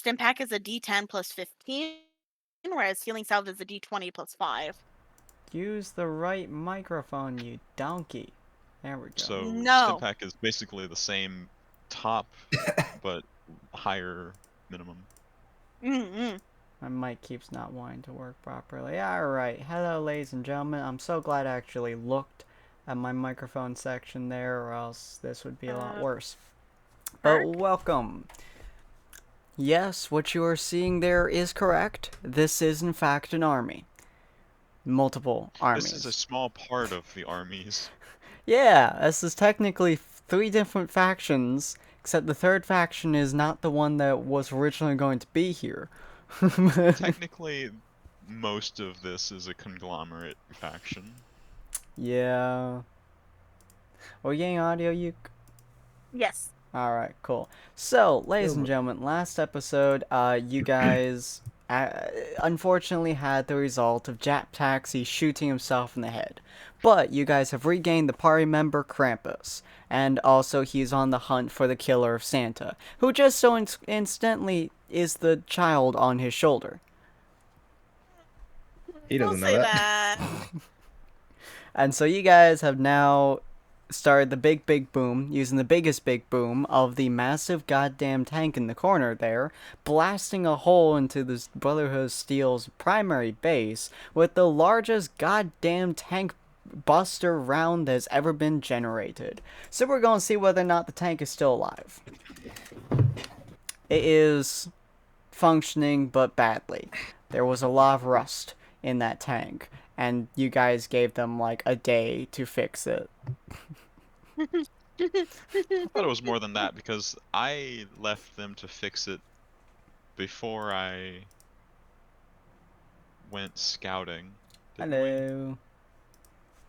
Stimpack is a D10 plus 15, whereas Healing Salve is a D20 plus 5. Use the right microphone, you donkey. There we go. So No. Stimpack is basically the same top, but higher minimum. Mm-mm. My mic keeps not wanting to work properly. Alright, hello ladies and gentlemen. I'm so glad I actually looked at my microphone section there, or else this would be a lot worse. But welcome. Yes, what you are seeing there is correct. This is in fact an army. Multiple armies. This is a small part of the armies. Yeah, this is technically 3 different factions, except the third faction is not the one that was originally going to be here. Technically, most of this is a conglomerate faction. Yeah. Are we getting audio, Yuke? Yes. Alright, cool. So, ladies and gentlemen, last episode, you guys unfortunately had the result of Jap Taxi shooting himself in the head. But you guys have regained the party member Krampus, and also he's on the hunt for the killer of Santa, who just so incidentally is the child on his shoulder. He doesn't know that. And so you guys have now started the big boom, using the biggest big boom of the massive goddamn tank in the corner there, blasting a hole into this Brotherhood of Steel's primary base with the largest goddamn tank buster round that's ever been generated. So we're going to see whether or not the tank is still alive. It is functioning, but badly. There was a lot of rust in that tank, and you guys gave them like a day to fix it. I thought it was more than that, because I left them to fix it before I went scouting. Hello.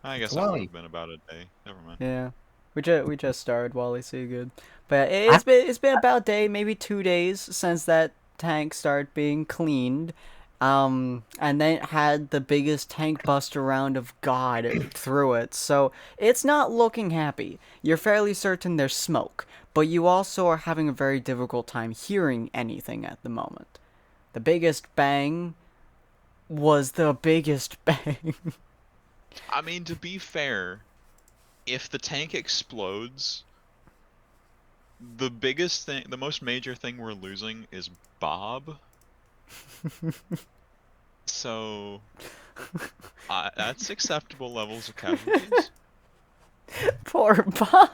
I guess that would have been about a day. Never mind. Yeah. We just started, Wally, so you're good. But it's been about a day, maybe 2 days since that tank started being cleaned. And then it had the biggest tank buster round of God through it, so it's not looking happy. You're fairly certain there's smoke, but you also are having a very difficult time hearing anything at the moment. The biggest bang was the biggest bang. I mean, to be fair, if the tank explodes, the biggest thing, the most major thing we're losing is Bob. So, that's acceptable levels of casualties. Poor Bob.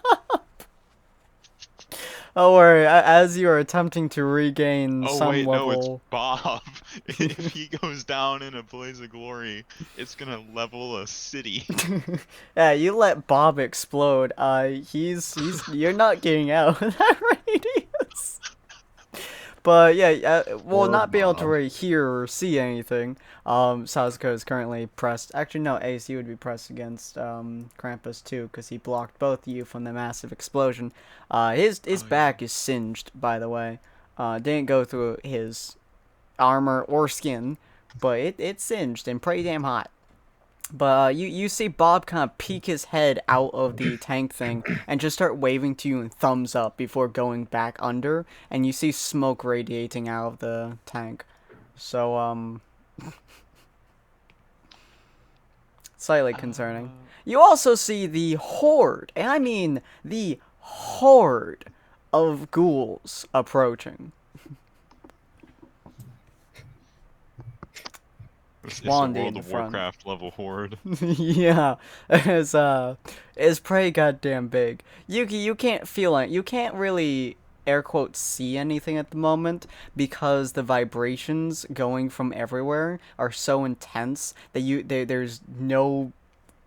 Oh, worry, as you are attempting to regain some level... Oh wait, no, it's Bob. If he goes down in a blaze of glory, it's gonna level a city. Yeah, you let Bob explode. You're not getting out of that radius. But yeah, we'll not be able to really hear or see anything. Sasuke is currently pressed. Actually, no, AC would be pressed against Krampus too, because he blocked both of you from the massive explosion. His back is singed, by the way. Didn't go through his armor or skin, but it's singed and pretty damn hot. But you see Bob kind of peek his head out of the tank thing and just start waving to you and thumbs up before going back under, and you see smoke radiating out of the tank. So, slightly concerning. You also see the horde, and I mean the horde of ghouls approaching. It's a World of Warcraft level horde. Yeah, it's pretty goddamn big. Yuki, you can't feel it. You can't really, air quotes, see anything at the moment because the vibrations going from everywhere are so intense that there's no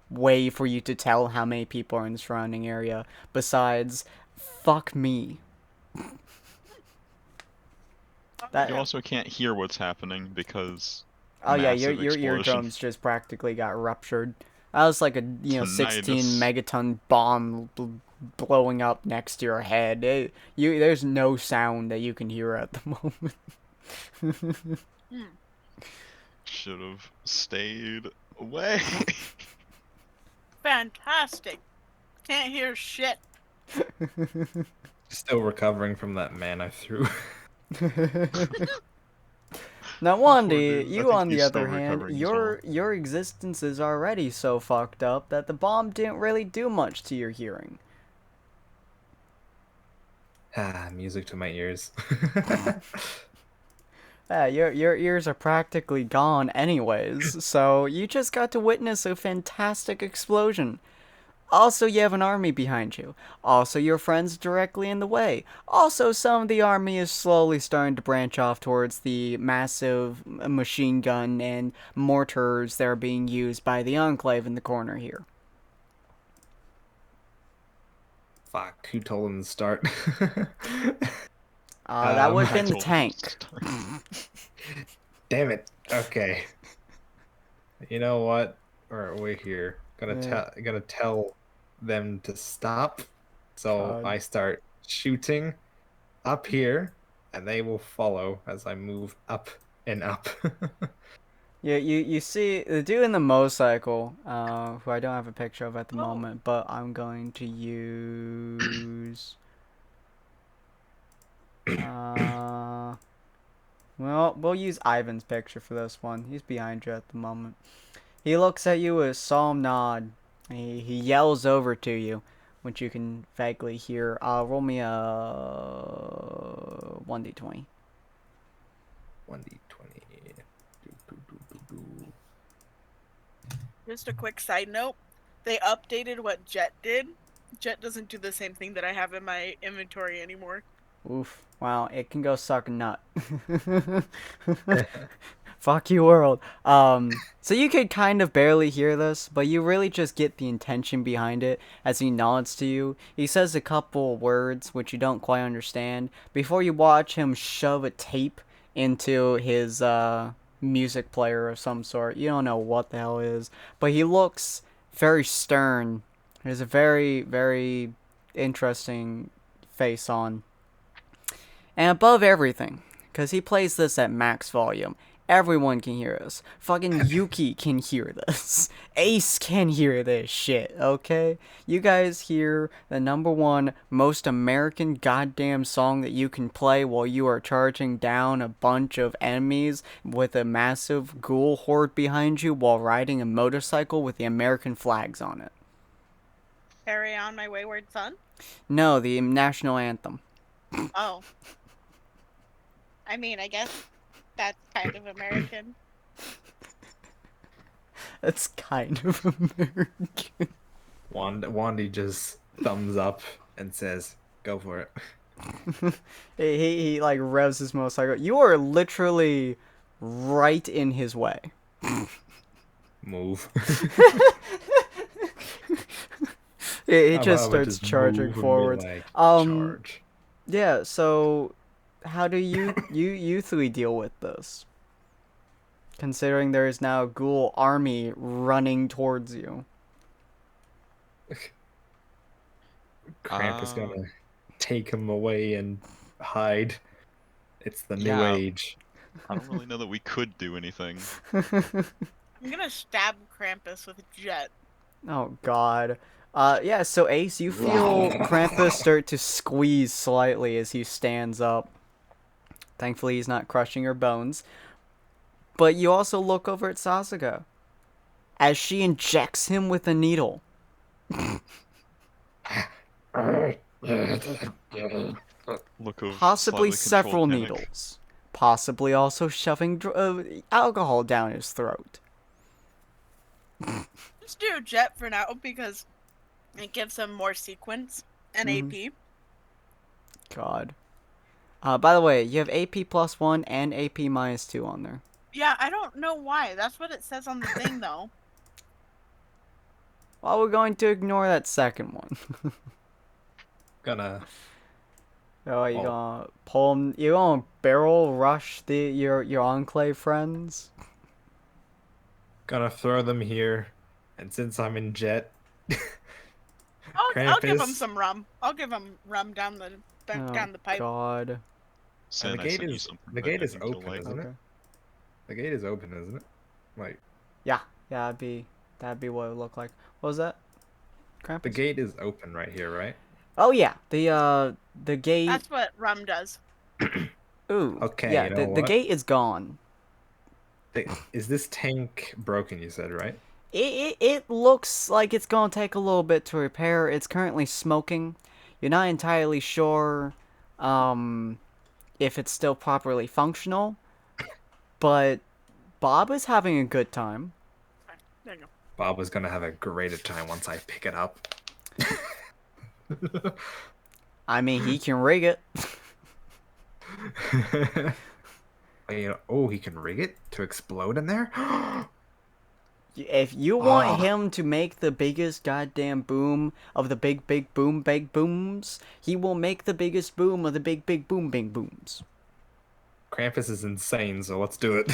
way for you to tell how many people are in the surrounding area besides, fuck me. You also can't hear what's happening because... Oh yeah, your eardrums just practically got ruptured. That was like a 16 megaton bomb blowing up next to your head. There's no sound that you can hear at the moment. Should have stayed away. Fantastic. Can't hear shit. Still recovering from that man I threw. Now, Poor Wandy, dude. I you think on the he's still other hand, recovering as well. your existence is already so fucked up that the bomb didn't really do much to your hearing. Music to my ears. Yeah, your ears are practically gone anyways, so you just got to witness a fantastic explosion. Also, you have an army behind you. Also, your friends directly in the way. Also, some of the army is slowly starting to branch off towards the massive machine gun and mortars that are being used by the Enclave in the corner here. Fuck, who told him to start? That would have I been the told him to tank. start. Damn it. Okay. You know what? We're here. Gonna tell them to stop. So God. I start shooting up here, and they will follow as I move up and up. Yeah, you see the dude in the motorcycle, who I don't have a picture of at the Oh. moment, but I'm going to use. Well, we'll use Ivan's picture for this one. He's behind you at the moment. He looks at you with a solemn nod. He yells over to you, which you can vaguely hear. Roll me a 1d20. 1d20. Just a quick side note. They updated what Jet did. Jet doesn't do the same thing that I have in my inventory anymore. Oof. Wow, it can go suck a nut. Fuck you, world. So you could kind of barely hear this, but you really just get the intention behind it as he nods to you. He says a couple words which you don't quite understand before you watch him shove a tape into his music player of some sort. You don't know what the hell it is, but he looks very stern. There's a very, very interesting face on. And above everything, because he plays this at max volume, everyone can hear this. Fucking Yuki can hear this. Ace can hear this shit, okay? You guys hear the #1 most American goddamn song that you can play while you are charging down a bunch of enemies with a massive ghoul horde behind you while riding a motorcycle with the American flags on it. Carry on, my wayward son. No, the national anthem. Oh. I mean, I guess that's kind of American. That's kind of American. Wandy just thumbs up and says, "Go for it." He like revs his motorcycle. You are literally right in his way. Move. He How just about I starts just charging move and be forwards. like, Um, charge. Yeah, so how do you three deal with this? Considering there is now a ghoul army running towards you. Krampus gonna take him away and hide. It's the new Yeah. age. I don't really know that we could do anything. I'm gonna stab Krampus with a jet. Oh God. Yeah, so Ace, you feel Krampus start to squeeze slightly as he stands up. Thankfully, he's not crushing your bones. But you also look over at Sasuke as she injects him with a needle. Look of Possibly slightly several controlled panic. needles. Possibly also shoving alcohol down his throat. Just do a jet for now because it gives him more sequence and Mhm. AP. God. By the way, you have AP +1 and AP -2 on there. Yeah, I don't know why. That's what it says on the thing, though. Well, we're going to ignore that second one. Gonna Oh, you Oh. gonna pull 'em? You gonna barrel rush your enclave friends? throw them here, and since I'm in jet, I'll give him Krampus. some rum. I'll give him rum down the down the pipe. God. Sin, the I gate sent you is something the that I gate is think you'll open, like. isn't it? Okay. The gate is open, isn't it? Like Yeah, that'd be what it would look like. What was that? Krampus? the gate is open right here, right? Oh yeah, the gate. That's what rum does. Ooh. Okay, Yeah, you know the what? gate is gone. Is this tank broken, you said, right? It looks like it's gonna take a little bit to repair. It's currently smoking. You're not entirely sure if it's still properly functional, but Bob is having a good time. There you go. Bob was gonna have a greater time once I pick it up. I mean, he can rig it. Oh, he can rig it to explode in there? If you want Oh, him to make the biggest goddamn boom of the big big booms, he will make the biggest boom of the big big booms. Krampus is insane, so let's do it.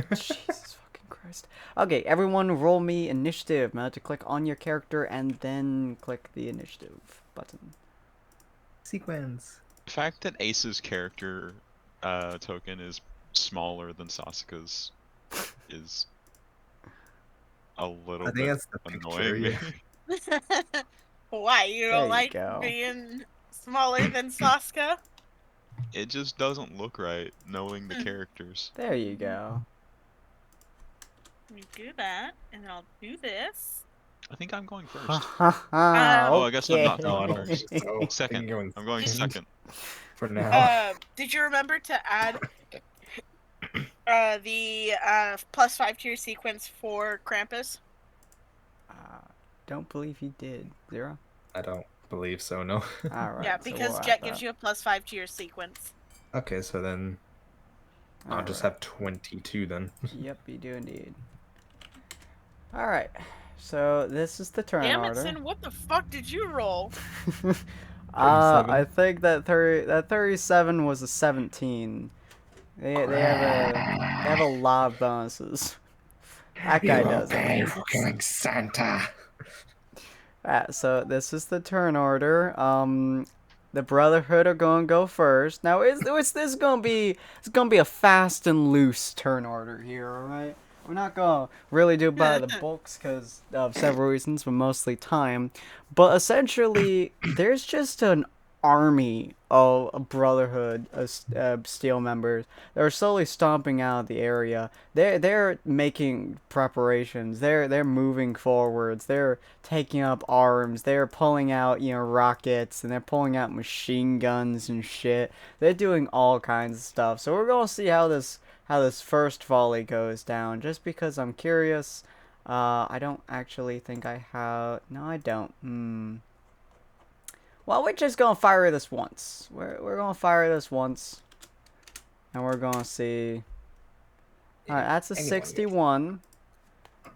Jesus fucking Christ. Okay, everyone roll me initiative. Now to click on your character and then click the initiative button. Sequence. The fact that Ace's character token is smaller than Sasuke's is a little I think bit that's the picture. annoying. Yeah. Why, you There don't you like go. being smaller than Sasuke? It just doesn't look right knowing the characters. There you go. You do that, and I'll do this. I think I'm going Ha first. ha ha. Oh, I guess I'm not No, I going don't first. think so. Second. Going I'm going second second. for now. Did you remember to add the +5 to your sequence for Krampus? Don't believe he did. Zero? I don't believe so, no. Alright. Yeah, so because we'll Jet add gives that. you a +5 to your sequence. Okay, so then I'll just Alright. have 22 then. Yep, you do indeed. Alright. So this is the turn Damn it, order. Sin, what the fuck did you roll? 37. I think that 37 was a 17. They have a lot of bonuses. That guy does it. for killing Santa. So this is the turn order. The Brotherhood are gonna go first. Now, this gonna be? It's gonna be a fast and loose turn order here. All right. We're not gonna really do by the books because of several reasons, but mostly time. But essentially, there's just an army of a Brotherhood of Steel members that are slowly stomping out of the area. They're making preparations. They're moving forwards. They're taking up arms. They're pulling out rockets, and they're pulling out machine guns and shit. They're doing all kinds of stuff. So we're gonna see how this first volley goes down. Just because I'm curious. I don't actually think I have. No, I don't. Well, we're just gonna fire this once. We're gonna fire this once, and we're gonna see. All right, that's a 61.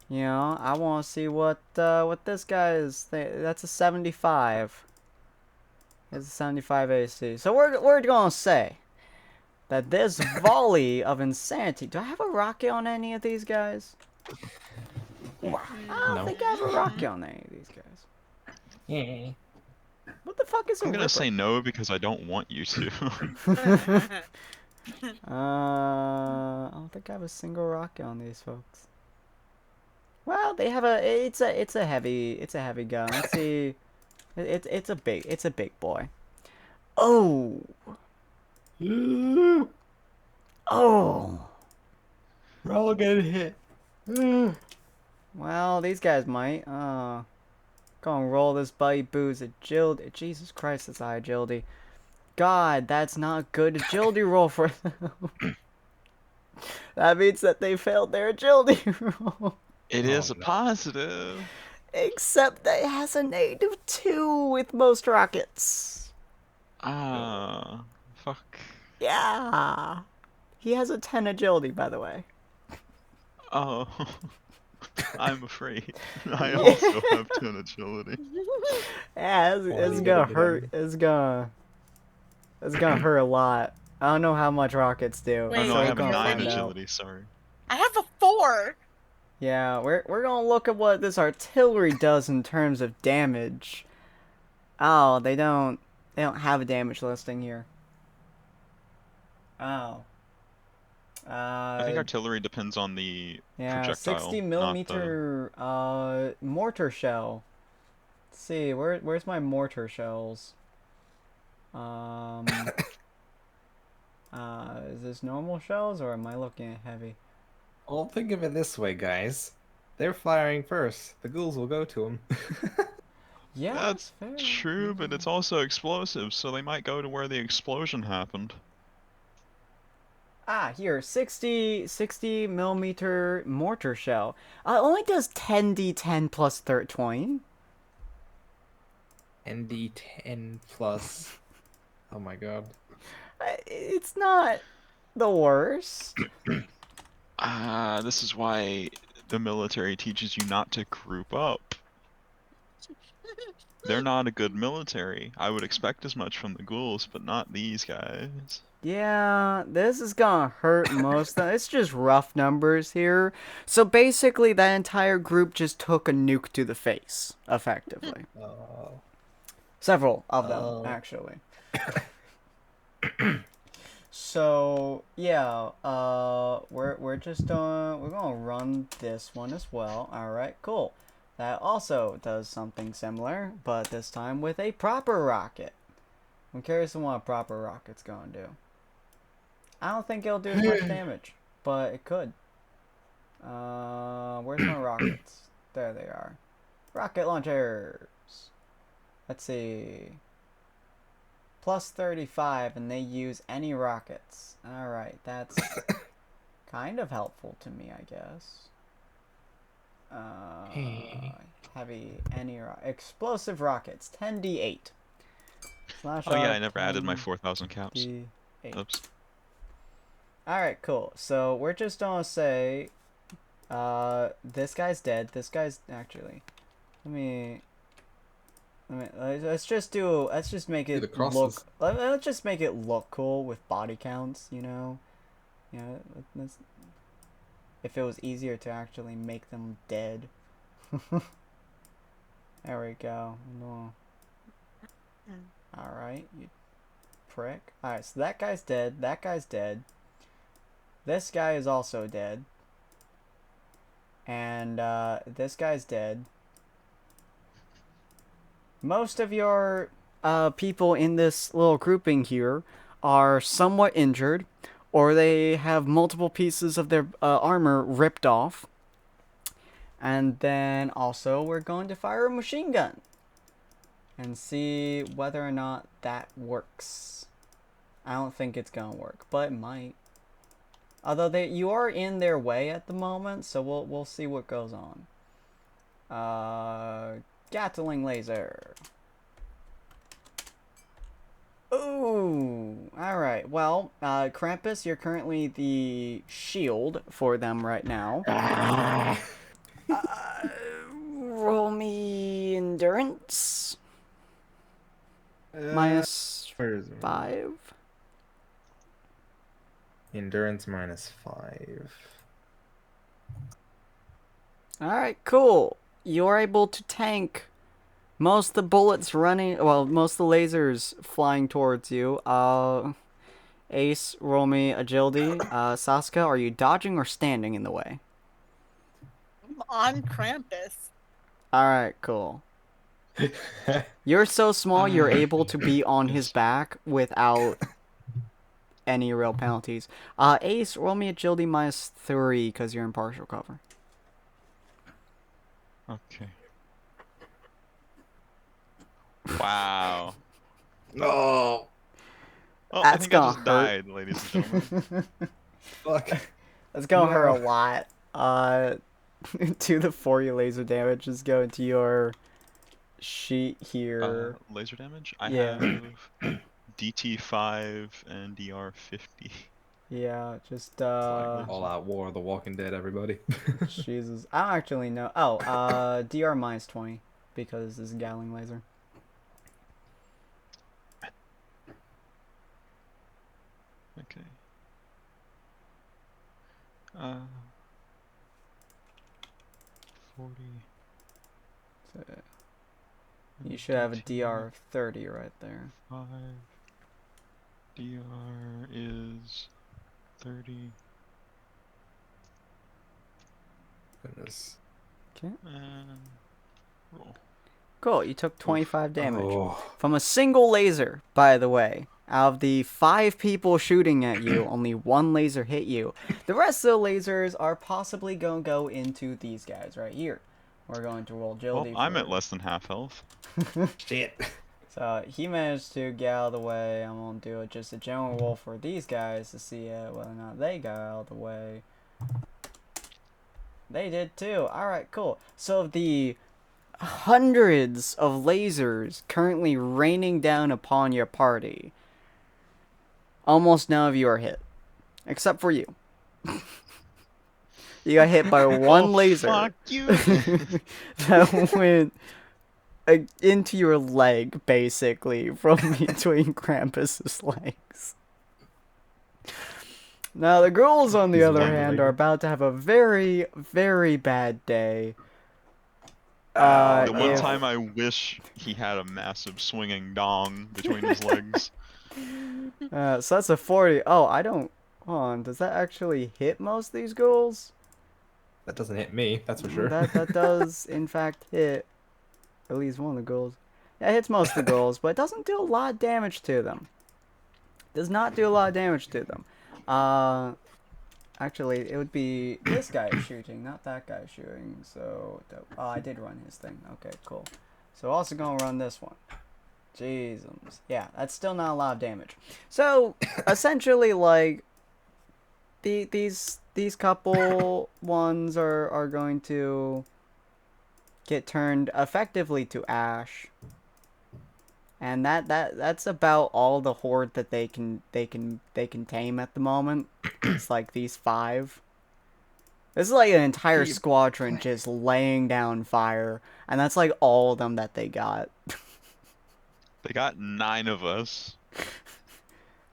You know, I want to see what this guy is. That's a 75. It's a 75 AC. So we're gonna say that this volley of insanity. Do I have a rocket on any of these guys? I don't No. think I have a rocket on any of these guys. Yeah. What the fuck is a I'm gonna Ripper? say no because I don't want you to. I don't think I have a single rocket on these folks. Well, they have a. It's a heavy gun. Let's see. It's a big boy. Oh. Oh. We're all getting hit. Well, these guys might. Gonna roll this buddy booze agility. Jesus Christ, that's high agility. God, that's not good agility roll for them. That means that they failed their agility roll. It Oh, is a no. positive. Except that it has a -2 with most rockets. Ah, fuck. Yeah. He has a 10 agility, by the way. Oh, I'm afraid. I also have 10 agility. Yeah, Oh, it's you gonna gotta hurt. It's gonna hurt a lot. I don't know how much rockets do. Oh Wait, no, so I we're have a gonna 9 find out. agility, sorry. I have a 4! Yeah, we're gonna look at what this artillery does in terms of damage. Oh, they don't have a damage listing here. Oh. I think artillery depends on the Yeah, projectile, 60 not millimeter mortar shell. Let's see, where's my mortar shells? Is this normal shells or am I looking at heavy? Well, think of it this way, guys. They're firing first. The ghouls will go to them. Yeah, That's fair. true, but it's also explosive, so they might go to where the explosion happened. Ah, here, 60 millimeter mortar shell. Only does 10d10 plus 20. ND10 plus. Oh my god. It's not the worst. This is why the military teaches you not to group up. They're not a good military. I would expect as much from the ghouls, but not these guys. Yeah, this is gonna hurt most of them. It's just rough numbers here. So basically, that entire group just took a nuke to the face, effectively. Oh. Several of them, Oh. actually. So yeah, we're just we're gonna run this one as well. All right, cool. That also does something similar, but this time with a proper rocket. I'm curious on what a proper rocket's gonna do. I don't think it'll do as much damage, but it could. Where's my rockets? There they are. Rocket launchers. Let's see. Plus 35, and they use any rockets. Alright, that's kind of helpful to me, I guess. Heavy, any explosive rockets, 10d8. Oh yeah, I never added my 4,000 caps. D8. Oops. Alright, cool. So we're just gonna say, this guy's dead. This guy's actually. Let's just make it look. Let's just make it look cool with body counts. You know, if it was easier to actually make them dead. There we go. No. All right, you prick. All right, so that guy's dead. That guy's dead. This guy is also dead. And this guy's dead. Most of your people in this little grouping here are somewhat injured, or they have multiple pieces of their armor ripped off. And then also we're going to fire a machine gun and see whether or not that works. I don't think it's gonna work, but it might. Although you are in their way at the moment, so we'll see what goes on. Gatling laser. Ooh, alright. Well, Krampus, you're currently the shield for them right now. Roll me endurance. Minus Where is it? 5. Endurance -5. Alright, cool. You're able to tank most of the bullets running, well, most of the lasers flying towards you. Ace, roll me agility. Sasuke, are you dodging or standing in the way? I'm on Krampus. Alright, cool. You're so small, you're able to be on his back without any real penalties. Ace, roll me agility -3 because you're in partial cover. Okay. Wow. No. Oh, That's I think I gonna just died, ladies and gentlemen. Fuck. That's gonna hurt a No. lot. 2 to 4 laser damage is going to your sheet here. Laser damage? I Yeah. have DT5 and DR50. Yeah, just All out War of the Walking Dead, everybody. Jesus. I don't actually know. Oh, DR -20 because this is Gatling laser. Okay. 40. So, you should have a DR 30 right there. 5. DR is 30. Goodness. Okay. And roll. Cool, you took 25 damage. Oh. From a single laser, by the way. Out of the 5 people shooting at you, only 1 laser hit you. The rest of the lasers are possibly going to go into these guys right here. We're going to roll Well, agility I'm for... at less than half health. Shit. So he managed to get out of the way. I'm going to do just a general roll for these guys to see whether or not they got out of the way. They did too. Alright, cool. So the hundreds of lasers currently raining down upon your party, almost none of you are hit. Except for you. You got hit by one laser. Fuck you! That went into your leg, basically, from between Krampus's legs. Now, the girls, on the He's other wondering. hand, are about to have a very, very bad day. The one if- time I wish he had a massive swinging dong between his legs. so that's a 40. Oh, I don't... Hold on, does that actually hit most of these girls? That doesn't hit me, that's for sure. That does, in fact, hit at least one of the girls. Yeah, it hits most of the girls, but it doesn't do a lot of damage to them. Does not do a lot of damage to them. Actually, it would be this guy shooting, not that guy shooting. So, I did run his thing. Okay, cool. So, also gonna run this one. Jesus. Yeah, that's still not a lot of damage. So, essentially, like, these couple ones are going to get turned effectively to ash. And that's about all the horde that they can tame at the moment. It's like these 5. This is like an entire squadron just laying down fire, and that's like all of them that they got. They got 9 of us.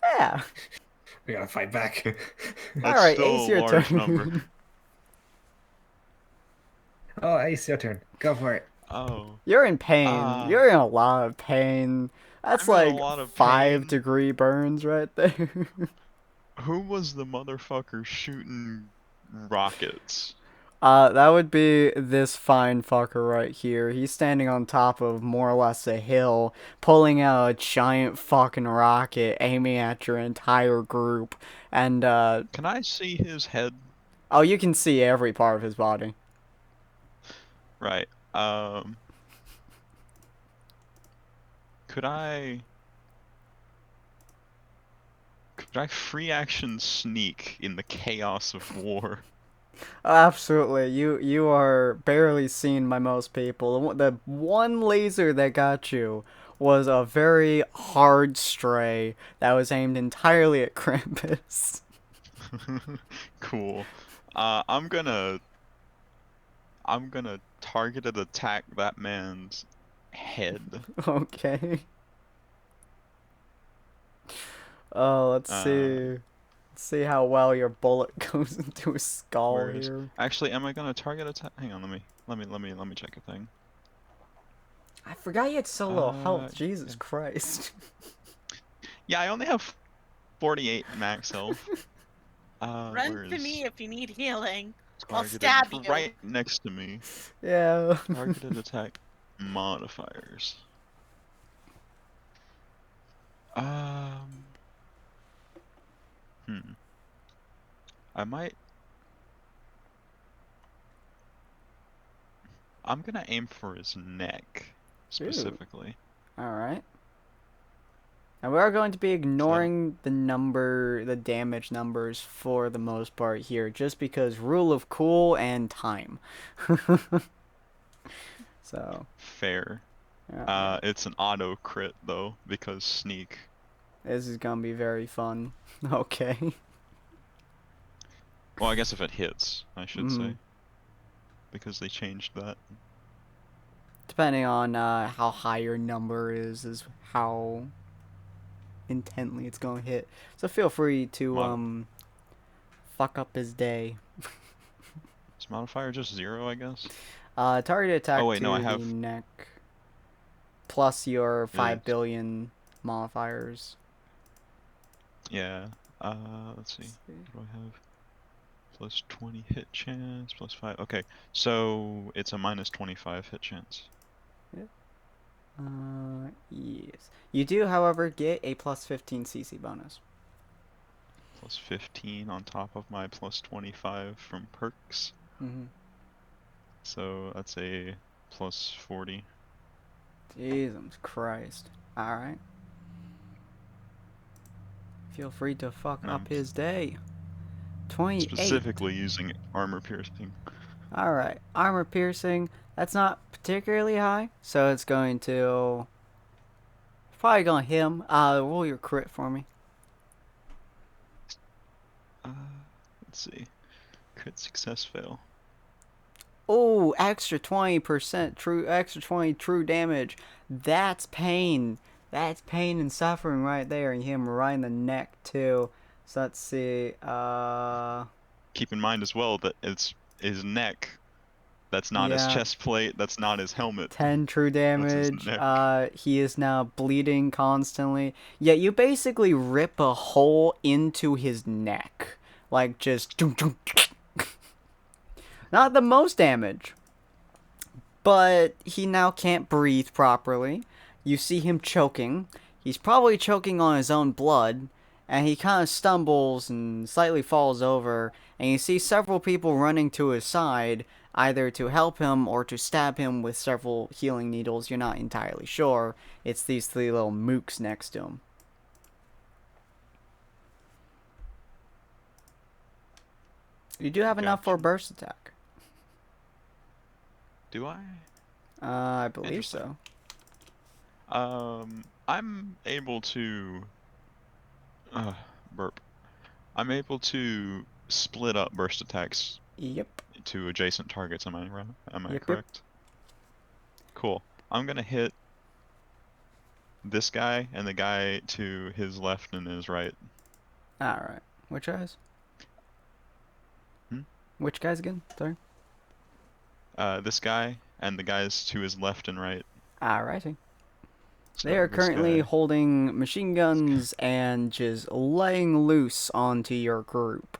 Yeah. We gotta fight back. That's Alright, still Ace, a your large turn. number. Oh, Ace, your turn. Go for it. Oh. You're in pain. You're in a lot of pain. That's I'm in a like lot of 5 pain. degree burns right there. Who was the motherfucker shooting rockets? That would be this fine fucker right here. He's standing on top of more or less a hill, pulling out a giant fucking rocket, aiming at your entire group. And, Can I see his head? oh, you can see every part of his body. Right. Could I free action sneak in the chaos of war? Absolutely. You are barely seen by most people. The one laser that got you was a very hard stray that was aimed entirely at Krampus. Cool. I'm gonna targeted attack that man's head. Okay. Oh, let's see. Let's see how well your bullet goes into his skull Where is- here. Actually, am I gonna target attack? Hang on, let me check a thing. I forgot you had so low health. yeah. Jesus Christ. Yeah, I only have 48 max health. Where Run to is me if you need healing. I'll targeted- stab you. right next to me. Yeah. Targeted attack modifiers. I might. I'm gonna aim for his neck specifically. Alright. And we are going to be ignoring the damage numbers for the most part here, just because rule of cool and time. So. Fair. Yeah. It's an auto crit though because sneak. This is gonna be very fun. Okay. Well, I guess if it hits, I should say, Mhm. because they changed that. Depending on how high your number is how intently it's gonna hit. So feel free to fuck up his day. Is modifier just 0, I guess? Target attack Oh, wait, to no, I the have- neck. Plus your 5 is. billion modifiers. Yeah. Let's see. What do I have? Plus 20 hit chance, plus 5. Okay, so it's a minus 25 hit chance. Yeah. Yes. You do, however, get a plus 15 CC bonus. Plus 15 on top of my plus 25 from perks. Mm-hmm. So that's a plus 40. Jesus Christ. Alright. Feel free to fuck And up I'm his day. 28. specifically using armor piercing. Alright. Armor piercing. That's not particularly high, so it's going to... Probably gonna hit him. Roll your crit for me. Let's see. Crit success fail. Oh, extra 20% true, extra 20 true damage. That's pain. That's pain and suffering right there. And him right in the neck too. So let's see. Keep in mind as well that it's his neck. That's not his Yeah. chest plate. That's not his helmet. 10 true That's his damage. neck. He is now bleeding constantly. Yeah, you basically rip a hole into his neck. Like just not the most damage. But he now can't breathe properly. You see him choking. He's probably choking on his own blood. And he kind of stumbles and slightly falls over. And you see several people running to his side, either to help him or to stab him with several healing needles. You're not entirely sure. It's these three little mooks next to him. You do have enough for a Gotcha. burst attack. Do I? I believe Interesting. so. I'm able to. Burp. I'm able to split up burst attacks Yep. to adjacent targets. Am I right? Am I Yep. correct? Cool. I'm gonna hit this guy and the guy to his left and his right. Alright. Which guys? Hmm? Which guys again? Sorry. This guy and the guys to his left and right. Alrighty. So They are this currently guy- holding machine guns and just laying loose onto your group.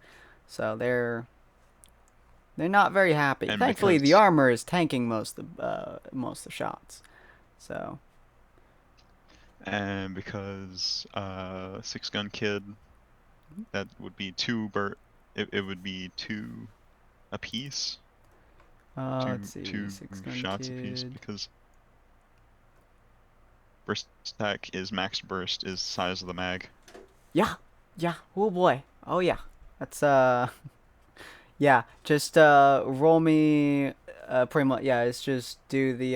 So they're not very happy. And Thankfully, the because- armor is tanking most of the shots. So And because 6-gun kid, that would be two it would be two apiece. let's see. Two Six-gun shots apiece kid. because burst attack is max burst is size of the mag. Yeah. Oh boy. Oh yeah. That's yeah. Just roll me. Pretty much. Yeah. It's just do the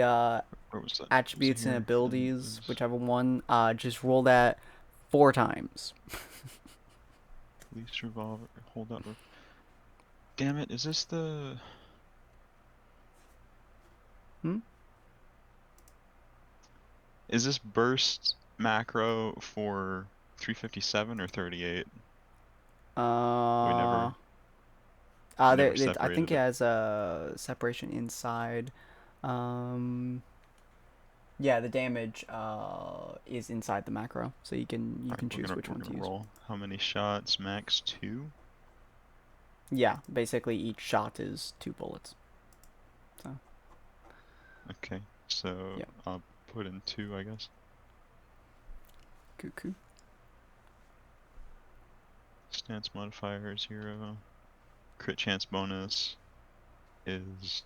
Where was that? attributes and Here. abilities, Is whichever one. Just roll that 4 times. Police revolver. Hold up. Damn it! Is this the? Is this burst macro for 357 or 38? We never I separated think it it. has a separation inside. Yeah, the damage is inside the macro, so you can Alright, choose which one to use. Roll. How many shots? Max 2. Yeah, basically each shot is 2 bullets. Okay, so Yep. I'll put in 2, I guess. Cuckoo. Stance modifier 0. Crit chance bonus is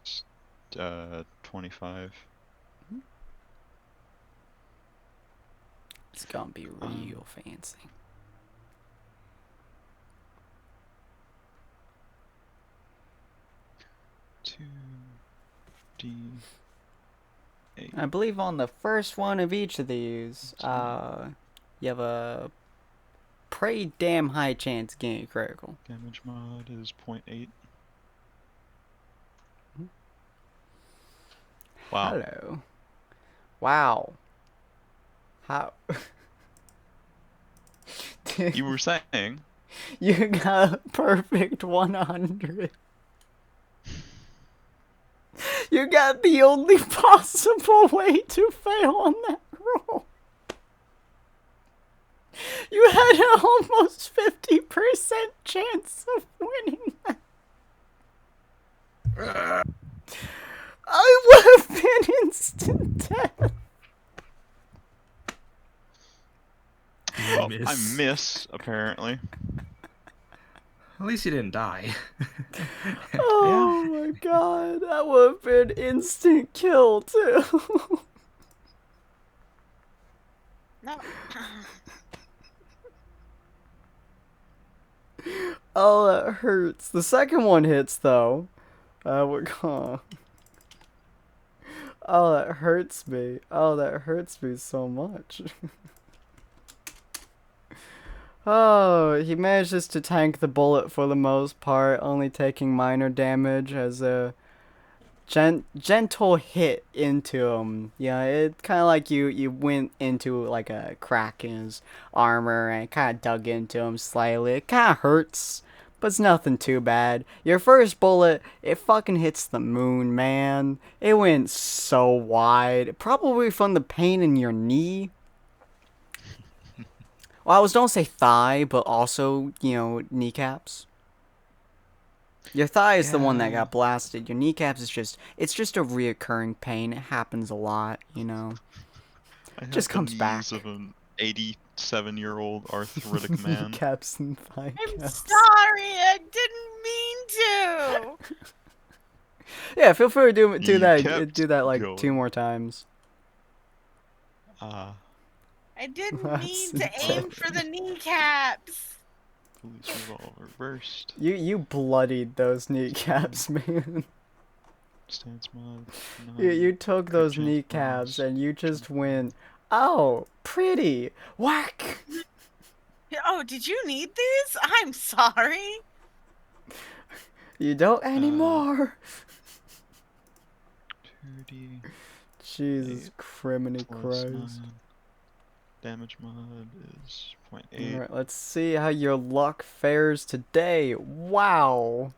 25. It's gonna be real fancy. Two D. I believe on the first one of each of these, you have a pretty damn high chance of getting a critical. Damage mod is 0.8. Wow. Hello. Wow. How? You were saying You got a perfect 100. You got the only possible way to fail on that roll. You had an almost 50% chance of winning that. I would have been instant death. miss. I miss, apparently. At least you didn't die. Oh my god, that would have been instant kill too. No. Oh, that hurts. The second one hits though. We're gone. Oh, that hurts me. Oh, that hurts me so much. Oh, he manages to tank the bullet for the most part, only taking minor damage as a gentle hit into him. Yeah, it's kind of like you went into like a crack in his armor and kind of dug into him slightly. It kind of hurts, but it's nothing too bad. Your first bullet, it fucking hits the moon, man. It went so wide, probably from the pain in your knee. Well, don't say thigh, but also, you know, kneecaps. Your thigh is the one that got blasted. Your kneecaps is it's just a reoccurring pain. It happens a lot, you know. I Just have comes the back. knees of an 87-year-old arthritic man. Kneecaps and thigh I'm caps. sorry, I didn't mean to. Yeah, feel free to do that. kept Do that like going. 2 more times. I didn't That's mean to aim for the kneecaps. Police revolver burst. You bloodied those kneecaps, man. Stance mod. You took those chance kneecaps bonus. and you just went, oh, pretty, whack. Oh, did you need these? I'm sorry. You don't anymore. 2D Jesus, criminy plus Christ. 9. Damage mod is 0.8. Alright, let's see how your luck fares today. Wow.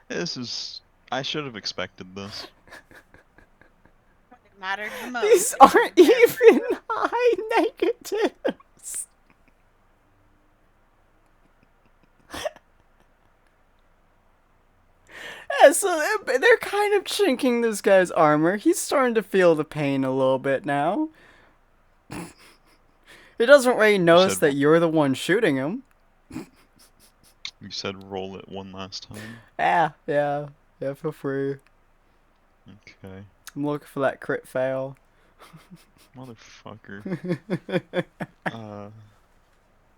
This is. I should have expected this. It mattered the most. These aren't even high negatives. Yeah, so they're kind of chinking this guy's armor. He's starting to feel the pain a little bit now. He doesn't really notice said that you're the one shooting him. You said roll it one last time. Yeah, feel free. Okay. I'm looking for that crit fail. Motherfucker.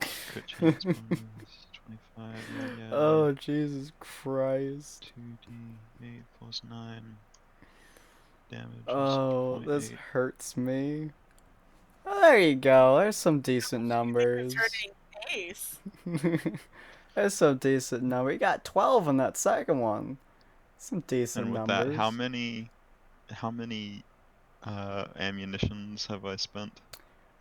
Crit chance bonus 25. Yeah. Oh, Jesus Christ. 2d8 plus 9. Damage. Oh, is this 0.8. hurts me. Oh, there you go. There's some decent numbers. Returning ace. There's some decent numbers. You got 12 on that second one. Some decent And with numbers. that, how many ammunitions have I spent?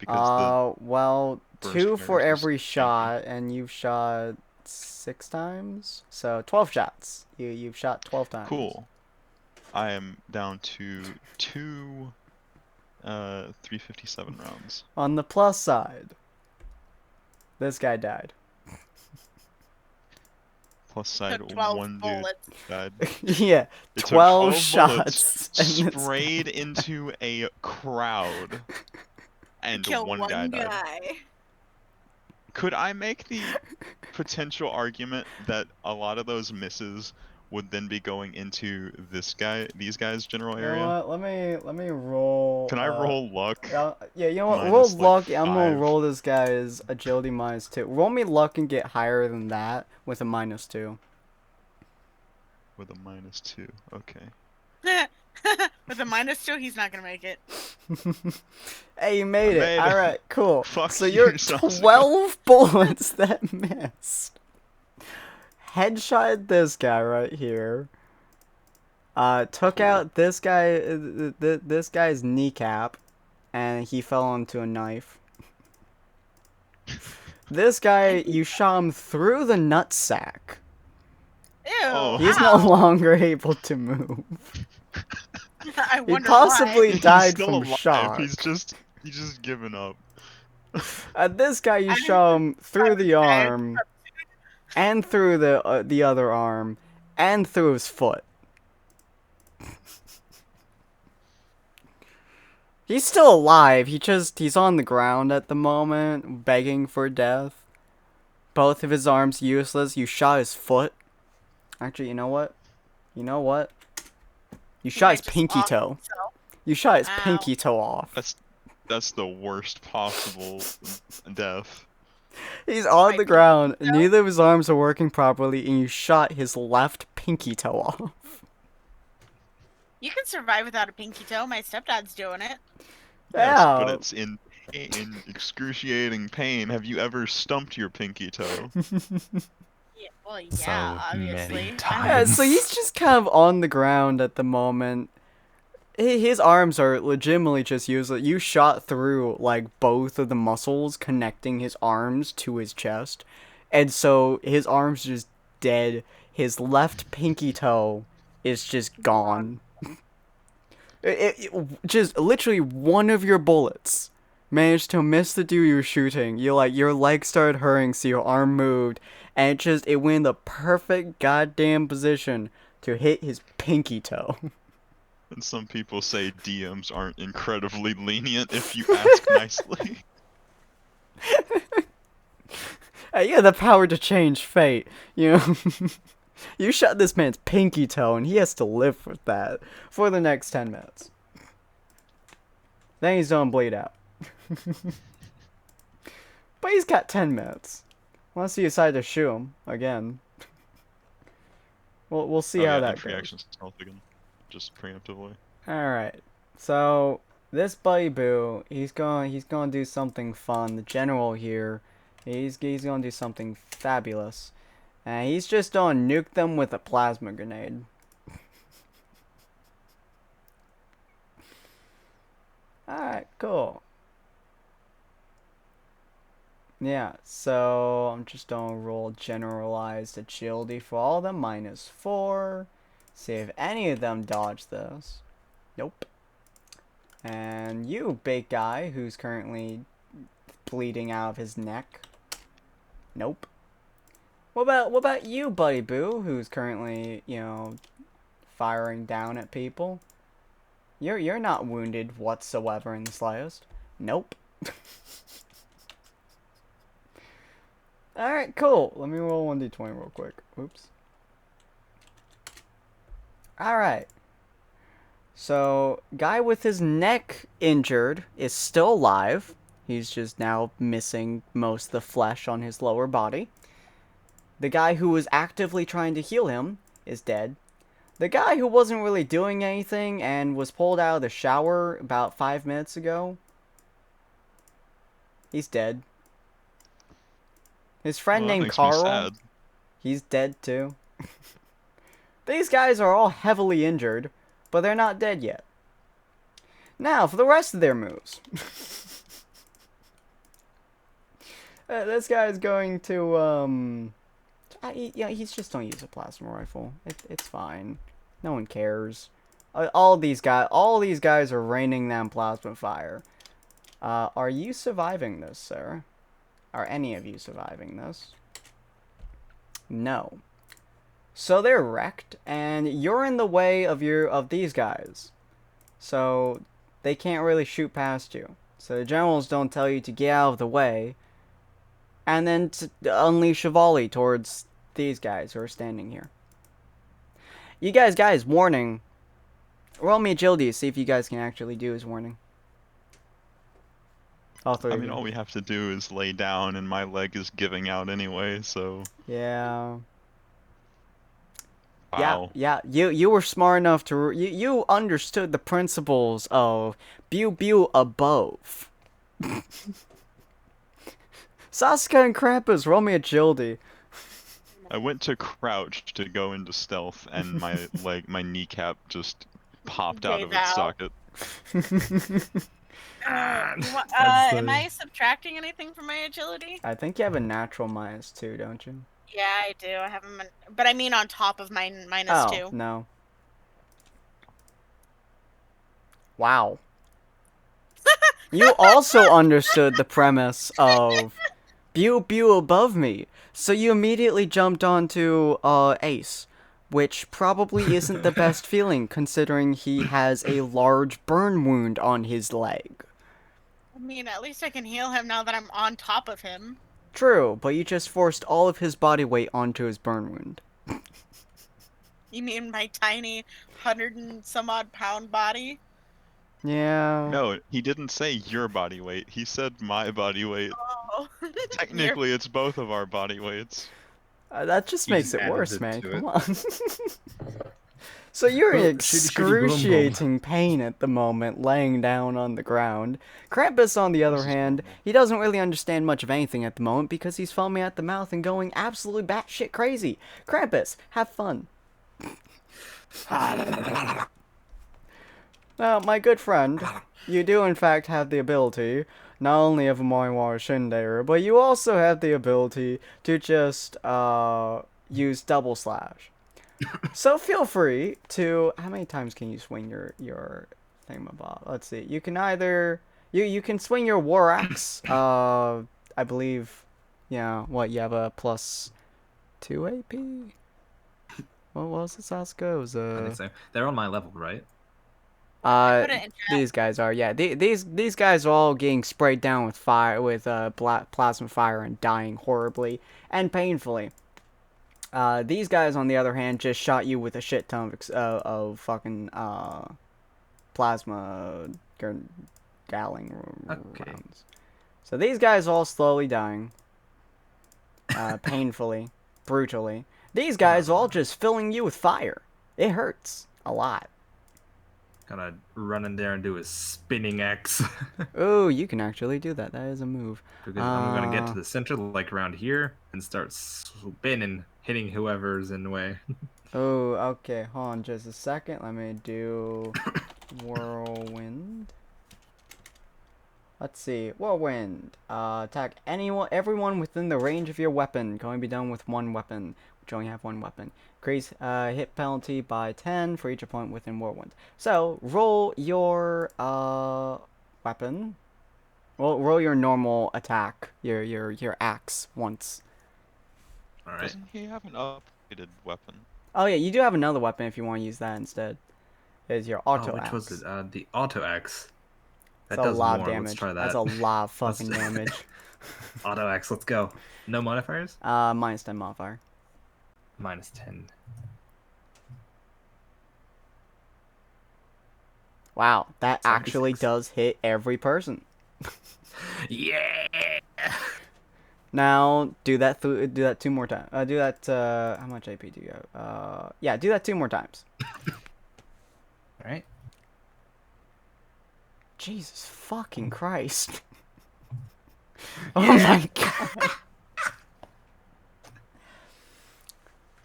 Well, burst 2 for barrels is every 80. shot, and you've shot 6 times, so 12 shots. You've shot 12 times. Cool. I am down to 2 357 rounds. On the plus side, this guy died. Plus side, Took 12 one bullets. dude died. Yeah, It took 12 bullets, shots. And this sprayed into a crowd, and Kill one guy died. Could I make the potential argument that a lot of those misses would then be going into these guys' general You know area? what? Let me roll. Can I roll luck? Yeah, you know what? Minus, Roll like, luck. I'm gonna 5. roll this guy's agility -2. Roll me luck and get higher than that with a -2. With a -2. Okay. With a -2, he's not gonna make it. Hey, you made it. Made it. All right, cool. Fuck So you, you're Sasuke. 12 bullets that missed. Headshot this guy right here. Took out this guy, this guy's kneecap, and he fell onto a knife. This guy, you shot him through the nutsack. Ew. Oh. He's ow. no longer able to move. I He wonder possibly He's died still from alive. shock. He's just given up. This guy, you I shot him through the why. arm. and through the other arm, and through his foot. He's still alive. He's on the ground at the moment, begging for death. Both of his arms useless. You shot his foot. Actually, you know what? You know what? You shot his pinky toe. You shot his pinky toe off. That's the worst possible death. He's on the ground. Neither of his arms are working properly, and you shot his left pinky toe off. You can survive without a pinky toe. My stepdad's doing it. Yes, Yeah. but it's in excruciating pain. Have you ever stumped your pinky toe? Yeah, well, yeah, So obviously. many Yeah, times. so he's just kind of on the ground at the moment. His arms are legitimately just useless. You shot through, like, both of the muscles connecting his arms to his chest. And so his arm's just dead. His left pinky toe is just gone. Just literally one of your bullets managed to miss the dude you were shooting. Your leg started hurting, so your arm moved, and it went in the perfect goddamn position to hit his pinky toe. And some people say DMs aren't incredibly lenient if you ask nicely. You have the power to change fate, you know. You shot this man's pinky toe, and he has to live with that for the next 10 minutes. Then he's gonna bleed out. But he's got 10 minutes. Unless you decide to shoot him again. We'll see how that free goes. action stealth again, just preemptively. Alright. So, this Buddy Boo, he's gonna do something fun. The general here, he's gonna do something fabulous. And he's just gonna nuke them with a plasma grenade. Alright, cool. Yeah, so I'm just gonna roll generalized agility for all of them, -4. See if any of them dodge this. Nope. And you, big guy, who's currently bleeding out of his neck. Nope. What about you, Buddy Boo, who's currently, firing down at people? You're not wounded whatsoever in the slightest. Nope. Alright, cool. Let me roll 1d20 real quick. Oops. Alright. So, guy with his neck injured is still alive. He's just now missing most of the flesh on his lower body. The guy who was actively trying to heal him is dead. The guy who wasn't really doing anything and was pulled out of the shower about 5 minutes ago, he's dead. His friend Well, that named makes me Carl, sad. he's dead too. These guys are all heavily injured, but they're not dead yet. Now, for the rest of their moves. This guy is going to, he's just gonna use a plasma rifle. It's fine. No one cares. All these guys are raining down plasma fire. Are you surviving this, sir? Are any of you surviving this? No. So they're wrecked, and you're in the way of these guys. So they can't really shoot past you. So the generals don't tell you to get out of the way, and then to unleash a volley towards these guys who are standing here. You guys, warning. Roll me agility to see if you guys can actually do his warning. All three of you. All we have to do is lay down, and my leg is giving out anyway, so... Yeah. Wow. Yeah. You were smart enough to... You understood the principles of Bew above. Sasuke and Krampus, roll me agility. I went to crouch to go into stealth, and my kneecap just popped out of Gave its out. socket. Am I subtracting anything from my agility? I think you have a natural -2, don't you? Yeah, I do. I have them, but I mean on top of my -2. No. Wow. You also understood the premise of pew pew above me. So you immediately jumped onto Ace, which probably isn't the best feeling considering he has a large burn wound on his leg. I mean, at least I can heal him now that I'm on top of him. True, but you just forced all of his body weight onto his burn wound. You mean my tiny 100 and some odd pound body? Yeah. No, he didn't say your body weight. He said my body weight. Oh. Technically, it's both of our body weights. That just You makes just it added worse, it man. to Come it. on. So you're in Boom, shitty, shitty, boom, boom. excruciating pain at the moment, laying down on the ground. Krampus, on the other This is hand, normal. he doesn't really understand much of anything at the moment because he's foaming at the mouth and going absolutely batshit crazy. Krampus, have fun. Now, my good friend, you do in fact have the ability, not only of a Moiwar Shinderer, but you also have the ability to just, use double slash. So feel free to, how many times can you swing your thingamabob? Let's see, you can either, you can swing your war axe, I believe, yeah, what, you have a +2 AP? What was it, Sasuke? It was, I think so. They're on my level, right? Put it in chat. These guys are, yeah. These guys are all getting sprayed down with fire, with plasma fire, and dying horribly and painfully. These guys, on the other hand, just shot you with a shit ton of fucking plasma galling Okay. rounds. So these guys are all slowly dying, painfully, brutally. These guys are all just filling you with fire. It hurts a lot. Gotta run in there and do a spinning X. Oh, you can actually do that. That is a move. Because I'm gonna get to the center, like around here, and start spinning, hitting whoever's in the way. Oh, okay. Hold on just a second. Let me do whirlwind. Let's see. Whirlwind. Attack everyone within the range of your weapon. Can only be done with one weapon, which only have one weapon. Increase hit penalty by 10 for each opponent within whirlwind. So roll your weapon. Well, roll your normal attack. Your axe once. All right. Doesn't he have an upgraded weapon? Oh yeah, you do have another weapon if you want to use that instead. Is your auto which axe. was it? The auto X. That That's a does lot more. of damage. Let's try that. That's a lot of Let's- fucking damage. Auto X. Let's go. No modifiers. -10 modifier. -10. Wow, that actually 76. does hit every person. Yeah. Now do that 2 more times. Do that. How much AP do you have? Yeah, do that 2 more times. All right. Jesus fucking Christ. Oh my god.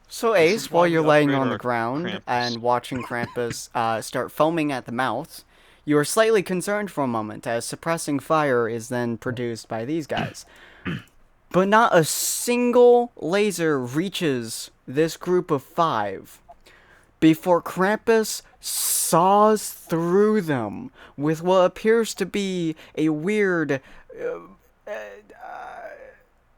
So Ace, why while we you're laying upgrade on the our ground Krampus. and watching Krampus start foaming at the mouth, you are slightly concerned for a moment as suppressing fire is then produced by these guys. But not a single laser reaches this group of 5 before Krampus saws through them with what appears to be a weird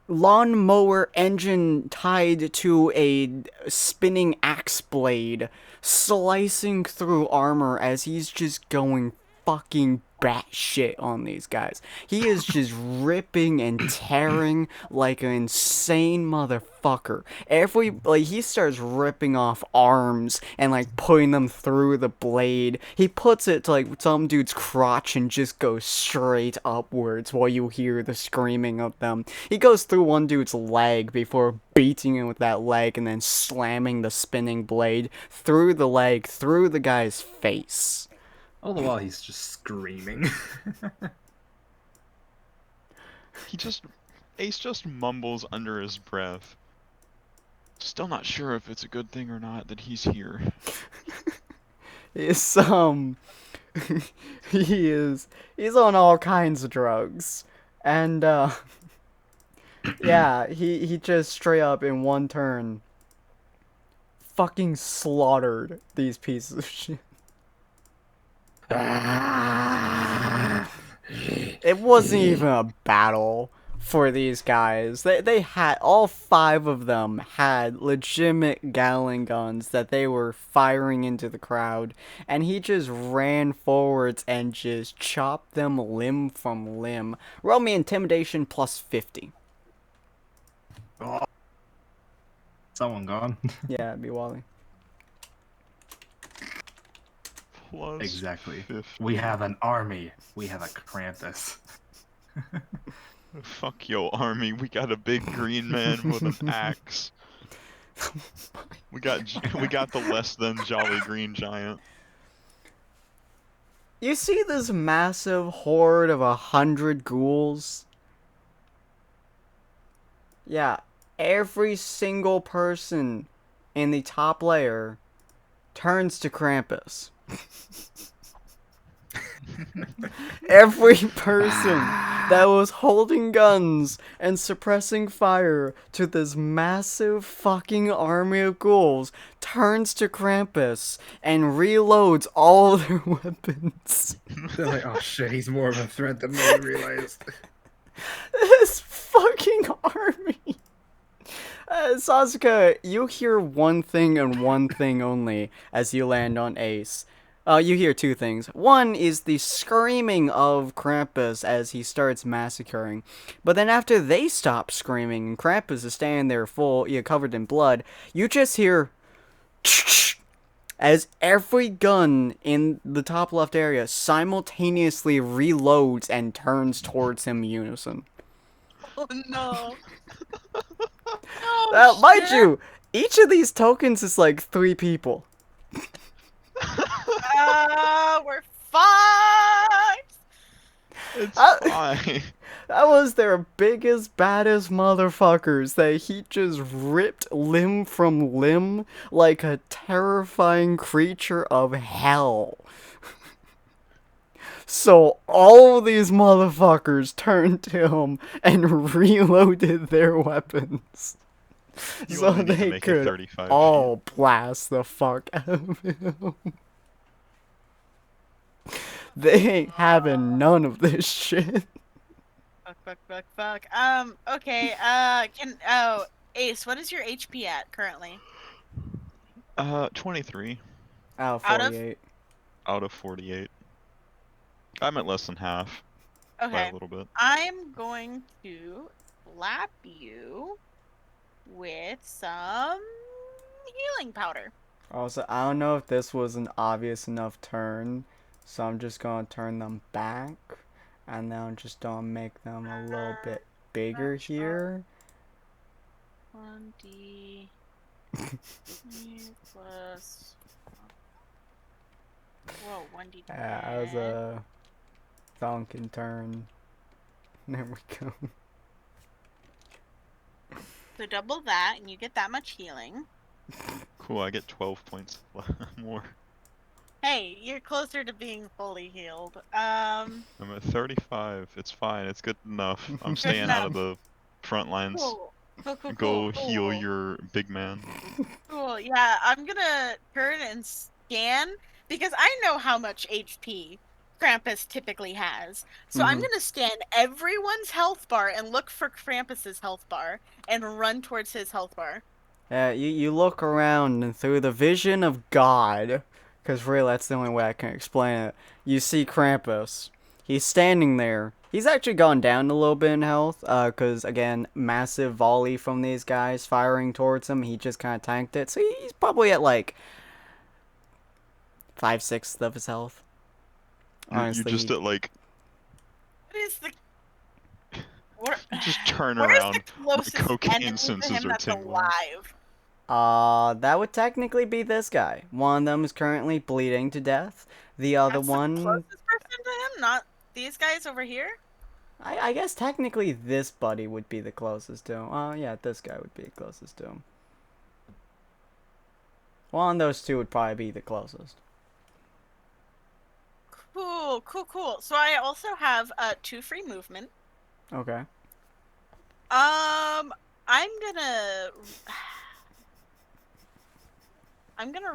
lawnmower engine tied to a spinning axe blade, slicing through armor as he's just going fucking batshit on these guys. He is just ripping and tearing like an insane motherfucker. He starts ripping off arms and like putting them through the blade. He puts it to like some dude's crotch and just goes straight upwards while you hear the screaming of them. He goes through one dude's leg before beating him with that leg and then slamming the spinning blade through the leg, through the guy's face. All the while he's just screaming. Ace just mumbles under his breath. Still not sure if it's a good thing or not that he's here. He's he's on all kinds of drugs. And yeah, he just straight up in one turn fucking slaughtered these pieces of shit. It wasn't even a battle. for these guys. They had, all 5 of them had legitimate Gatling guns that they were firing into the crowd, and he just ran forwards and just chopped them limb from limb. Roll me intimidation plus 50. Oh. Someone gone. Yeah, it'd be Wally. Plus Exactly. 50. We have an army. We have a Krampus. Fuck yo army, we got a big green man with an axe. We got the less than jolly green giant. You see this massive horde of 100 ghouls? Yeah, every single person in the top layer turns to Krampus. Every person that was holding guns and suppressing fire to this massive fucking army of ghouls turns to Krampus and reloads all their weapons. They're like, oh shit, he's more of a threat than we realized. This fucking army. Sasuke, you hear one thing and one thing only as you land on Ace. You hear 2 things. One is the screaming of Krampus as he starts massacring. But then after they stop screaming and Krampus is standing there covered in blood, you just hear as every gun in the top left area simultaneously reloads and turns towards him in unison. Oh no. Oh, Mind shit. you, each of these tokens is like 3 people. We're fucked. It's I- fine. That was their biggest, baddest motherfuckers that he just ripped limb from limb like a terrifying creature of hell. So all these motherfuckers turned to him and reloaded their weapons. You So only need to they make a could 35 all blast the fuck out of him. They ain't having none of this shit. Fuck. Okay, Ace, what is your HP at currently? 23 Oh, Out of? 48. out of 48. I'm at less than half by Okay. a little bit. I'm going to slap you with some healing powder. Also, I don't know if this was an obvious enough turn, so I'm just gonna turn them back, and then I'm just gonna make them a little bit bigger here. 1d plus. Whoa, 1d10. Yeah, that was a Thonkin turn. There we go. So double that, and you get that much healing. Cool, I get 12 points more. Hey, you're closer to being fully healed. I'm at 35. It's fine. It's good enough. I'm staying out of the front lines. Cool. Go heal your big man. Cool, yeah, I'm gonna turn and scan, because I know how much HP Krampus typically has. So I'm gonna scan everyone's health bar and look for Krampus's health bar, and run towards his health bar. Yeah, you look around, and through the vision of God, because really that's the only way I can explain it, you see Krampus. He's standing there. He's actually gone down a little bit in health, because, again, massive volley from these guys firing towards him. He just kind of tanked it. So he's probably at, like, 5/6 of his health. Honestly. You're just at, like... What is the... You just turn Where is around, the my closest cocaine enemy to senses him are that's tingling. alive? That would technically be this guy. One of them is currently bleeding to death. The other That's one... the closest person to him, not these guys over here? I guess technically this buddy would be the closest to him. Yeah, this guy would be the closest to him. One of those two would probably be the closest. Cool. So I also have 2 free movement. Okay. I'm gonna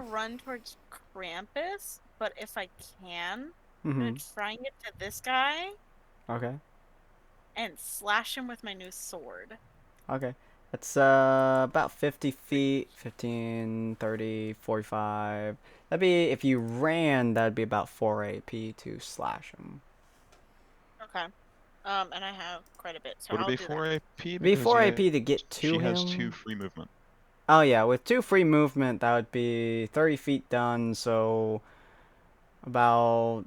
run towards Krampus, but if I can, I'm gonna try and get to this guy. Okay. and slash him with my new sword. Okay. That's about 50 feet, 15, 30, 45. That'd be, if you ran, that'd be about 4 AP to slash him. Okay. And I have quite a bit, so Would it I'll be do 4 that. AP? It'd be Because 4 AP to get to she has 2 him. free movement. Oh yeah, with 2 free movement, that would be 30 feet done, so about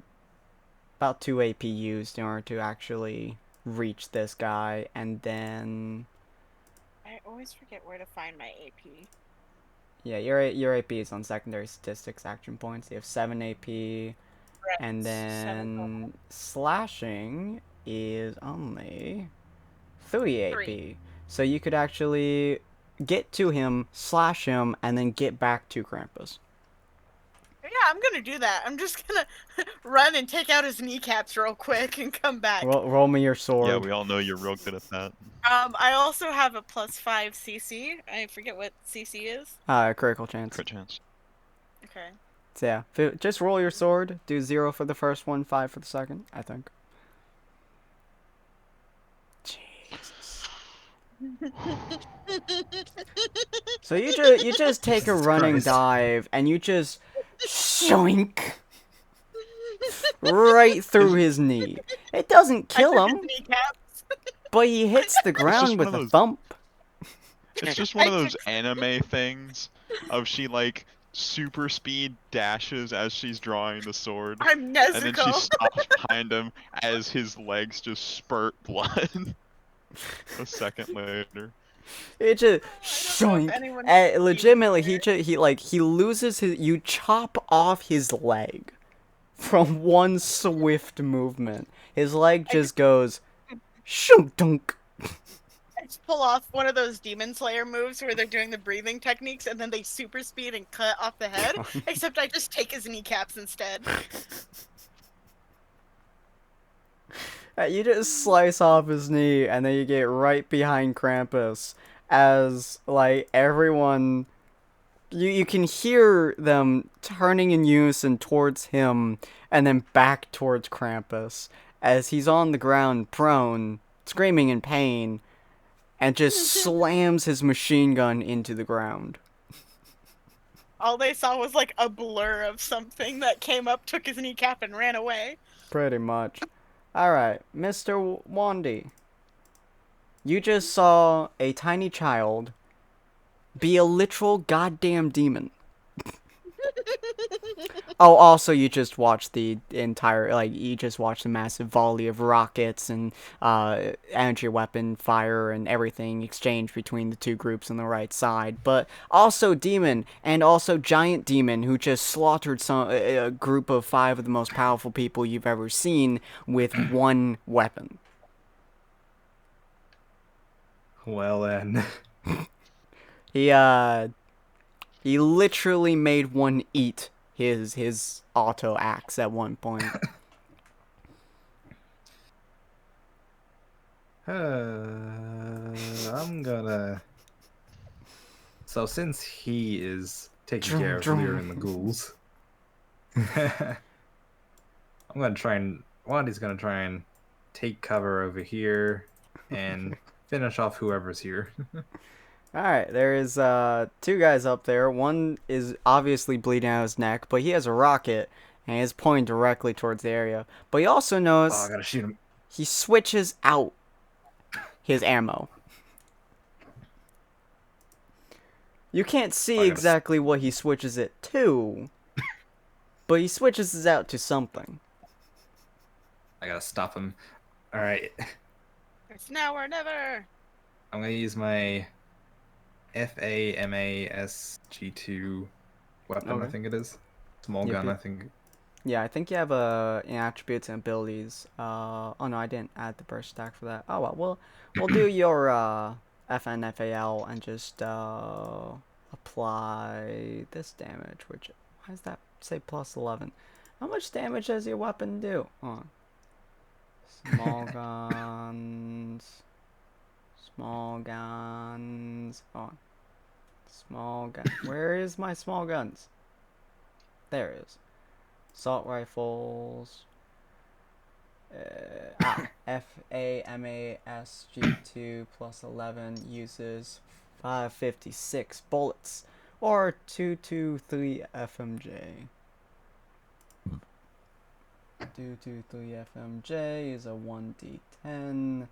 2 AP used in order to actually reach this guy, and then I always forget where to find my AP. yeah, your AP is on secondary statistics action points. You have 7 AP, and Right. 7 total. then slashing is only 3 3. AP. So you could actually get to him, slash him, and then get back to Krampus. Yeah, I'm gonna do that. I'm just gonna run and take out his kneecaps real quick and come back. Roll me your Yeah, sword. we all know you're real good at that. I also have a +5 CC. I forget what CC is. Critical chance. Crit chance. Okay. So yeah, just roll your sword. Do 0 for the first one, 5 for the second, I think. Jesus. So you just take a Jesus running Christ. dive and you just shoink right through his knee. It doesn't I kill took his him, kneecaps. but he hits the just ground one with of a those- thump. It's just one of I those took- anime things of she like super speed dashes as she's drawing the sword, I'm and then she Nezuko. stops behind him as his legs just spurt blood. A second later. It just I don't know if shoink. anyone can see Legitimately, me he loses his. You chop off his leg from one swift movement. His leg I just goes shunk dunk. I just pull off one of those Demon Slayer moves where they're doing the breathing techniques and then they super speed and cut off the head. Except I just take his kneecaps instead. You just slice off his knee, and then you get right behind Krampus as like everyone. You can hear them turning in unison towards him, and then back towards Krampus as he's on the ground, prone, screaming in pain, and just slams his machine gun into the ground. All they saw was like a blur of something that came up, took his kneecap, and ran away. Pretty much. Alright, Mr. Wandy. You just saw a tiny child be a literal goddamn demon. Oh, also, you just watched the entire, you just watched a massive volley of rockets and energy weapon fire and everything exchanged between the two groups on the right side. But also demon, and also giant demon, who just slaughtered a group of 5 of the most powerful people you've ever seen with one weapon. Well then. He literally made one eat his auto axe at one point. I'm gonna. So since he is taking care of Lear and the ghouls, I'm gonna try and Wandy's gonna try and take cover over here and finish off whoever's here. Alright, there is 2 guys up there. One is obviously bleeding out his neck, but he has a rocket and he's pointing directly towards the area. But he also knows Oh, I gotta shoot him. he switches out his ammo. You can't see exactly what he switches it to, but he switches it out to something. I gotta stop him. Alright. It's now or never. I'm gonna use my FAMASG2 weapon, Okay. I think it is. Small Yep, gun, yep. I think. Yeah, I think you have attributes and abilities. Oh no, I didn't add the burst stack for that. Oh well, we'll do your FNFAL and just apply this damage. Which, why does that say +11? How much damage does your weapon do? Small guns. Small guns. Small gun. Where is my small guns? There it is. Assault rifles. FAMASG2 plus 11 uses 556 bullets, or 223 FMJ. 223 FMJ is a 1d10,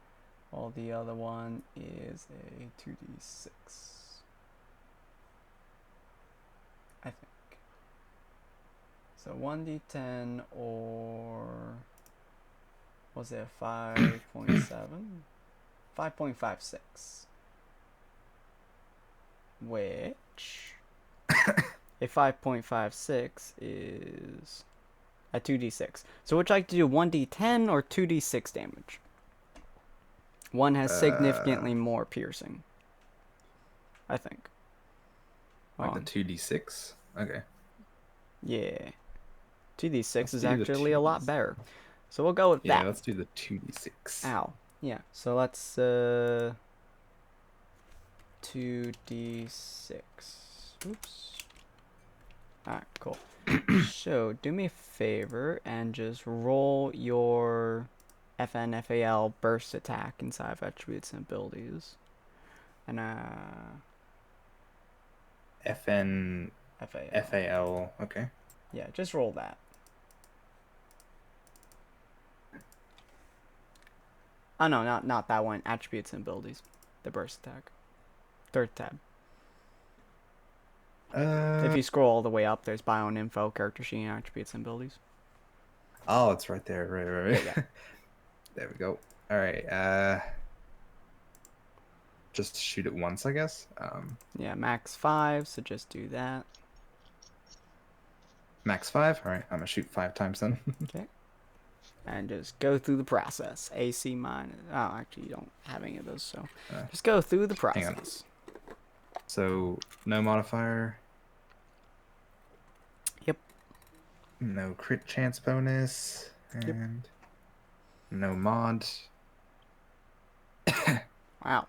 while the other one is a 2d6. I think. So 1d10 or was it 5.7? 5.56. Which a 5.56 is a 2d6. So would you like to do 1d10 or 2d6 damage? One has significantly more piercing, I think. Like the 2d6? Okay. Yeah. 2d6 Let's is do the actually a lot 2d6. better. So we'll go with Yeah, that. let's do the 2d6. Ow. Yeah. So let's 2d6. Oops. Alright, cool. So do me a favor and just roll your FNFAL burst attack inside of attributes and abilities. And FN FAL. FAL. Okay. Yeah, just roll that. Oh no, not that one. Attributes and abilities. The burst attack. Third tab. If you scroll all the way up, there's bio and info, character sheet, and attributes and abilities. Oh, it's right there. Right. Yeah. There we go. All right. Just shoot it once, I guess. Yeah, max 5, so just do that. Max 5. All right. I'm gonna shoot 5 times then. Okay. And just go through the process. AC minus. Oh, actually, you don't have any of those, so just go through the Hang on. process. So no modifier. Yep. No crit chance bonus, and no mod. Wow.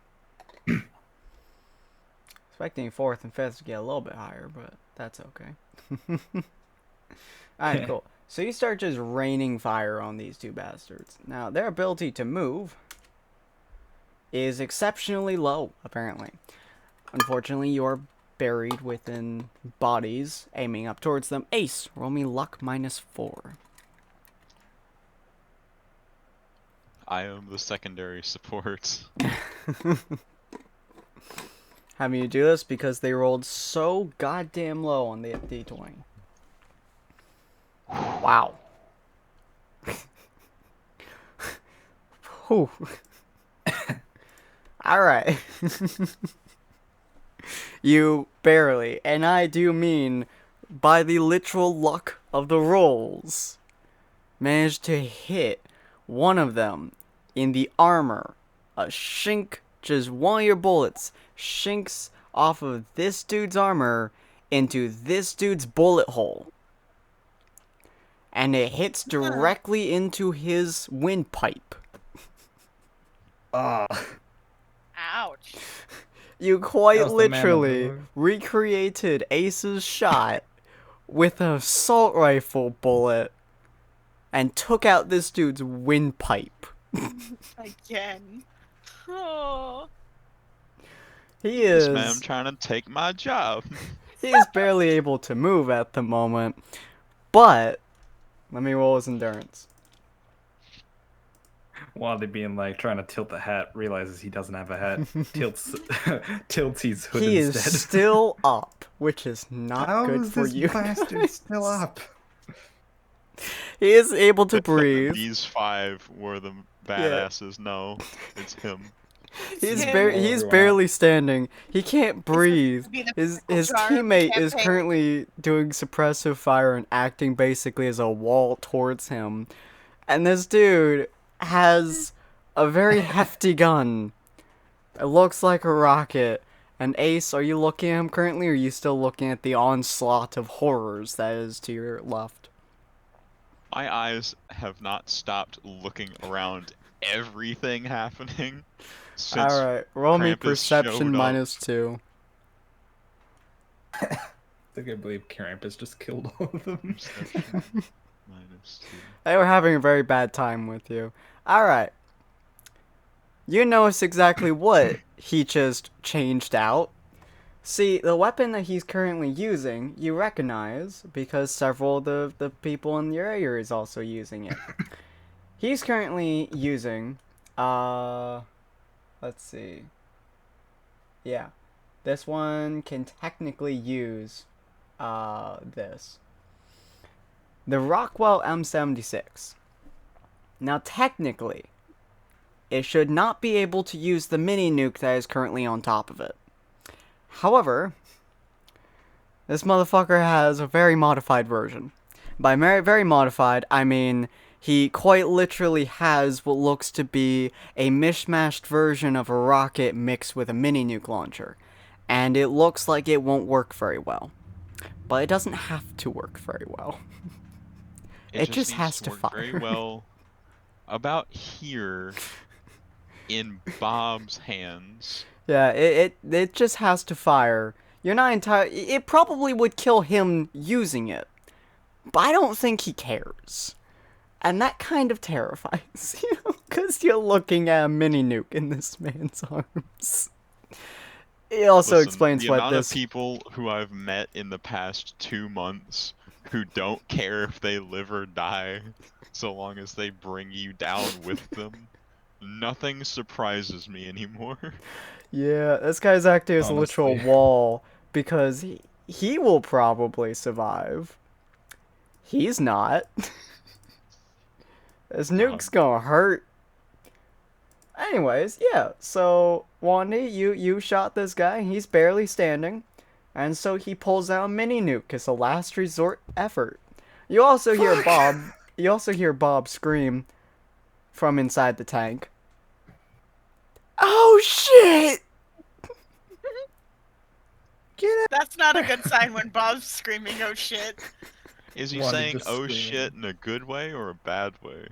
Expecting 4th and 5th to get a little bit higher, but that's okay. Alright, cool. So you start just raining fire on these two bastards. Now, their ability to move is exceptionally low, apparently. Unfortunately, you're buried within bodies aiming up towards them. Ace, roll me luck -4. I am the secondary support. Having you do this because they rolled so goddamn low on the D20. Wow. Whew. Alright. You barely, and I do mean by the literal luck of the rolls, managed to hit one of them in the armor. A shink, just one of your bullets, shinks off of this dude's armor into this dude's bullet hole. And it hits directly into his windpipe. Ah. Ouch. You quite That was the man of the literally movie. recreated Ace's shot with an assault rifle bullet and took out this dude's windpipe. Again. Oh. He This man is trying to take my job. he is barely able to move at the moment, but let me roll his endurance. Wally being like trying to tilt the hat, realizes he doesn't have a hat, tilts his hood He instead. is still up, which is not How good is for this you. bastard still up? He is able to breathe. These 5 were the badasses. No, it's him. He's him. he's barely standing. He can't breathe. Be the His Purple Charm teammate is campaign. currently doing suppressive fire and acting basically as a wall towards him. And this dude has a very hefty gun. It looks like a rocket. And Ace, are you looking at him currently, or are you still looking at the onslaught of horrors that is to your left? My eyes have not stopped looking around everything happening since Alright, roll me Krampus perception showed up. -2. I think I believe Krampus just killed all of them. Perception They were having a very bad time with you. Alright. You notice exactly what he just changed out. See, the weapon that he's currently using, you recognize, because several of the people in your area is also using it. He's currently using, let's see. Yeah. This one can technically use, this. The Rockwell M76. Now, technically, it should not be able to use the mini nuke that is currently on top of it. However, this motherfucker has a very modified version. By very modified, I mean he quite literally has what looks to be a mishmashed version of a rocket mixed with a mini nuke launcher. And it looks like it won't work very well. But it doesn't have to work very well. It just has to fire. Very well about here in Bob's hands. Yeah, it just has to fire. You're not entirely... It probably would kill him using it. But I don't think he cares. And that kind of terrifies you. Because you're looking at a mini nuke in this man's arms. It also explains what the amount this... of people who I've met in the past 2 months who don't care if they live or die, so long as they bring you down with them, nothing surprises me anymore. Yeah, this guy's acting as a literal Honestly. wall, because he will probably survive. He's not. This nuke's gonna hurt. Anyways, yeah, so, Wandy, you shot this guy, he's barely standing, and so he pulls out a mini nuke as a last resort effort. You also hear Bob scream from inside the tank. Oh shit! That's not a good sign when Bob's screaming, oh shit. Is he Wanted saying, to oh scream. shit, in a good way or a bad way?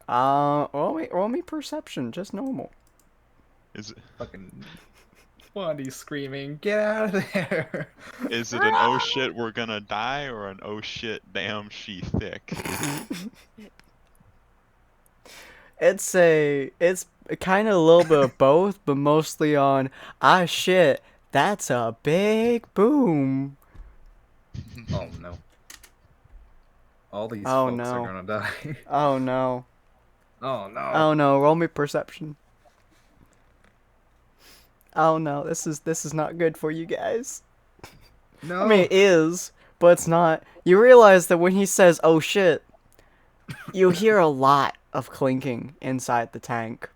Roll me perception, just normal. Is it, Fucking Wandy screaming, get out of there! is it an oh shit, we're gonna die, or an oh shit, damn, she thick? It's kind of a little bit of both, but mostly on, ah shit, that's a big boom. Oh no. All these Oh, folks no. are gonna die. Oh no. Oh no. Oh no, roll me perception. Oh no, this is not good for you guys. No. I mean, it is, but it's not. You realize that when he says, oh shit, you hear a lot of clinking inside the tank.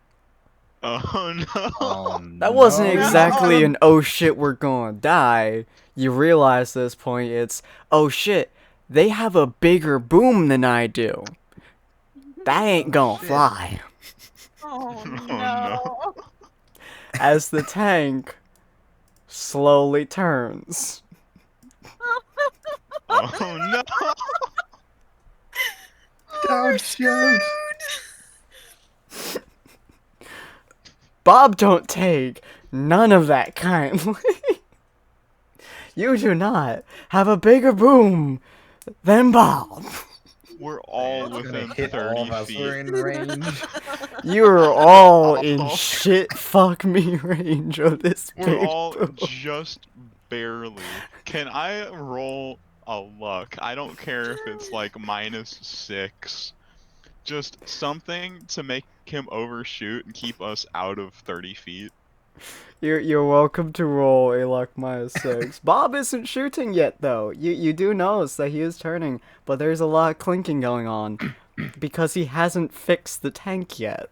Oh no! Oh, That wasn't no. exactly an oh shit, we're gonna die. You realize at this point it's, oh shit, they have a bigger boom than I do. That ain't gonna shit. fly. Oh Oh, no. As the tank slowly turns. Oh no! Don't shoot! Bob don't take none of that kindly. You do not have a bigger boom than Bob. We're all It's gonna within hit all 30 of us. feet. We're in range. You're all in shit fuck me range of this We're big all boom. just barely. Can I roll a luck? I don't care if it's like -6. Just something to make him overshoot and keep us out of 30 feet. You're welcome to roll a luck -6. Bob isn't shooting yet though. You do notice that he is turning, but there's a lot of clinking going on because he hasn't fixed the tank yet.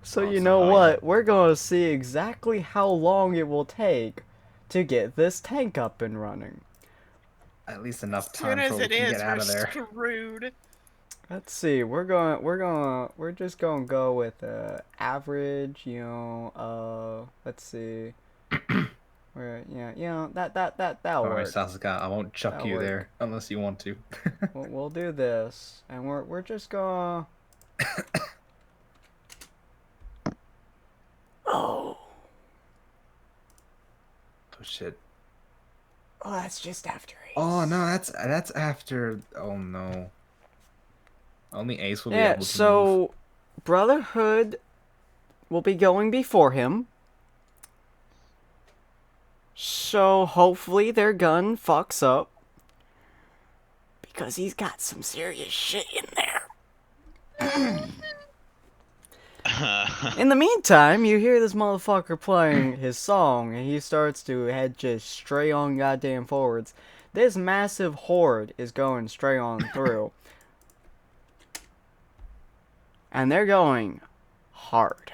So you know what? We're gonna see exactly how long it will take to get this tank up and running. At least enough As soon time as for we it can is, get out we're of there. screwed. Let's see. We're just gonna go with average. You know. Let's see. That'll Alright, work. Sasuke, I won't chuck That'll you work. there unless you want to. We'll do this, and we're just gonna. Oh. Oh shit. Oh, that's just after Ace. Oh no, that's after. Oh no. Only Ace will be Yeah, able to move. so Brotherhood will be going before him. So hopefully their gun fucks up. Because he's got some serious shit in there. In the meantime, you hear this motherfucker playing his song, and he starts to head just straight on goddamn forwards. This massive horde is going straight on through. And they're going hard.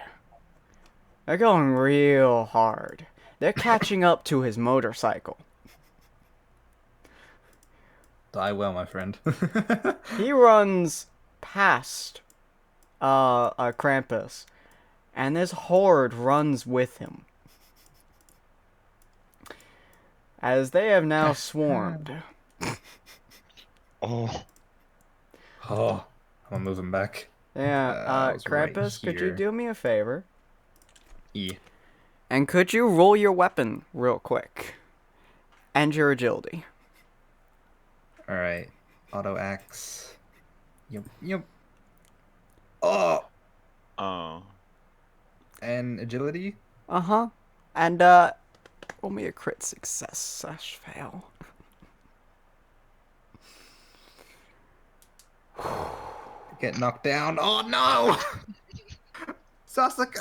They're going real hard. They're catching up to his motorcycle. Die well, my friend. He runs past Krampus, and this horde runs with him. As they have now swarmed. Oh. Oh, I'm gonna move him back. Yeah, I was right Krampus, could you here. do me a favor? E. And could you roll your weapon real quick? And your agility. Alright. Auto axe. Yep. Oh! Oh. And agility? Uh-huh. And, roll me a crit success / fail. Get knocked down. Oh no! Sasuke!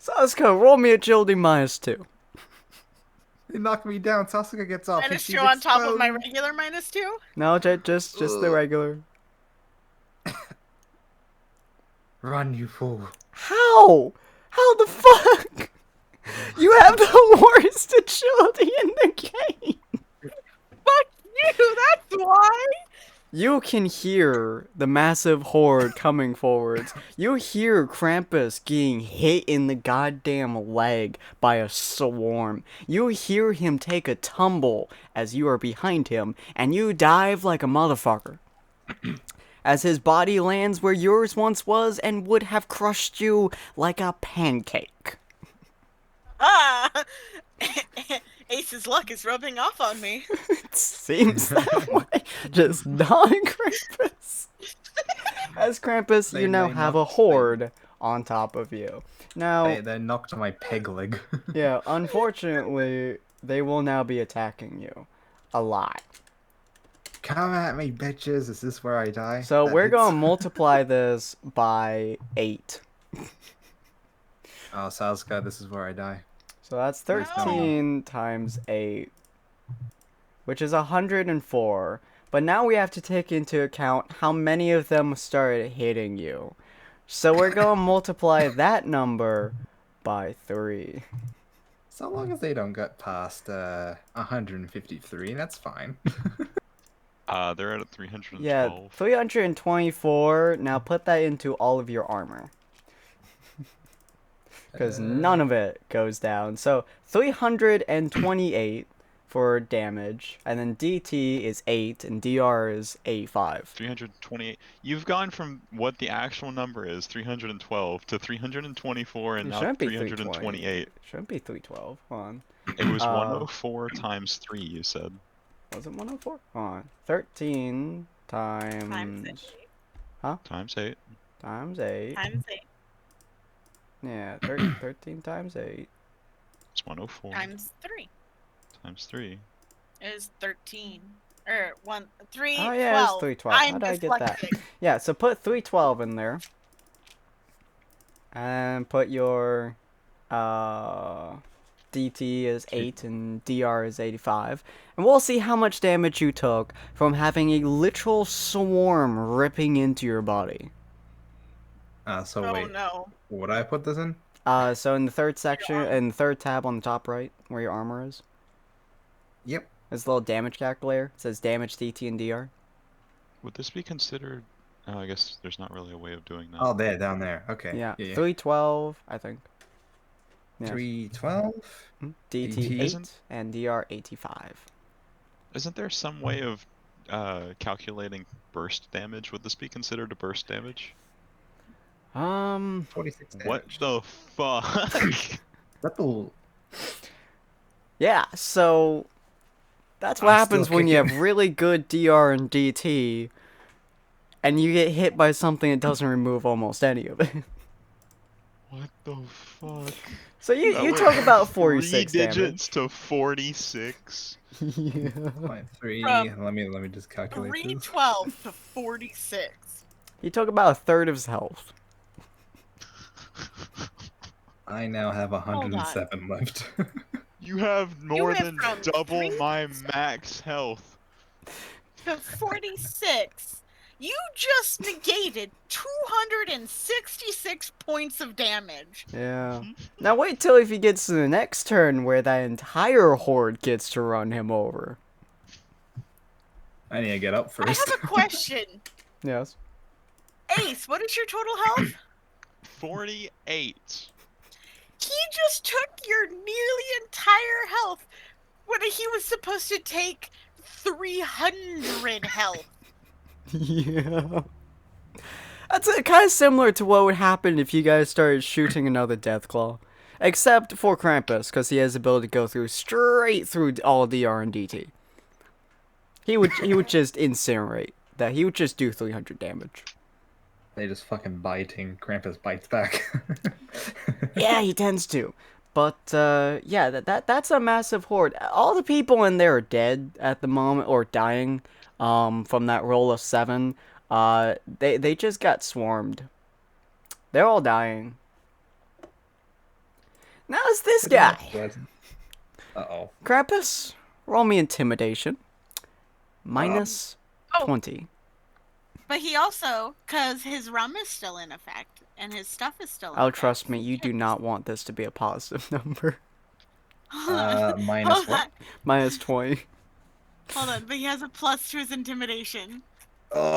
Sasuke, roll me agility -2. He knocked me down. Sasuke gets off. -2 on top of my regular -2? No, just the regular. Run, you fool. How? How the fuck? You have the worst agility in the game. Fuck you, that's why! You can hear the massive horde coming forwards. You hear Krampus getting hit in the goddamn leg by a swarm. You hear him take a tumble as you are behind him, and you dive like a motherfucker. As his body lands where yours once was and would have crushed you like a pancake. Ah! Ace's luck is rubbing off on me. It seems that way. Just not Krampus. As Krampus, you now have a horde on top of you. Now, They knocked my peg leg. yeah, unfortunately, they will now be attacking you a lot. Come at me, bitches. Is this where I die? So That we're hits. going to multiply this by 8. Oh, Sasuke, this is where I die. So that's 13 times 8, which is 104. But now we have to take into account how many of them started hitting you. So we're going to multiply that number by 3. So long as they don't get past 153, that's fine. They're at 312. Yeah, 324. Now put that into all of your armor. Because none of it goes down. So 328 for damage, and then DT is 8, and DR is 85. 328. You've gone from what the actual number is, 312, to 324, and It now shouldn't be 328. Shouldn't be 312. Hold on. It was 104 times 3, you said. Was it 104? Hold on. 13 times... Times 8. Times 8. Times 8. Yeah, 13 times 8. It's 104. Times 3 Times 3. is 13. Or 3, Oh yeah, it's 312. How I'm did I get that? dyslexic. Yeah, so put 312 in there. And put your DT is 8 and DR is 85. And we'll see how much damage you took from having a literal swarm ripping into your body. So Oh wait, no. would I put this in? So in the third section, in the third tab on the top right, where your armor is, Yep. there's a little damage calculator. It says damage, DT, and DR. Would this be considered... Oh, I guess there's not really a way of doing that. Oh, there, down there. Okay. Yeah, 312, I think. Yeah. 312? DT DT 8 isn't- and DR 85. Isn't there some way of calculating burst damage? Would this be considered a burst damage? 46 damage. What the fuck? That will... Yeah, so that's what I'm happens still when you kicking. have really good DR and DT, and you get hit by something that doesn't remove almost any of it. What the fuck? So That you went talk about from 46 3 damage. digits to 46. Yeah. 0.3. Let me just calculate this. 312 to 46. You took about a third of his health. I now have Hold on. 107 left. You have You more went than from double 3 my max health. to 46. You just negated 266 points of damage. Yeah. Now wait till if he gets to the next turn where that entire horde gets to run him over. I need to get up I first. have a question. Yes. Ace, what is your total health? 48. He just took your nearly entire health when he was supposed to take 300 health. Yeah. That's kind of similar to what would happen if you guys started shooting another Deathclaw. Except for Krampus, because he has the ability to go through straight through all DR and DT. He would just incinerate. That he would just do 300 damage. They just fucking biting. Krampus bites back. Yeah, he tends to. But yeah, that's a massive horde. All the people in there are dead at the moment or dying. From that roll of 7. They just got swarmed. They're all dying. Now it's this guy. Uh-oh. Krampus, roll me intimidation. Minus Oh. 20. But he also, because his rum is still in effect, and his stuff is still in Oh, effect. trust me, you do not want this to be a positive number. Minus Hold what? on. Minus 20. Hold on, but he has a plus to his intimidation. Oh.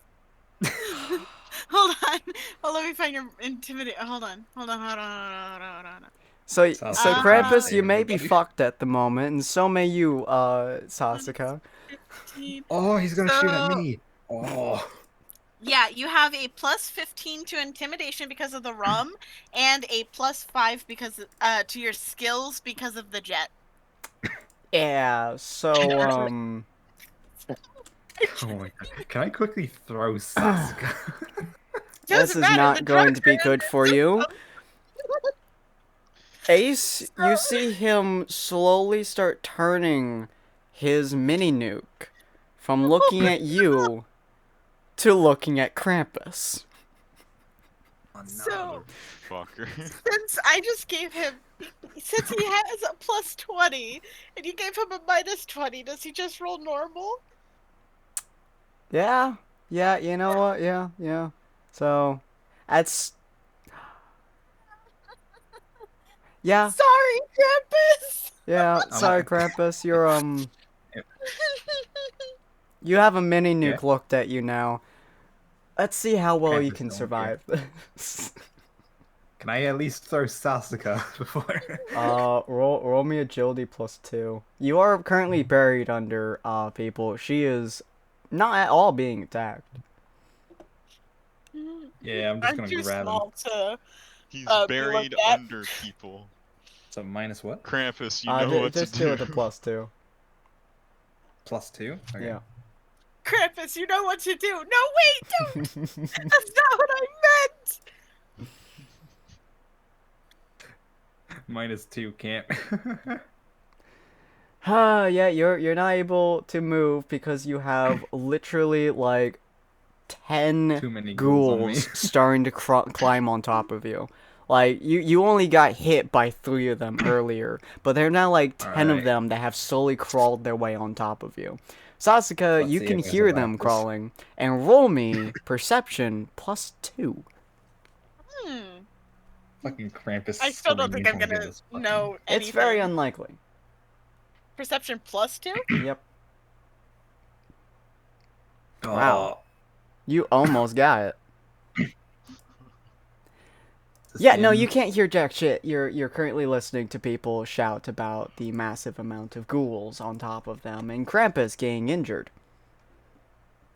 Hold on. Oh, let me find your intimidate. Hold on. So Sasuke, Krampus, hey, you may be everybody. fucked at the moment, and so may you, Sasuke. 15. Oh, he's gonna shoot at So- me. Oh. Yeah, you have a plus 15 to intimidation because of the rum, and a plus 5 because to your skills because of the jet. Yeah, so, Oh my god. Can I quickly throw Sasuke? this is not going to be good for you. Ace, you see him slowly start turning his mini nuke from looking at you to looking at Krampus. So, Fucker. since I just gave him, since he has a plus 20, and you gave him a minus 20, does he just roll normal? Yeah, you know what? Yeah. So, that's... Yeah, Sorry, Krampus! yeah, sorry Krampus, you're, you have a mini nuke looked at you now. Let's see how well you Krampus can don't survive this. Can I at least throw Sasuke before? Roll me agility +2. You are currently buried under people. She is not at all being attacked. Yeah, I'm just gonna too grab him. small to. He's be buried looked at. under people. So minus what? Krampus, you know what to Just do. do it a +2. +2? Okay. Yeah. Krampus, you know what to do. No, wait, don't! That's not what I meant! -2 can't. Yeah, you're not able to move because you have literally like 10 Too many ghouls on me. ghouls starting to climb on top of you. Like you only got hit by 3 of them earlier, but there are now like 10 of Alright. them that have slowly crawled their way on top of you. Sasuke, Let's you see can if I hear survive them this. crawling, and roll me perception +2. Fucking Krampus. I still don't think I'm screaming, gonna this fucking- know anything. It's very unlikely. Perception +2? Yep. Oh. Wow. You almost got it. This Yeah, no, game- you can't hear jack shit. You're currently listening to people shout about the massive amount of ghouls on top of them and Krampus getting injured.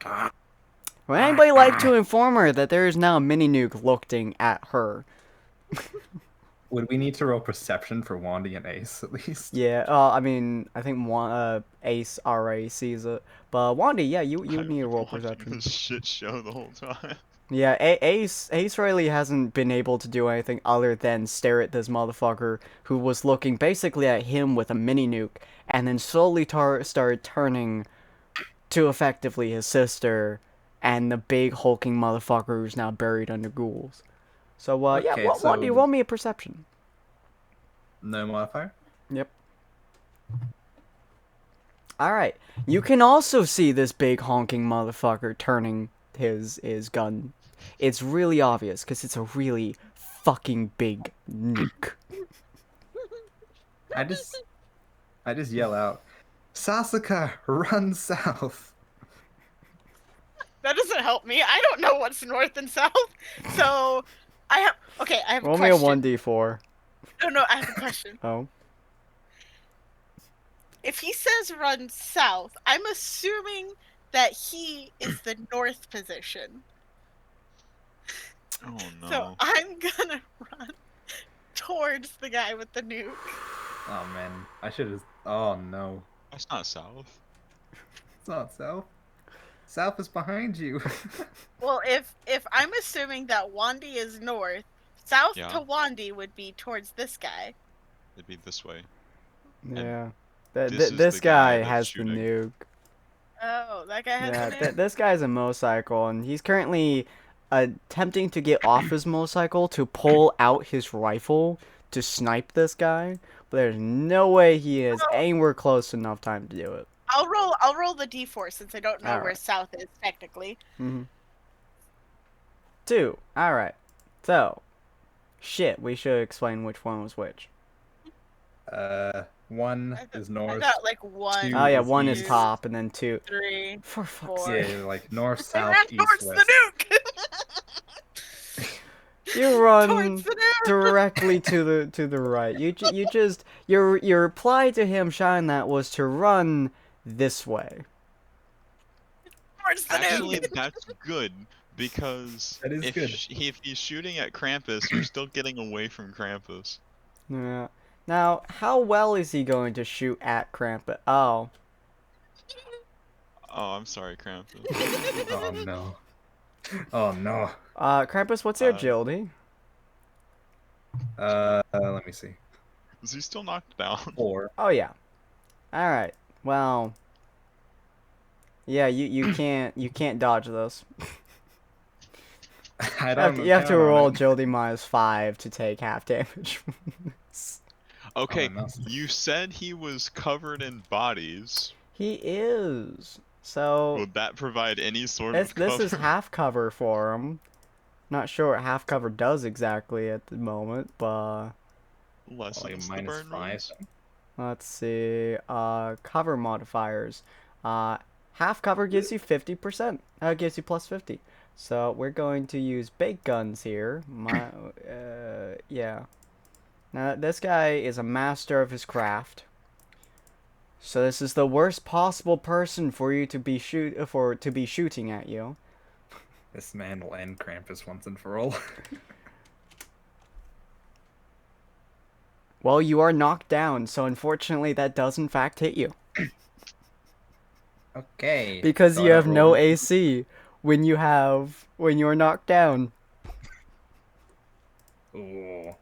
Would anybody like to inform her that there is now a mini nuke looking at her? Would we need to roll perception for Wandy and Ace at least? Yeah, I mean, I think Ace already sees it. But Wandy, yeah, you I've need to been roll watching perception. this shit show the whole time. Yeah, Ace really hasn't been able to do anything other than stare at this motherfucker who was looking basically at him with a mini nuke, and then slowly started turning to effectively his sister and the big hulking motherfucker who's now buried under ghouls. So, yeah, Okay, Wandy, roll me a perception. No modifier? Yep. Alright. You can also see this big honking motherfucker turning his gun. It's really obvious because it's a really fucking big nuke. I just yell out, Sasuke, run south. That doesn't help me. I don't know what's north and south. So I have Roll a me a question. 1d4. No, I have a question. Oh. If he says run south, I'm assuming that he is the north position. Oh no. So I'm gonna run towards the guy with the nuke. Oh man, I should have. Oh no, That's not south. it's not south. South is behind you. Well, if I'm assuming that Wandy is north, south Yeah. to Wandy would be towards this guy. It'd be this way. Yeah. this is This the guy guy that's has shooting. the nuke. Oh, that guy has Yeah, the nuke. this guy's a motorcycle, and he's currently attempting to get off his motorcycle to pull out his rifle to snipe this guy, but there's no way he has anywhere close enough time to do it. I'll roll the d4 since I don't know where Alright. south is technically. 2. Alright. So, shit, we should explain which one was which. One is I north. got like 1. Two Oh yeah, is 1 is east. top, and then 2. 3. For fuck's 4. sake. Yeah, like north, I south, ran east, towards west. the nuke. You run Towards the nuke. directly to the right. Your reply to him shouting that was to run this way. Towards the Actually, nuke. that's good because That is if good. if he's shooting at Krampus, you're still getting away from Krampus. Yeah. Now, how well is he going to shoot at Krampus? Oh. Oh, I'm sorry, Krampus. Oh no. Oh no. Krampus, what's your Uh, agility? Let me see. Is he still knocked down? 4. Oh yeah. All right. Well. Yeah, you can't dodge this. I You don't. have to count on roll it. agility -5 to take half damage. from this. Okay, no. you said he was covered in bodies. He is. So Would that provide any sort of this cover? is half cover for him. Not sure what half cover does exactly at the moment, but Lessons Like the minus burn 5. rules? let's see. Cover modifiers. Half cover gives you 50%. Gives you plus 50. So we're going to use big guns here. Yeah. Now this guy is a master of his craft. So this is the worst possible person for you to be shooting at you. This man will end Krampus once and for all. Well, you are knocked down, so unfortunately that does in fact hit you. Okay. Because so you I have don't no roll- AC when you're knocked down. Ooh.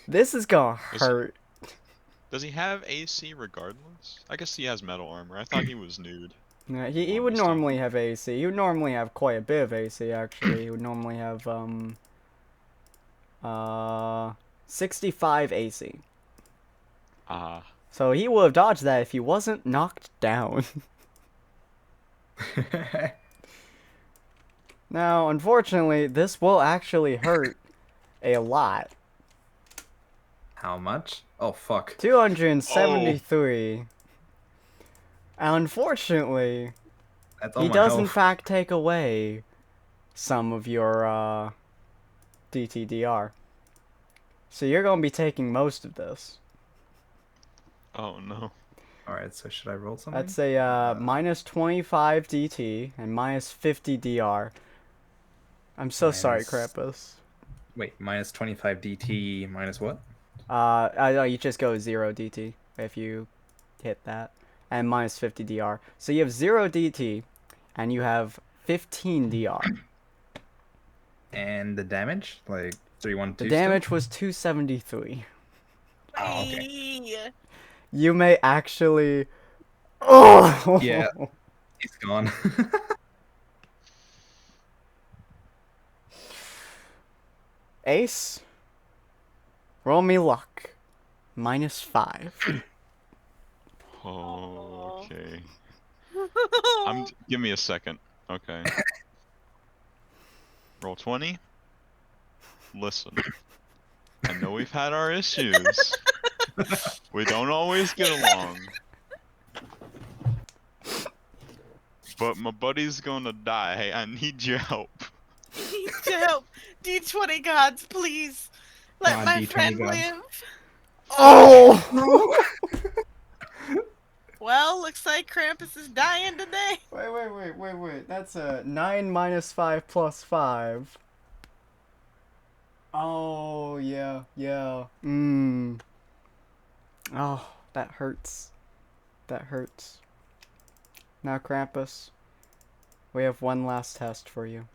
This is gonna Is- hurt. Does he have AC regardless? I guess he has metal armor. I thought he was nude. Yeah, he on would this time. normally have AC. He would normally have quite a bit of AC actually. He would normally have 65 AC. Ah. So he would have dodged that if he wasn't knocked down. Now, unfortunately, this will actually hurt a lot. How much? Oh fuck. 273. And unfortunately, That's all he my does in health. fact take away some of your DTDR. So you're gonna be taking most of this. Oh no. Alright, so should I roll something? That's a minus 25 DT and minus 50 DR. I'm so sorry, Minus- Krampus. Wait, minus 25 DT minus what? No, you just go 0 DT if you hit that, and minus 50 DR. So you have 0 DT, and you have 15 DR. And the damage? Like 312 The still? damage was 273. Oh, okay. Hey. You may actually. Oh! Yeah. He's gone. Ace, roll me luck. -5. Okay. Give me a second. Okay. Roll 20. Listen. I know we've had our issues. We don't always get along. But my buddy's gonna die. Hey, I need your help. Need to help. D20 gods, please. Let Come on, my D20 friend gods. live. Oh! Well, looks like Krampus is dying today. Wait. That's a 9 minus 5 plus 5. Oh, yeah. Oh, that hurts. Now, Krampus, we have one last test for you.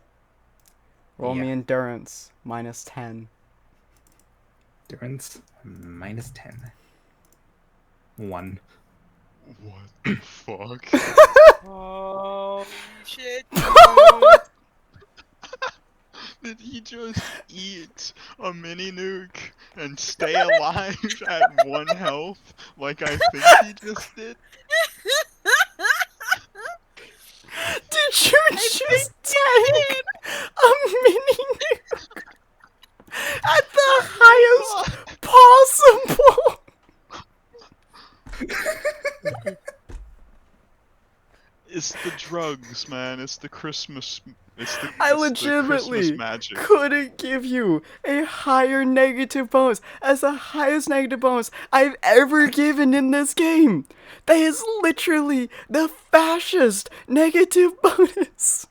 Roll me Yeah. endurance, -10. Endurance minus 10. 1. What the fuck? Oh shit. Did he just eat a mini nuke and stay alive at 1 health like I think he just did? Did you just tank a mini nuke at the highest possible? It's the drugs, man. It's the Christmas. I it's the legitimately Christmas magic. couldn't give you a higher negative bonus as the highest negative bonus I've ever given in this game. That is literally the fascist negative bonus.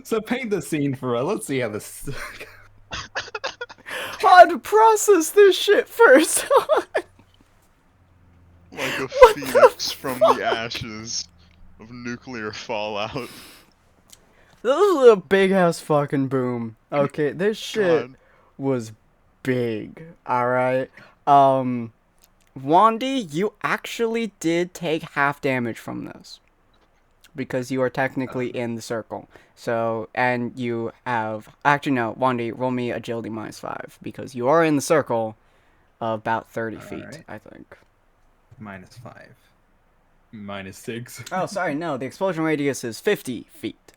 So paint the scene for us. Let's see how this. I'd process this shit first. Like a What the phoenix from fuck? the ashes of nuclear fallout. This was a big ass fucking boom. Okay, this shit God. was big. Alright. Wandy, you actually did take half damage from this. Because you are technically in the circle. So, and you have. Actually, no, Wandy, roll me agility -5. Because you are in the circle of about 30 feet, Alright. I think. minus 5. Minus 6. Oh, sorry, no, the explosion radius is 50 feet.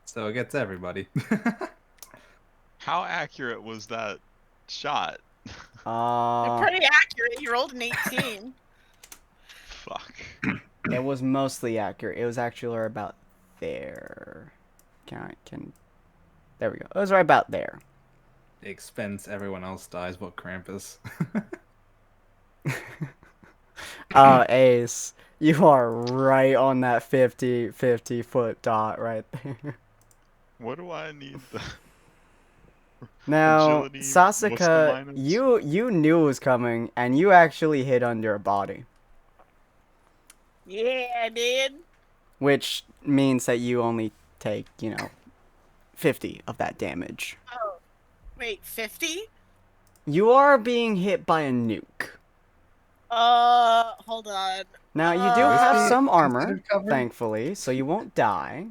So it gets everybody. How accurate was that shot? You're pretty accurate. You rolled an 18. Fuck. It was mostly accurate. It was actually right about there. There we go. It was right about there. Expense, everyone else dies but Krampus. Ace, you are right on that 50 foot dot right there. What do I need the Now, agility? What's Sasuke, the minus? you knew it was coming, and you actually hid under a body. Yeah, I did. Which means that you only take, 50 of that damage. Oh, wait, 50? You are being hit by a nuke. Hold on. Now, you do Is have this some armor, considered cover? thankfully, so you won't die.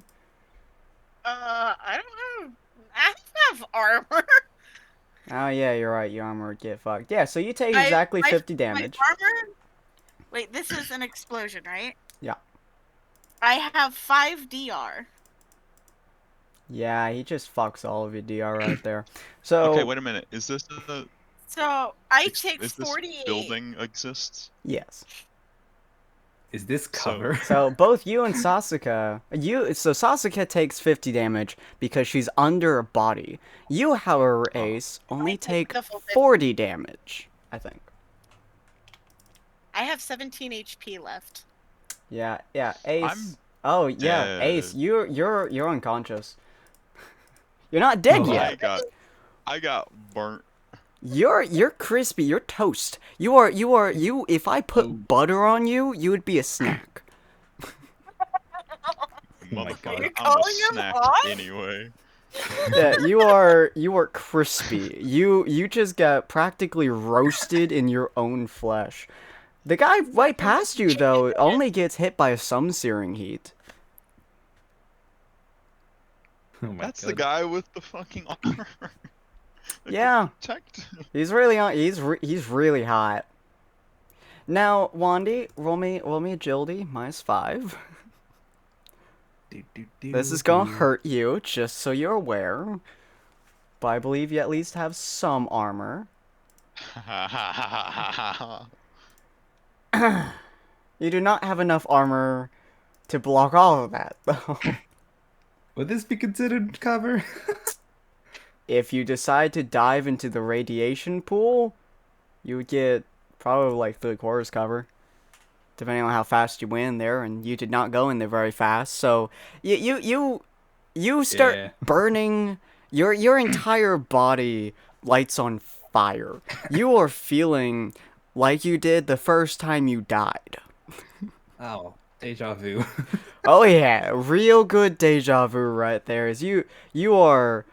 I don't have. I have armor. Oh, yeah, you're right. Your armor would get fucked. Yeah, so you take I- exactly my- 50 My damage. armor. Wait, this is an explosion, right? Yeah. I have 5 DR. Yeah, he just fucks all of your DR right there. So, Okay, wait a minute. Is this the So I take is this 48. building exists? yes. Is this cover? So both you and Sasuke, so Sasuke takes 50 damage because she's under a body. You, however, Ace, only I take take the full 50. 40 damage, I think. I have 17 HP left. Yeah, Ace. I'm Oh yeah, Ace, dead. you're unconscious. You're not dead Oh, yet. I got burnt. You're crispy. You're toast. You. If I put butter on you, you would be a snack. my Motherfucker, God. You're I'm a calling him snack hot? anyway. Yeah, you are crispy. You just got practically roasted in your own flesh. The guy right past you though only gets hit by some searing heat. Oh my That's the God. guy with the fucking armor. Yeah, Protect. he's really on. He's really hot. Now, Wandy, roll me agility -5. This is gonna hurt you, just so you're aware. But I believe you at least have some armor. You do not have enough armor to block all of that, though. Would this be considered cover? If you decide to dive into the radiation pool, you would get probably like 3/4 cover, depending on how fast you went in there. And you did not go in there very fast, so you start Yeah. burning. Your entire body lights on fire. You are feeling like you did the first time you died. Oh, deja vu. Oh yeah, real good deja vu right there. Is you are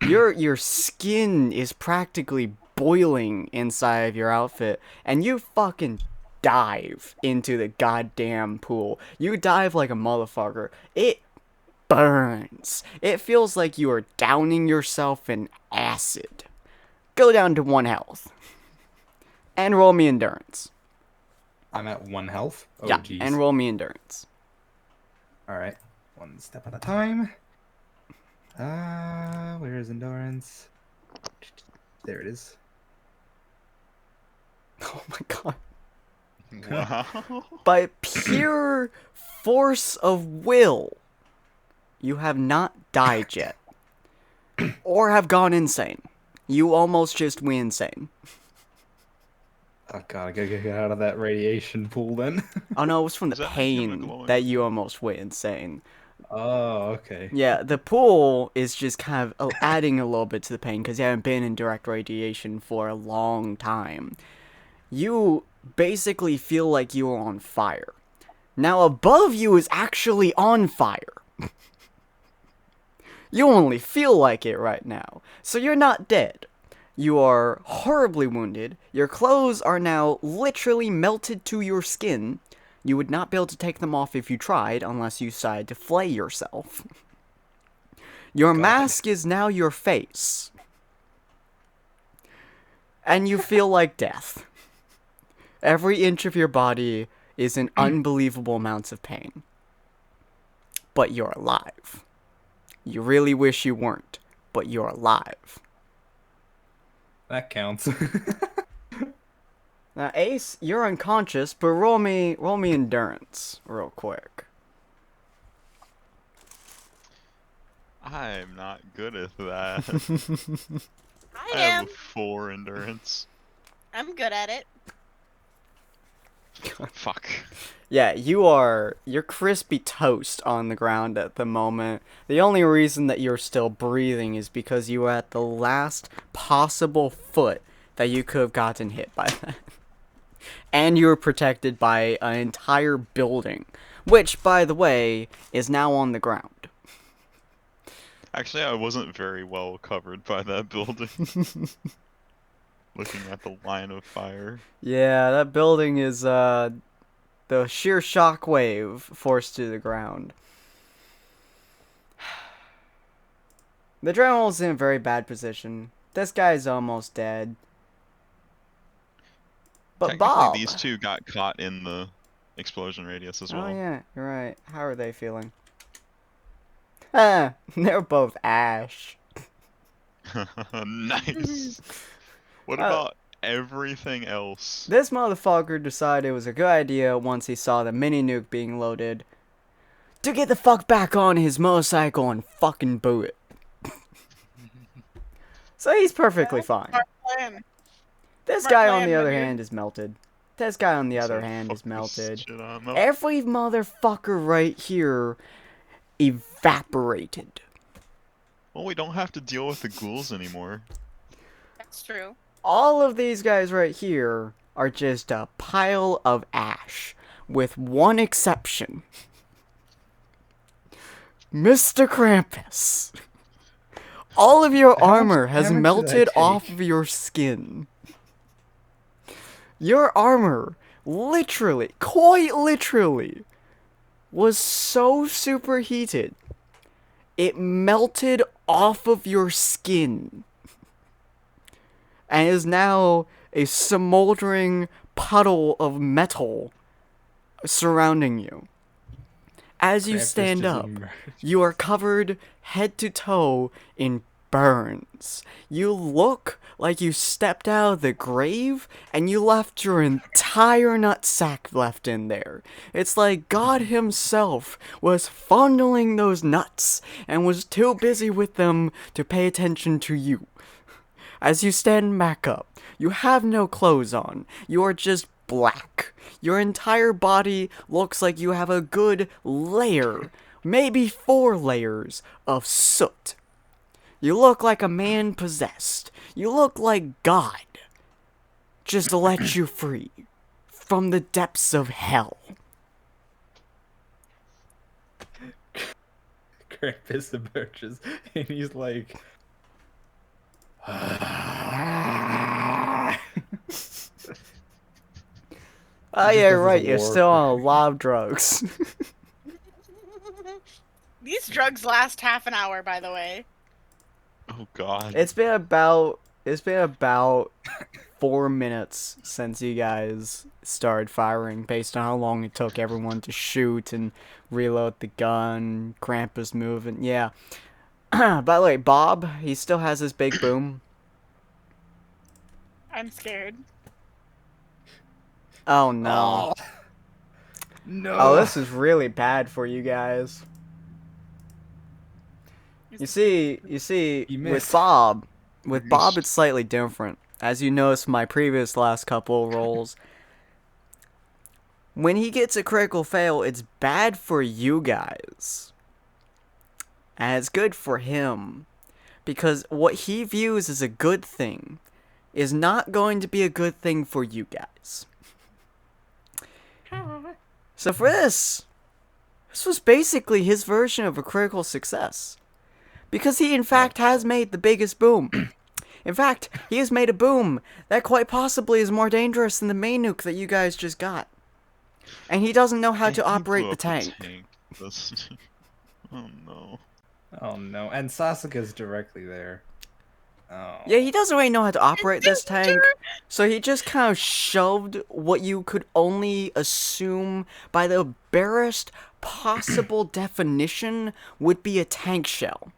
your skin is practically boiling inside of your outfit, and you fucking dive into the goddamn pool. You dive like a motherfucker. It burns. It feels like you are downing yourself in acid. Go down to 1 health. And roll me endurance. I'm at 1 health. Oh, Yeah, jeez. and roll me endurance. Alright. 1 step at a time. Where is endurance? There it is. Oh my god. Wow. By pure force of will, you have not died yet. Or have gone insane. You almost just went insane. Oh god, I gotta get out of that radiation pool then. Oh no, it was from the Does that make him a pain glowing that you almost went insane. Oh, okay. Yeah, the pool is just kind of adding a little bit to the pain because you haven't been in direct radiation for a long time. You basically feel like you are on fire. Now above you is actually on fire. You only feel like it right now, so you're not dead. You are horribly wounded. Your clothes are now literally melted to your skin. You would not be able to take them off if you tried, unless you decided to flay yourself. Your mask is now your face. And you feel like death. Every inch of your body is in unbelievable amounts of pain. But you're alive. You really wish you weren't, but you're alive. That counts. Now, Ace, you're unconscious, but roll me endurance real quick. I'm not good at that. I I am. have a 4 endurance. I'm good at it. Fuck. Yeah, you're crispy toast on the ground at the moment. The only reason that you're still breathing is because you were at the last possible foot that you could have gotten hit by that. And you were protected by an entire building, which, by the way, is now on the ground. Actually, I wasn't very well covered by that building. Looking at the line of fire. Yeah, that building is, the sheer shockwave forced to the ground. The general's in a very bad position. This guy's almost dead. But Technically, Bob! these two got caught in the explosion radius as well. Oh yeah, you're right. How are they feeling? Ah, they're both ash. Nice. What about everything else? This motherfucker decided it was a good idea once he saw the mini nuke being loaded to get the fuck back on his motorcycle and fucking boot it. So he's perfectly fine. Smart plan. This Smart guy on plan, the my other dude. hand is melted. This guy on the other So hand is fuck this melted. shit on up. Well, we don't have to deal with the ghouls anymore. That's true. All of these guys right here are just a pile of ash, with one exception. Mr. Krampus. All of your armor has melted off of your skin. Your armor, literally, quite literally, was so superheated, it melted off of your skin. And is now a smoldering puddle of metal surrounding you. As you stand up, you are covered head to toe in burns. You look like you stepped out of the grave and you left your entire nutsack left in there. It's like God himself was fondling those nuts and was too busy with them to pay attention to you. As you stand back up, you have no clothes on. You are just black. Your entire body looks like you have a good layer, maybe 4 layers, of soot. You look like a man possessed. You look like God just let you free from the depths of hell. Krampus emerges, and he's like... Oh yeah, right, you're still on a lot of drugs. These drugs last half an hour, by the way. Oh god. It's been about 4 minutes since you guys started firing, based on how long it took everyone to shoot and reload the gun, Krampus moving, yeah. By the way, Bob, he still has his big boom. I'm scared. Oh no. Oh. No. Oh, this is really bad for you guys. You see, with Bob, it's slightly different. As you noticed from my previous last couple of rolls, when he gets a critical fail, it's bad for you guys. And it's good for him. Because what he views as a good thing is not going to be a good thing for you guys. So for this was basically his version of a critical success. Because he in fact has made the biggest boom. In fact, he has made a boom that quite possibly is more dangerous than the main nuke that you guys just got. And he doesn't know how to operate the tank. Oh no. Oh no, and Sasuke's directly there. Oh. Yeah, he doesn't really know how to operate this tank, so he just kind of shoved what you could only assume by the barest possible definition would be a tank shell.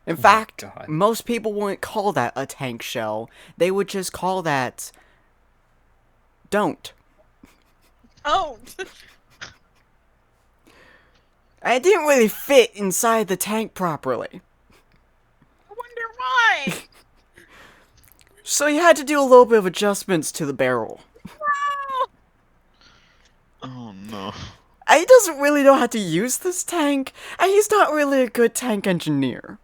In fact, most people wouldn't call that a tank shell. They would just call that... don't. Oh! And it didn't really fit inside the tank properly. I wonder why! So you had to do a little bit of adjustments to the barrel. Oh no. And he doesn't really know how to use this tank, and he's not really a good tank engineer.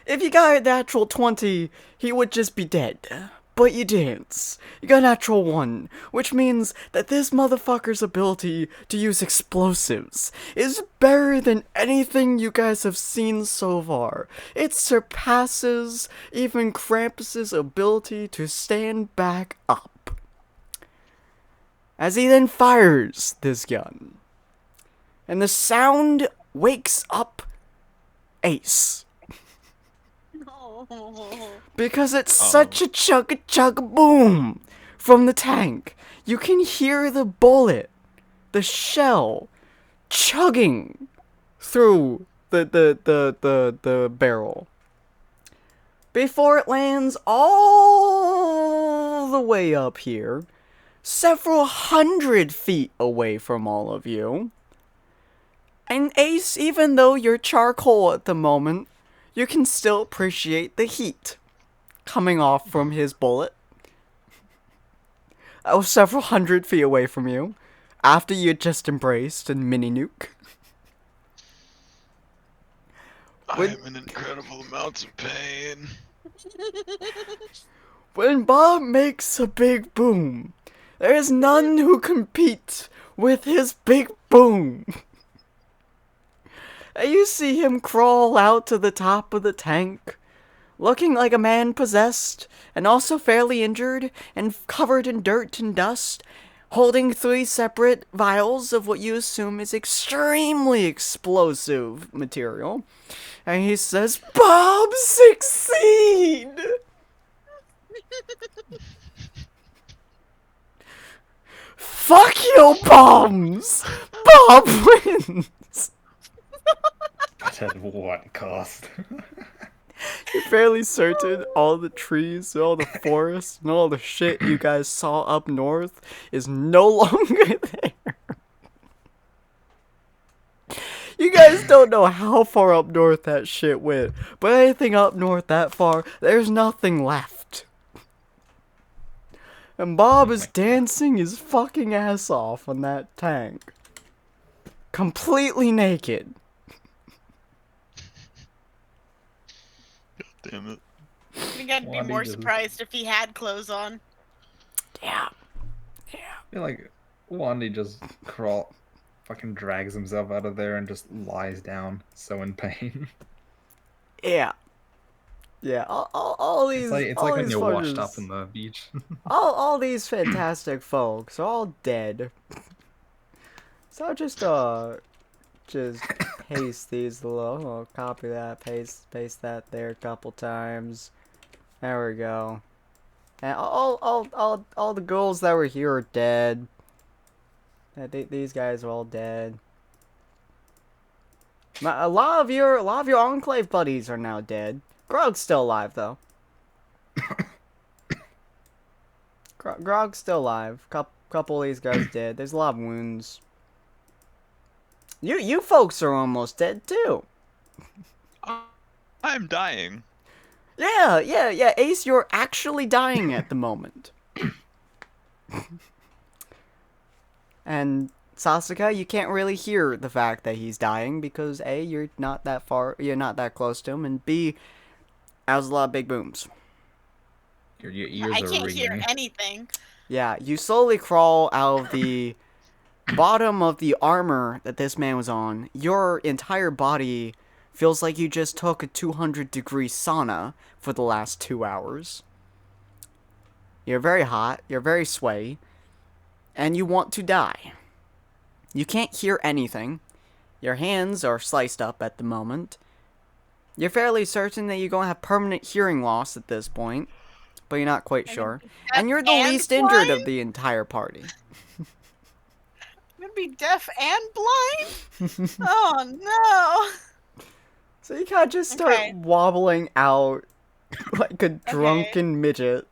If you got a natural 20, he would just be dead. But you didn't. You got a natural 1, which means that this motherfucker's ability to use explosives is better than anything you guys have seen so far. It surpasses even Krampus's ability to stand back up. As he then fires this gun. And the sound wakes up Ace. Because it's such a chugga boom from the tank. You can hear the bullet, the shell, chugging through the barrel. Before it lands all the way up here, several hundred feet away from all of you. And Ace, even though you're charcoal at the moment, you can still appreciate the heat coming off from his bullet. That was several hundred feet away from you, after you had just embraced a mini nuke. I am in incredible amounts of pain. When Bob makes a big boom, there is none who compete with his big boom. And you see him crawl out to the top of the tank, looking like a man possessed, and also fairly injured, and covered in dirt and dust, holding 3 separate vials of what you assume is extremely explosive material. And he says, "Bob, succeed!" Fuck you, bombs! Bob wins! But at what cost? You're fairly certain all the trees, all the forests, and all the shit you guys saw up north is no longer there. You guys don't know how far up north that shit went, but anything up north that far, there's nothing left. And Bob is dancing his fucking ass off on that tank. Completely naked. Damn it. I think I'd be Wandy more doesn't- surprised if he had clothes on. Yeah. I feel like Wandy just fucking drags himself out of there and just lies down, so in pain. Yeah. Yeah, all these It's all like when these you're washed up fuckers- in the beach. all these fantastic folks are all dead. So just paste these little, copy that, paste that there a couple times. There we go. And all the ghouls that were here are dead. These guys are all dead. A lot of your Enclave buddies are now dead. Grog's still alive though. Grog's still alive. Couple of these guys dead. There's a lot of wounds. You folks are almost dead too. I'm dying. Yeah. Ace, you're actually dying at the moment. And Sasuke, you can't really hear the fact that he's dying because A, you're not that close to him, and B, has a lot of big booms. Your ears I are can't ringing. hear anything. Yeah, you slowly crawl out of the bottom of the armor that this man was on. Your entire body feels like you just took a 200-degree sauna for the last 2 hours. You're very hot, you're very sweaty, and you want to die. You can't hear anything. Your hands are sliced up at the moment. You're fairly certain that you're going to have permanent hearing loss at this point, but you're not quite sure. And you're the least injured of the entire party. I'm gonna be deaf and blind? Oh no! So you kind of just start wobbling out like a drunken midget.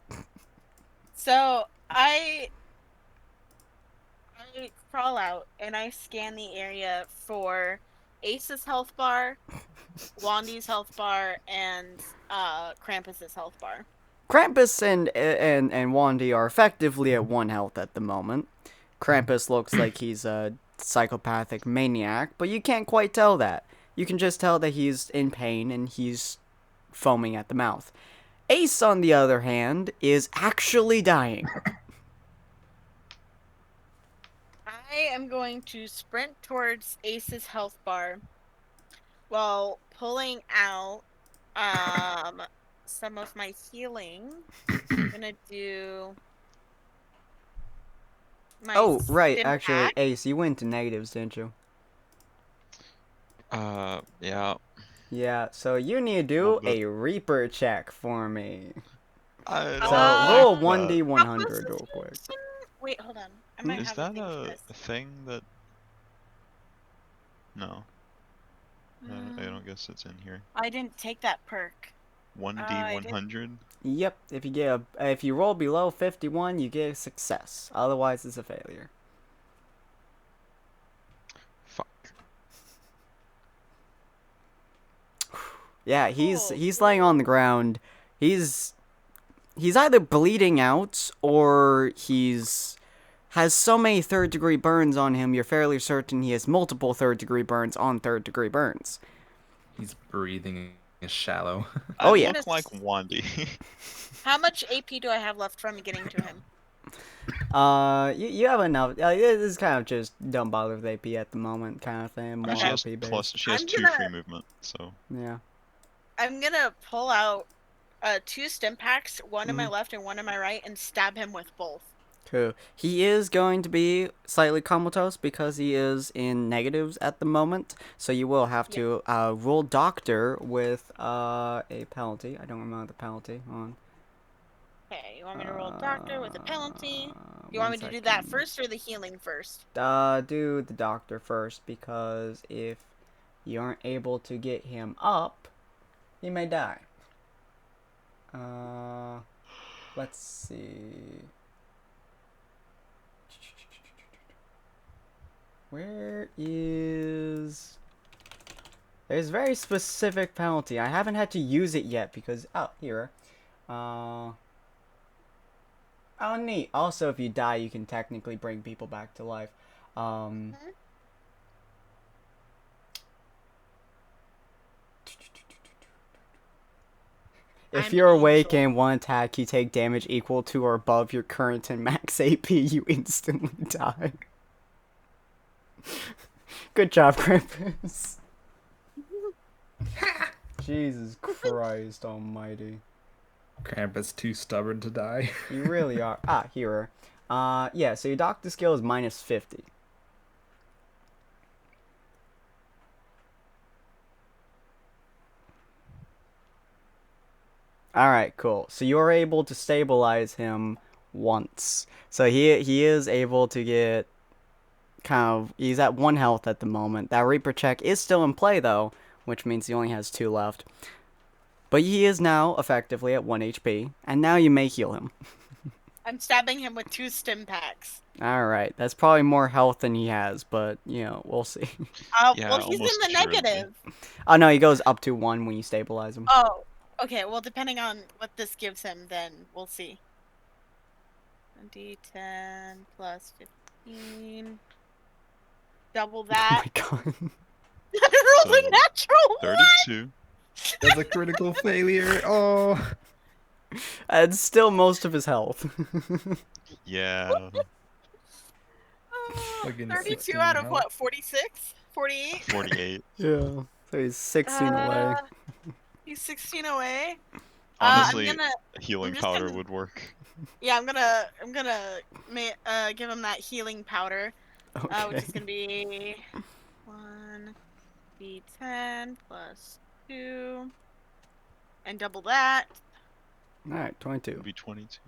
So I crawl out and I scan the area for Ace's health bar, Wandy's health bar, and Krampus's health bar. Krampus and Wandy are effectively at 1 health at the moment. Krampus looks like he's a psychopathic maniac, but you can't quite tell that. You can just tell that he's in pain and he's foaming at the mouth. Ace, on the other hand, is actually dying. I am going to sprint towards Ace's health bar while pulling out some of my healing. I'm gonna do my right, stim actually, pack. Ace, you went to negatives, didn't you? Yeah. Yeah, so you need to do a Reaper check for me. I So, roll don't like 1d100 real quick. Wait, hold on. I might Is have that a thing for a this. thing that... No. I don't guess it's in here. I didn't take that perk. 1d100? Yep, if you roll below 51, you get a success. Otherwise, it's a failure. Fuck. Yeah, he's laying on the ground. He's either bleeding out or has so many 3rd-degree burns on him. You're fairly certain he has multiple 3rd-degree burns on 3rd-degree burns. He's breathing is shallow. Oh, I yeah. look like Wandy. How much AP do I have left from getting to him? You have enough. This is kind of just don't bother with AP at the moment, kind of thing. More she has LP plus. based. She has I'm 2 gonna- free movement. So Yeah. I'm gonna pull out 2 stim packs, one in my Mm-hmm. left and one in my right, and stab him with both. Cool. He is going to be slightly comatose because he is in negatives at the moment. So you will have to roll doctor with a penalty. I don't remember the penalty. Hold on. Okay, you want me to roll doctor with a penalty? You One want me to do that second. first or the healing first? Do the doctor first because if you aren't able to get him up, he may die. Let's see. Where is... There's a very specific penalty. I haven't had to use it yet because... Oh, here. Oh, neat. Also, if you die, you can technically bring people back to life. If I'm you're an awake angel. and one attack, you take damage equal to or above your current and max AP, you instantly die. Good job, Krampus. Jesus Christ almighty. Krampus too stubborn to die. You really are. Here. Yeah, so your doctor skill is minus 50. Alright, cool. So you're able to stabilize him once. So he is able to get he's at 1 health at the moment. That Reaper check is still in play though, which means he only has 2 left. But he is now effectively at 1 HP, and now you may heal him. I'm stabbing him with 2 stim packs. Alright, that's probably more health than he has, but, you know, we'll see. yeah, Well, he's in almost the assuredly. negative. Oh no, he goes up to 1 when you stabilize him. Oh, okay. Well, depending on what this gives him, then we'll see. D10 plus 15. Double that. Oh my god. I rolled So, a natural 32. That's a critical failure. Oh. It's still most of his health. Yeah. Fucking 32 16 out of health. what? 46? 48? 48. Yeah. So he's 16 away. He's 16 away. Honestly, I'm gonna, healing just powder gonna- would work. yeah, I'm gonna give him that healing powder, which Okay. is gonna be 1d10 plus 2, and double that. Alright, 22. It'd be 22.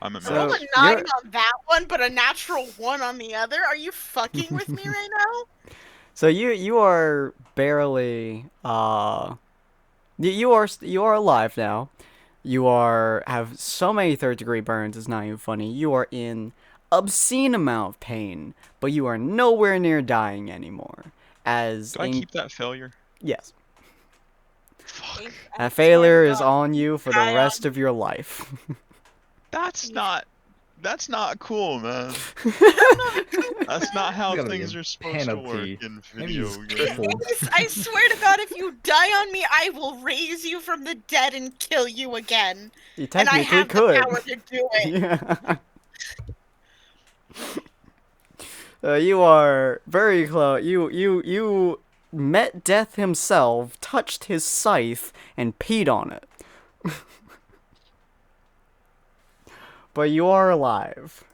I'm at So- Roll max. a 9 you're- on that one, but a natural 1 on the other. Are you fucking with me right now? So you are barely you are alive now. You have so many 3rd-degree burns. It's not even funny. You are in obscene amount of pain, but you are nowhere near dying anymore. As Do I keep that failure? yes, Fuck. I that swear failure to is God. on you for the I, rest of your life. That's not cool, man. That's not how It's gotta be things a are supposed to work penalty. in Maybe video he's games. crippled. I swear to God, if you die on me, I will raise you from the dead and kill you again. You And I technically have could. the power to do it. Yeah. You are very close. You met death himself, touched his scythe, and peed on it. But you are alive.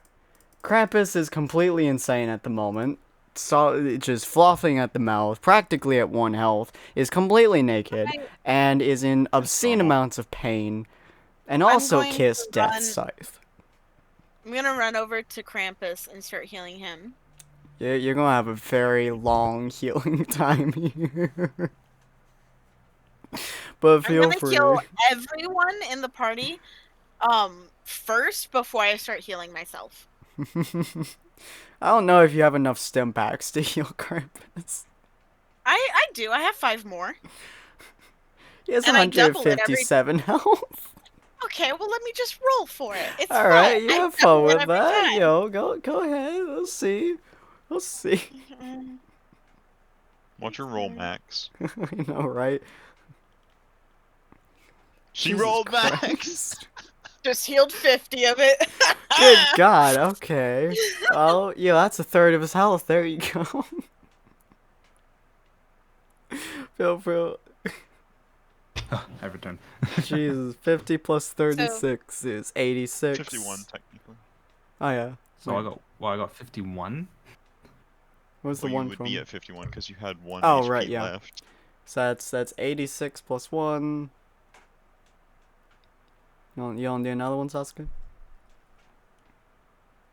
Krampus is completely insane at the moment. So, just frothing at the mouth, practically at 1 health, is completely naked, and is in obscene normal. amounts of pain, and also going to kissed Death's run- scythe. I'm gonna run over to Krampus and start healing him. You're gonna have a very long healing time here. But I'm feel gonna free. heal everyone in the party, first before I start healing myself. I don't know if you have enough stim packs to heal Krampus. I do. I have 5 more. He has And I double it every- 157 health. Okay, well let me just roll for it. It's All right, fun. you I have double fun it with every that. time. Yo, go ahead. We'll see. We'll see. What's your roll, Max? I know, right? She Jesus rolled Max. Christ. Just healed 50 of it. Good God. Okay. Well, yeah, that's a third of his health. There you go. Phil. Every turn. Jesus, 50 plus So 36 is 86. 51 technically. Oh yeah. So Wait, I got 51. what's the Well, you one would from? be at 51 because you had 1 Oh, HP right, yeah. left. So that's 86 plus 1. You want to do another one, Sasuke?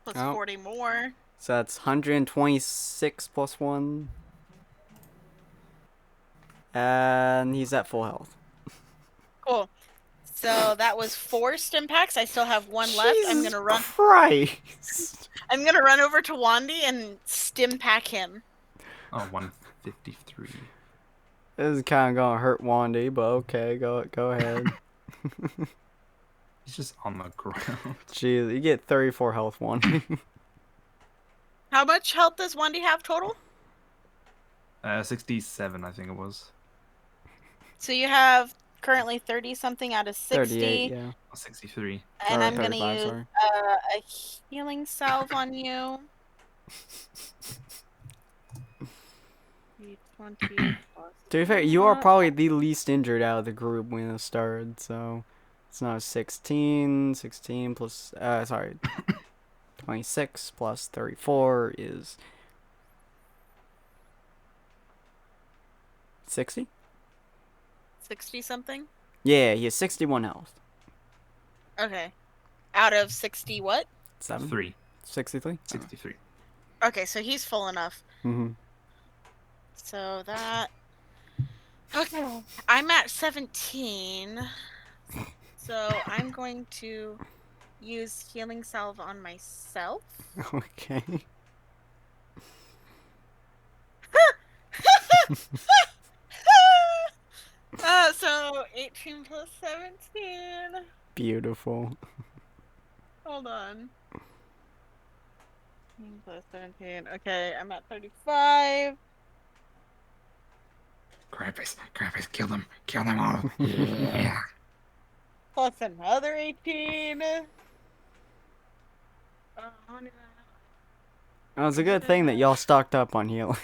plus Oh. 40 more. So that's 126 plus 1. And he's at full health. Cool. So that was 4 stim packs. I still have 1 left. I'm Jesus gonna run. Christ. I'm gonna run over to Wandy and stim pack him. Oh, 153. This is kind of gonna hurt Wandy, but okay, go ahead. He's just on the ground. Jeez, you get 34 health, Wandy. How much health does Wandy have total? 67, I think it was. So you have currently 30 something out of 60. 38, yeah. 63. And Or I'm gonna 35, use sorry. a healing salve on you. 20 plus To be fair, you are probably the least injured out of the group when it started, so it's not 16 plus, 26 plus 34 is 60? 60 something? Yeah, he has 61 health. Okay. Out of 60 what? 7? 3. 63? 63. Okay, so he's full enough. Mm-hmm. So that... Okay, I'm at 17. So I'm going to use healing salve on myself. Okay. So 18 plus 17. Beautiful. Hold on. 18 plus 17. Okay, I'm at 35. Krampus, kill them all. Yeah. Plus another 18. Well, it's a good thing that y'all stocked up on healing.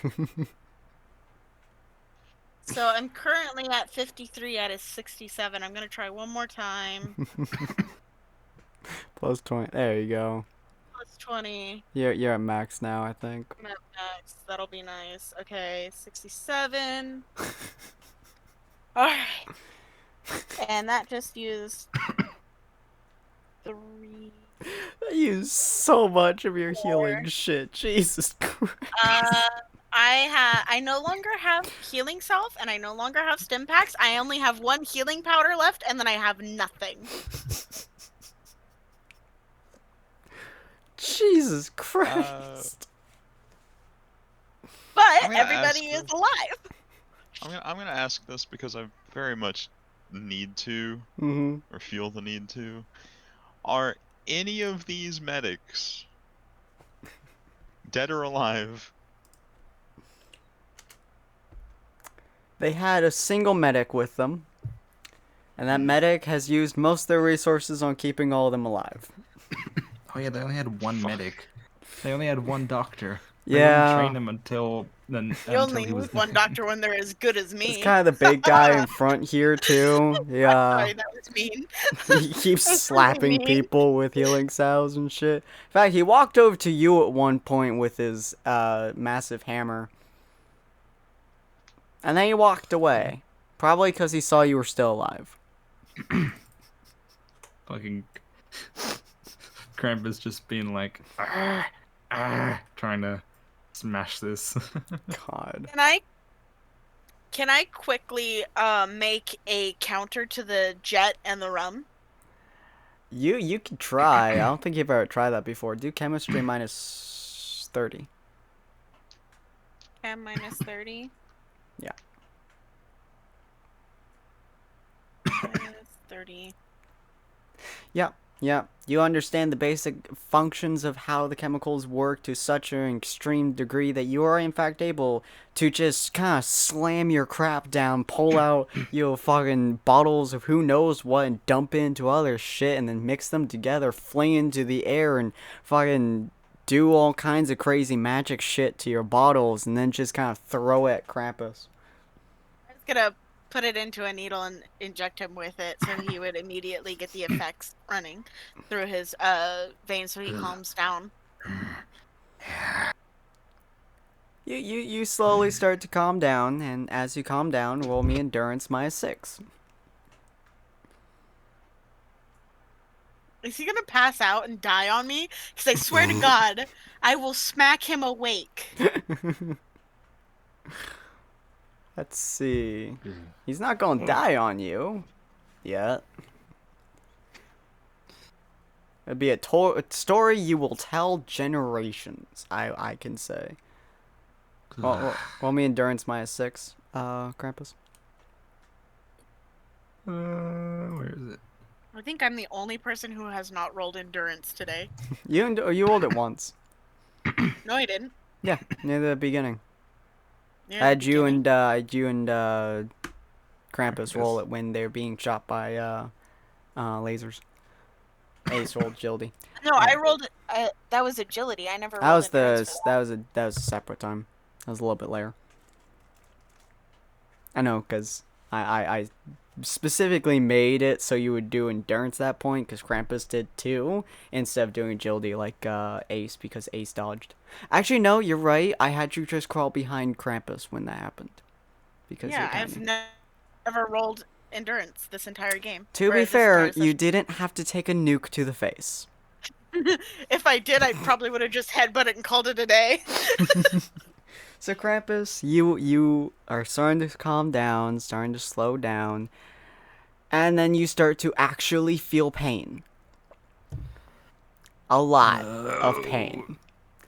So I'm currently at 53 out of 67. I'm gonna try one more time. Plus 20. There you go. Plus 20. You're at max now, I think. I'm at max. That'll be nice. Okay, 67. Alright. And that just used 3. I used so much of your 4. healing shit. Jesus Christ. I no longer have healing salve, and I no longer have stim packs. I only have 1 healing powder left, and then I have nothing. Jesus Christ. But everybody is alive. I'm gonna ask this because I very much need to, or feel the need to. Are any of these medics dead or alive? They had a single medic with them, and that medic has used most of their resources on keeping all of them alive. Oh yeah, they only had 1 medic. They only had 1 doctor. Yeah. They trained him until You only need 1 doctor when they're as good as me. It's kind of the big guy in front here too. Yeah. Sorry, that was mean. He keeps slapping people with healing salves and shit. In fact, he walked over to you at one point with his massive hammer. And then he walked away. Probably because he saw you were still alive. Fucking Krampus just being like, trying to smash this. God. Can I quickly make a counter to the jet and the rum? You can try. I don't think you've ever tried that before. Do chemistry minus 30. Chem minus 30? Yeah. Minus 30. Yeah. Yeah, you understand the basic functions of how the chemicals work to such an extreme degree that you are in fact able to just kind of slam your crap down, pull out your fucking bottles of who knows what and dump it into other shit and then mix them together, fling into the air and fucking do all kinds of crazy magic shit to your bottles and then just kind of throw it at Krampus. I was gonna put it into a needle and inject him with it so he would immediately get the effects running through his veins so he calms down. You slowly start to calm down, and as you calm down, roll me endurance -6. Is he gonna pass out and die on me? Because I swear to God, I will smack him awake. Let's see. He's not gonna die on you yet. It'd be a story you will tell generations, I can say. Roll me endurance -6, Krampus. Where is it? I think I'm the only person who has not rolled endurance today. You rolled it once. No, I didn't. Yeah, near the beginning. Near I the had you beginning. and Krampus roll it when they're being shot by lasers. Ace rolled agility. No, I rolled. That was agility. I never That rolled was endurance. that was a separate time. That was a little bit later. I know, cause I specifically made it so you would do endurance at that point, cause Krampus did too, instead of doing agility like Ace, because Ace dodged. Actually, no, you're right. I had you just crawl behind Krampus when that happened, because Yeah, you're tiny. I've never rolled endurance this entire game. To or be this fair, entire you session. didn't have to take a nuke to the face. If I did, I probably would have just headbutted and called it a day. So Krampus, you are starting to calm down, starting to slow down, and then you start to actually feel pain. A lot of pain.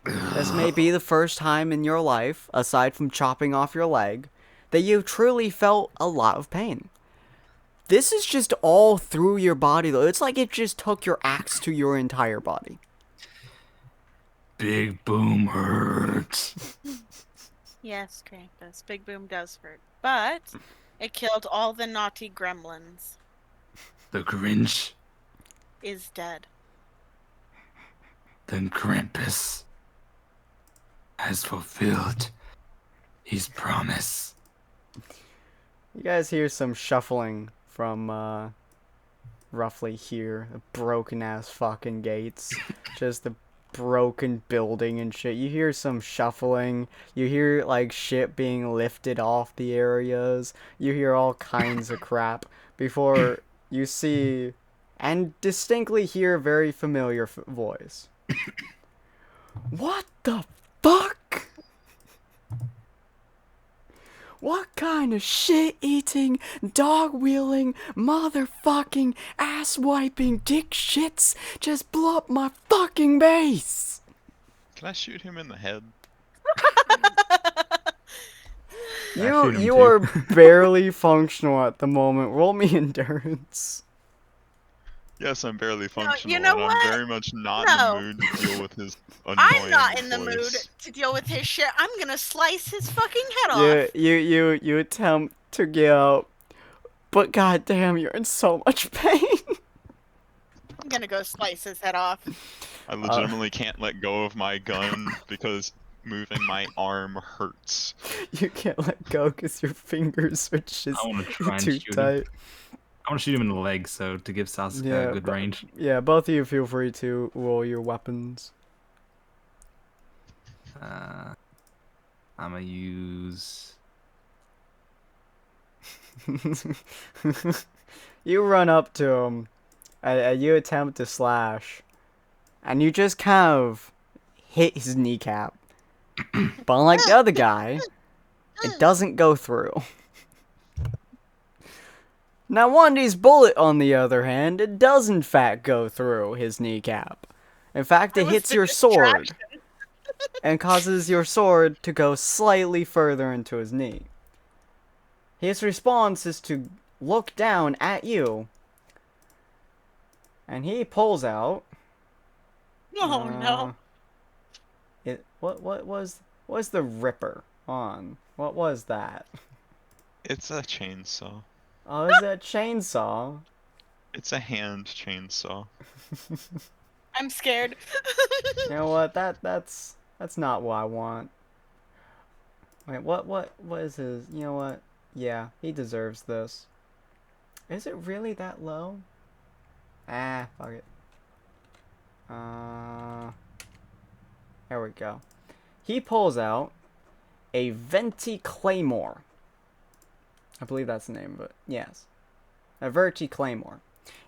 This may be the first time in your life, aside from chopping off your leg, that you truly felt a lot of pain. This is just all through your body, though. It's like it just took your axe to your entire body. Big Boom hurts. Yes, Krampus. Big Boom does hurt. But it killed all the naughty gremlins. The Grinch. Is dead. Then Krampus has fulfilled his promise. You guys hear some shuffling from, roughly here. Broken ass fucking gates. Just the broken building and shit. You hear some shuffling. You hear, like, shit being lifted off the areas. You hear all kinds of crap before you see and distinctly hear a very familiar voice. What the fuck? What kind of shit-eating, dog-wheeling, motherfucking, ass-wiping dick shits just blew up my fucking base? Can I shoot him in the head? You are barely functional at the moment. Roll me endurance. Yes, I'm barely functional, know and what? I'm very much not No. in the mood to deal with his annoying I'm not in the mood voice. to deal with his shit. I'm gonna slice his fucking head off. You attempt to get up, but goddamn, you're in so much pain. I'm gonna go slice his head off. I legitimately can't let go of my gun because moving my arm hurts. You can't let go because your fingers are just I want to try and too shoot tight. him. I want to shoot him in the leg, so to give Sasuke a good range. Yeah, both of you feel free to roll your weapons. I'm gonna use. You run up to him, and you attempt to slash, and you just kind of hit his kneecap. But unlike the other guy, it doesn't go through. Now, Wandy's bullet, on the other hand, it does in fact go through his kneecap. In fact, it hits your sword, and causes your sword to go slightly further into his knee. His response is to look down at you, And he pulls out. Oh no. What was the Ripper on? What was that? It's a chainsaw. Oh, is that a chainsaw? It's a hand chainsaw. I'm scared. You know what? That's not what I want. Wait, what is his? You know what? Yeah, he deserves this. Is it really that low? Ah, fuck it. There we go. He pulls out a Venti Claymore. I believe that's the name of it. Yes. A Verti Claymore.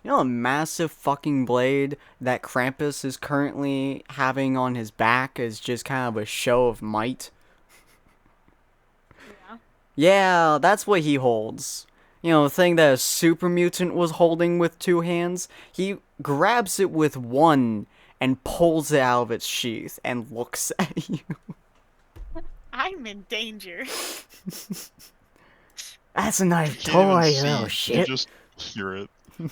You know a massive fucking blade that Krampus is currently having on his back is just kind of a show of might? Yeah. Yeah, that's what he holds. You know, the thing that a super mutant was holding with 2 hands, he grabs it with one and pulls it out of its sheath and looks at you. I'm in danger. That's a nice You can't toy, even you little see, you shit. just hear it. I'm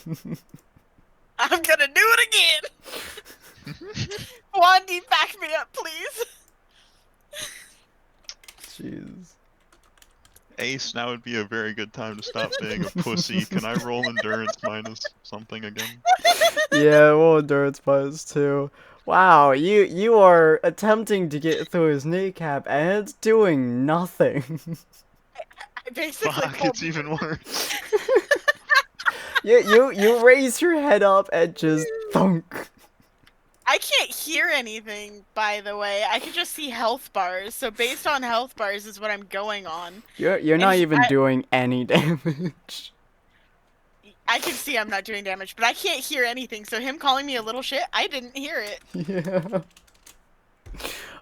gonna do it again. Wandy, back me up, please. Jeez. Ace, now would be a very good time to stop being a pussy. Can I roll endurance minus something again? Yeah, well, endurance plus 2. Wow, you are attempting to get through his kneecap and it's doing nothing. I basically Fuck, pulled it's even worse. You raise your head up and just thunk. I can't hear anything, by the way. I can just see health bars. So based on health bars is what I'm going on. You're not even doing any damage. I can see I'm not doing damage, but I can't hear anything. So him calling me a little shit, I didn't hear it. Yeah.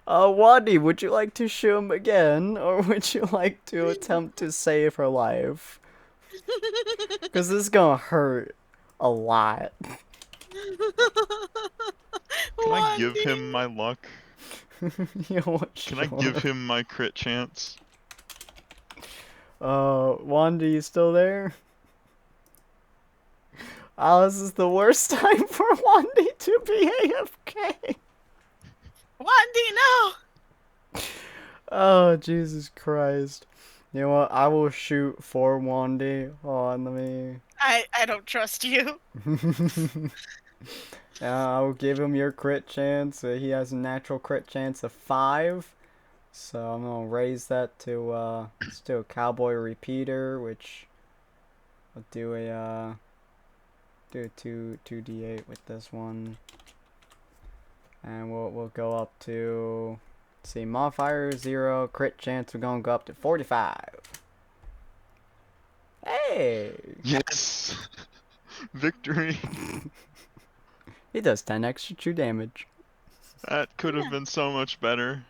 Wadi, would you like to shoot him again, or would you like to attempt to save her life? Because this is gonna hurt a lot. Can I give him my luck? You know what, Can I give him my crit chance? Wanda, you still there? Oh, this is the worst time for Wandy to be AFK. Wandy, no! Oh, Jesus Christ. You know what? I will shoot for Wandy. Hold on, let me... I don't trust you. I'll give him your crit chance. He has a natural crit chance of 5. So I'm gonna raise that to, let's do a cowboy repeater, which... I'll do a, do a 2d8 with this one. And we'll go up to... Let's see, modifier 0, crit chance, we're gonna go up to 45. Hey! Yes! Victory! He does 10 extra true damage. That could have been so much better.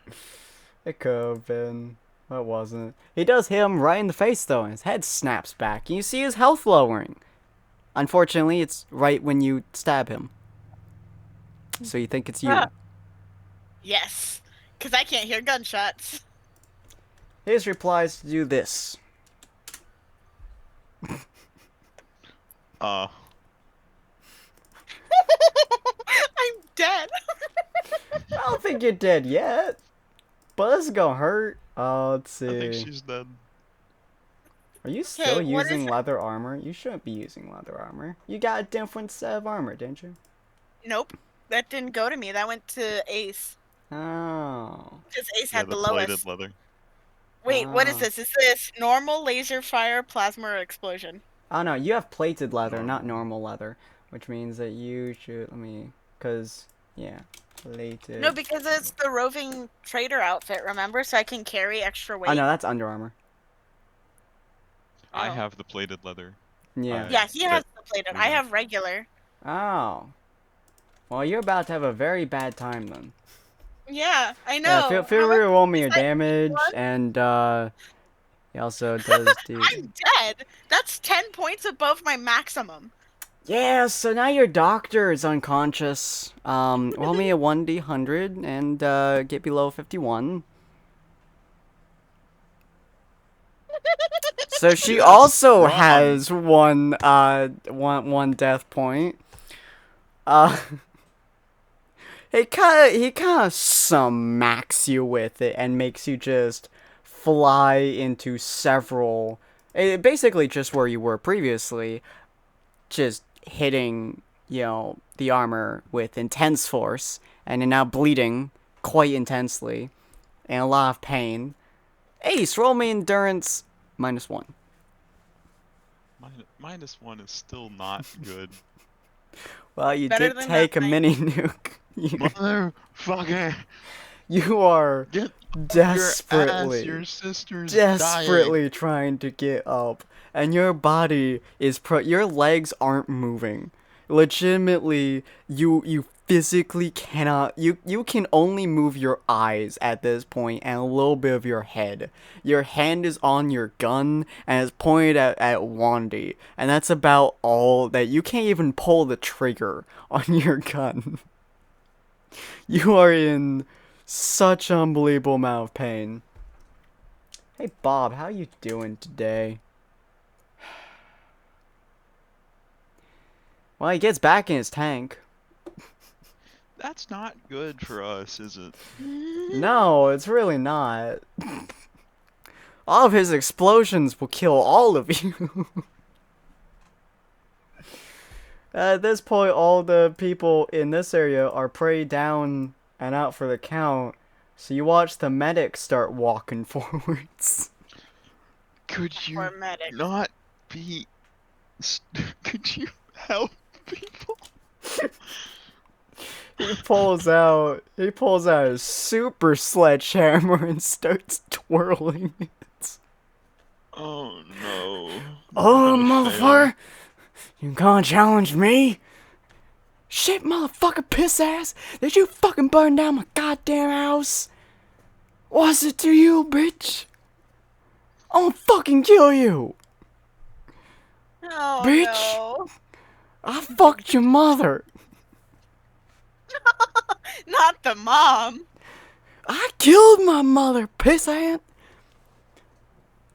It could have been. But it wasn't. He does hit him right in the face though, and his head snaps back. And you see his health lowering. Unfortunately, it's right when you stab him. So you think it's you. Yes, because I can't hear gunshots. His replies to do this. I'm dead. I don't think you're dead yet. But this is gonna hurt. Let's see. I think she's dead. Are you still Okay, what using is- leather armor? You shouldn't be using leather armor. You got a different set of armor, didn't you? Nope, that didn't go to me. That went to Ace. Oh. Because Ace Yeah, had the the plated lowest. leather. Wait, what is Ah. this? Is this normal, laser, fire, plasma, or explosion? Oh no, you have plated leather, Oh. not normal leather. Which means that you should, cause, yeah, plated. No, because it's the roving trader outfit, remember? So I can carry extra weight. Oh no, that's Under Armour. I Oh. have the plated leather. Yeah. Yeah, he has That- the plated. I have regular. Oh. Well, you're about to have a very bad time then. Yeah, I know. Yeah, feel free to roll me your is that damage, plus? and, he also does do... I'm dead. That's 10 points above my maximum. Yeah, so now your doctor is unconscious. Roll me a 1d100 and get below 51. So she Yes, also wrong. has one death point. Uh, he kind of smacks you with it and makes you just fly into several, basically just where you were previously, just hitting, the armor with intense force, and you're now bleeding quite intensely, and a lot of pain. Ace, roll me endurance -1. -1 is still not good. Well, you Better did than take a nothing. mini nuke. Motherfucker! You are Get desperately, your sister's desperately trying to get up, and your body is your legs aren't moving. Legitimately, you physically cannot. You can only move your eyes at this point and a little bit of your head. Your hand is on your gun and it's pointed at Wandy, and that's about all that. You can't even pull the trigger on your gun. You are in such unbelievable amount of pain. Hey Bob, how you doing today? Well, he gets back in his tank. That's not good for us, is it? No, it's really not. All of his explosions will kill all of you. At this point, all the people in this area are pretty down and out for the count, so you watch the medic start walking forwards. Could you Poor medic. not be... Could you help people? He pulls out his super sledgehammer and starts twirling it. Oh no. Oh, I'm gonna fail. motherfucker! You gonna challenge me? Shit, motherfucker, piss ass! Did you fucking burn down my goddamn house? What's it to you, bitch? I'm gonna fucking kill you! Oh Bitch. no. I fucked your mother! Not the mom. I killed my mother, pissant!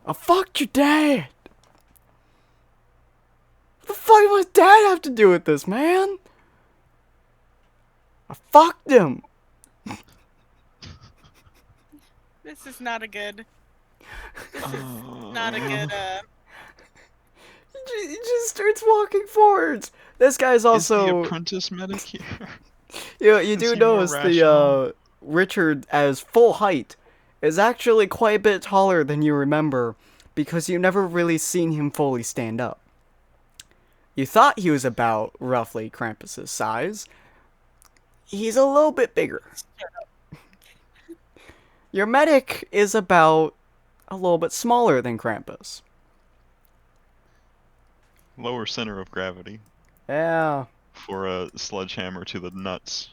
I fucked your dad! What the fuck does dad have to do with this, man? I fucked him! This is not a good. This is not a good. He just starts walking forwards. This guy's Is the also. apprentice medic here? You Is do he more notice rational? Richard as full height is actually quite a bit taller than you remember, because you've never really seen him fully stand up. You thought he was about roughly Krampus's size. He's a little bit bigger. Your medic is about a little bit smaller than Krampus. Lower center of gravity Yeah. for a sledgehammer to the nuts.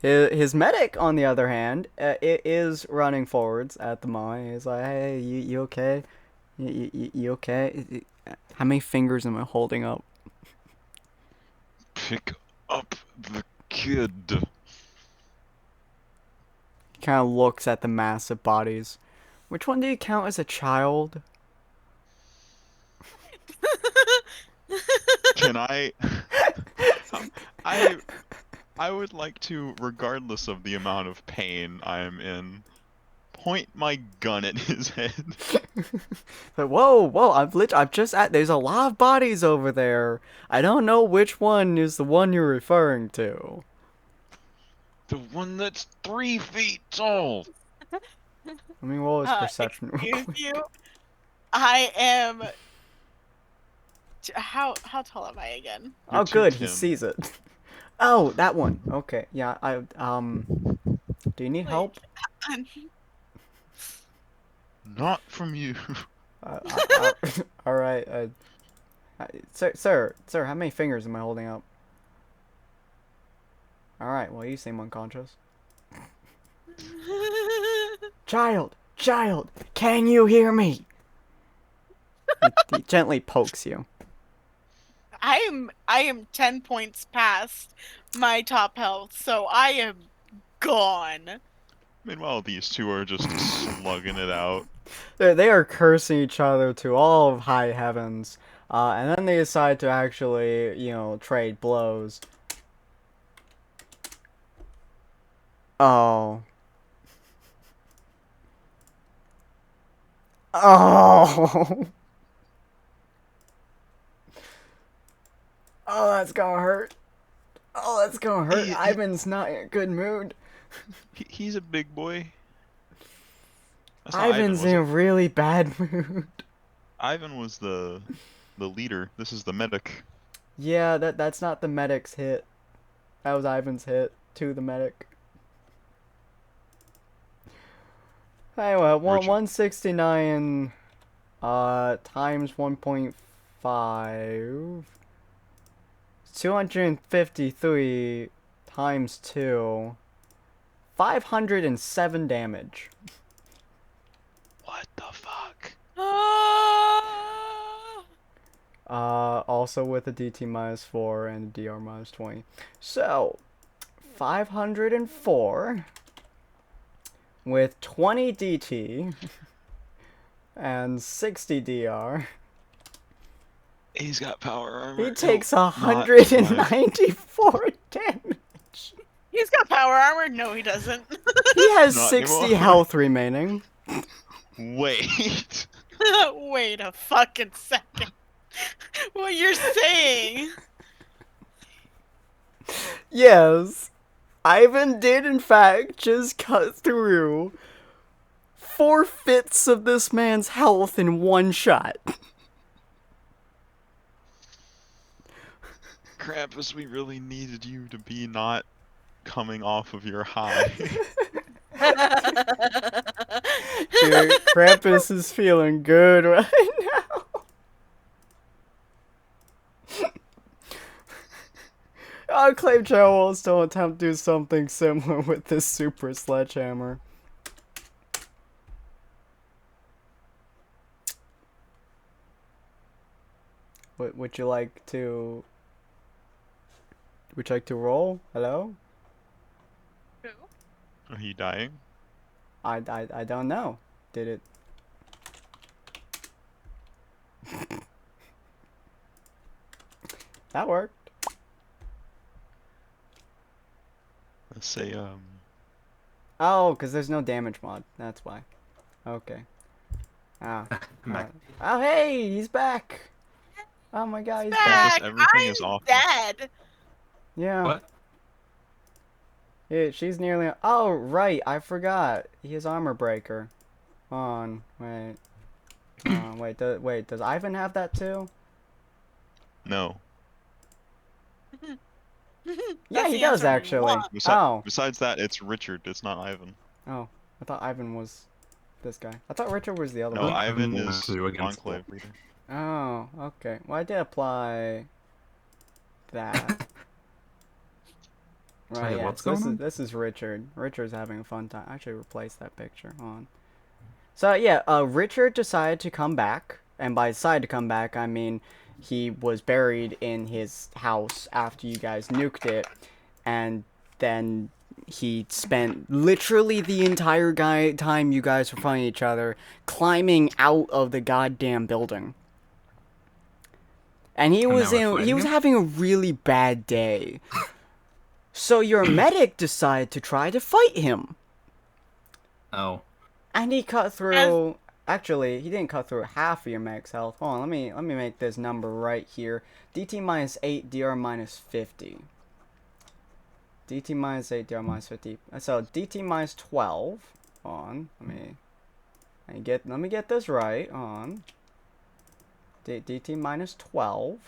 His medic, on the other hand, it is running forwards at the moment. He's like, "Hey, you okay? You okay? How many fingers am I holding up?" Pick up the kid. He kind of looks at the massive bodies. Which one do you count as a child? Can I? I would like to, regardless of the amount of pain I am in, point my gun at his head. But whoa! I've just at. There's a lot of bodies over there. I don't know which one is the one you're referring to. The one that's 3 feet tall. Let me roll his perception real Excuse quick. you. I am. How tall am I again? Oh, You're good. He 2'10". sees it. Oh, that one. Okay. Yeah. Do you need help? Not from you. All right. Sir, how many fingers am I holding up? All right. Well, you seem unconscious. Child, can you hear me? He gently pokes you. I am 10 points past my top health, so I am gone. Meanwhile, these two are just slugging it out. They are cursing each other to all of high heavens. And then they decide to actually, trade blows. Oh. Oh. Oh, that's gonna hurt. Oh, that's gonna hurt. Ivan's not in a good mood. He's a big boy. That's not Ivan's Ivan, in a was it? really bad mood. Ivan was the leader. This is the medic. Yeah, that's not the medic's hit. That was Ivan's hit to the medic. Anyway, 169 times 1.5, 253 times 2, 507 damage. What the fuck? Also with a DT -4 and a DR -20. So, 504 with 20 DT and 60 DR. He's got power armor. He takes 194 damage. He's got power armor? No, he doesn't. He has Not 60 anymore. health remaining. Wait. Wait a fucking second. What you're saying? Yes, Ivan did in fact just cut through 4/5 of this man's health in one shot. Krampus, we really needed you to be not coming off of your high. Dude, Krampus is feeling good right now. Enclave Joe will still attempt to do something similar with this super sledgehammer. Would you like to... Would you like to roll? Hello? Are you dying? I don't know. Did it... That worked. Let's say, Oh, because there's no damage mod. That's why. Okay. Ah. I'm back. Oh, hey! He's back! Oh my god, he's back. Back. everything I'm is awful. dead. Yeah. What? Yeah, she's nearly... Oh, right, I forgot. He has armor breaker. On. Wait. Wait, does Ivan have that too? no. Yeah, That's he the does answer we actually. want. Besides that, it's Richard. It's not Ivan. Oh, I thought Ivan was this guy. I thought Richard was the other No, one. Ivan Well, is two against Enclave leader. Oh, okay. Well, I did apply that. Right, Hey, yeah, what's so going on? this is Richard. Richard's having a fun time. Actually, replace that picture. Hold on. So, yeah, Richard decided to come back. And by decided to come back, I mean he was buried in his house after you guys nuked it. And then he spent literally the entire time you guys were fighting each other climbing out of the goddamn building. And he was having a really bad day. So your medic decided to try to fight him. Oh. And he cut through... Actually, he didn't cut through half of your max health. Hold on, let me make this number right here. DT -8, DR -50. DT -8, DR -50. So DT -12. On. Let me get this right. On. DT -12.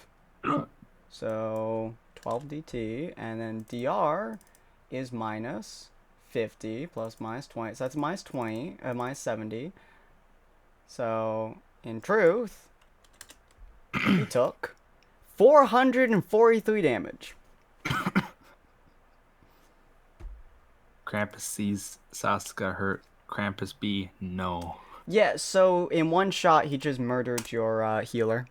So 12 DT, and then DR is -50 plus -20. So that's -20, -70. So in truth, he took 443 damage. Krampus sees Sasuke hurt. Krampus B, no. Yeah, so in one shot, he just murdered your healer.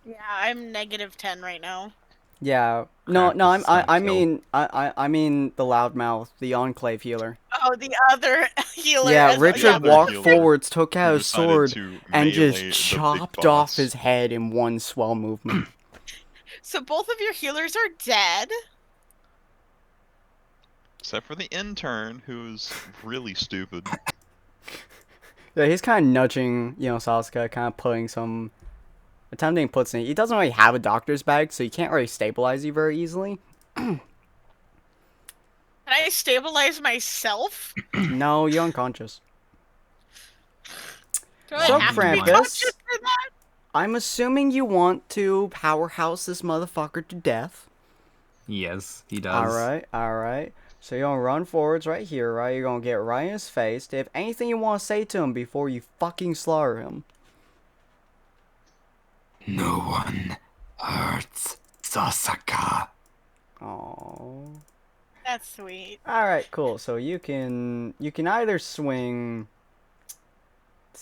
Yeah, I'm -10 right now. Yeah, no, Krampus is I gonna mean the loudmouth, the Enclave healer. Oh, the other healer. Yeah, as well. Richard Yeah, other walked healer forwards, took out who his decided sword, to and just melee the big chopped off boss. his head in one swell movement. So both of your healers are dead. Except for the intern, who's really stupid. Yeah, he's kind of nudging, Sasuke, kind of putting some... attempting puts in. He doesn't really have a doctor's bag, so he can't really stabilize you very easily. Can I stabilize myself? No, you're unconscious. Do I So, have to be Krampus, conscious for that? I'm assuming you want to powerhouse this motherfucker to death. Yes, he does. Alright. So you're gonna run forwards right here, right? You're gonna get right in his face. Do you have anything you want to say to him before you fucking slaughter him? No one hurts Sasaka. Oh. That's sweet. Alright, cool. So you can either swing... Let's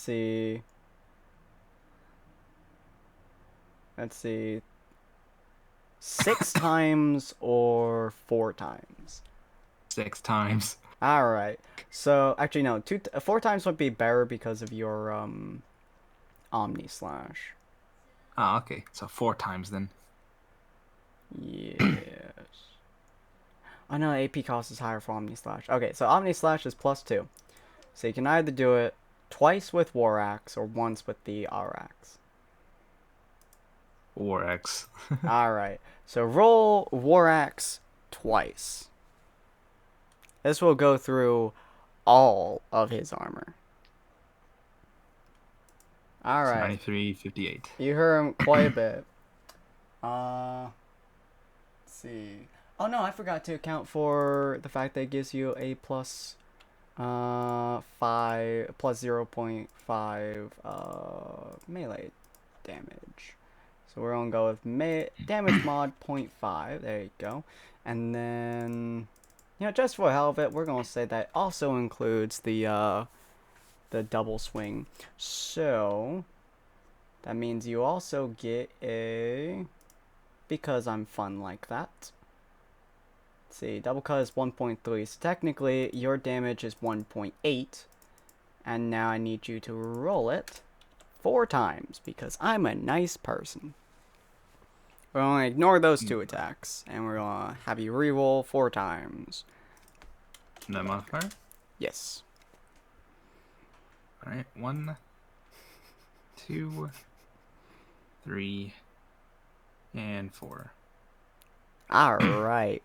see. 6 times or 4 times. 6 times. Alright. So, actually, no. 4 times would be better because of your, Omni Slash. Ah, okay. So 4 times then. Yes. Oh no, AP cost is higher for Omni Slash. Okay, so Omni Slash is +2. So you can either do it twice with War Axe or once with the R-Axe. War X. Alright, so roll War Axe twice. This will go through all of his armor. Alright. 93, 58. You heard him quite a bit. Let's see. Oh no, I forgot to account for the fact that it gives you a plus 0.5 melee damage. So we're gonna go with damage mod 0.5. There you go. And then, just for the hell of it, we're gonna say that also includes the double swing. So that means you also get a, because I'm fun like that. Let's see, double cut is 1.3. So technically your damage is 1.8. And now I need you to roll it 4 times because I'm a nice person. We're going to ignore those 2 attacks, and we're going to have you reroll 4 times. No modifier? Yes. Alright, 1, 2, 3, and 4. Alright.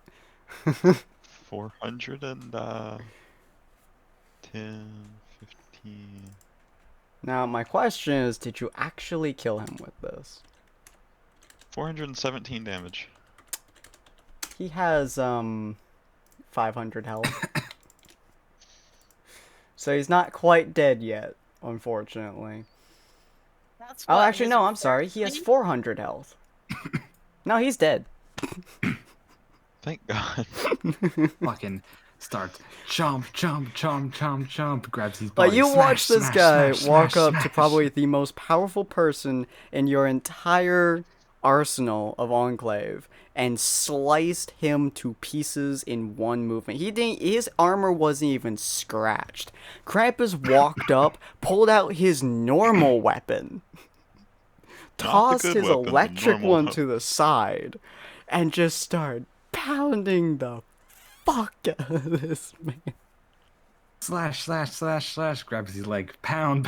410, 15. Now, my question is, did you actually kill him with this? 417 damage. He has, 500 health. So he's not quite dead yet, unfortunately. That's Oh, what actually, his no, I'm sorry. He has 400 health. No, he's dead. Thank God. Fucking start jump, grabs his Like, body. you smash, watch this smash, guy smash, walk smash, up to smash. probably the most powerful person in your entire arsenal of Enclave and sliced him to pieces in one movement. His armor wasn't even scratched. Krampus walked up, pulled out his normal weapon, tossed good his weapon, the electric normal one weapon. to the side, and just started pounding the fuck out of this man. Slash, grabs his leg. Pound.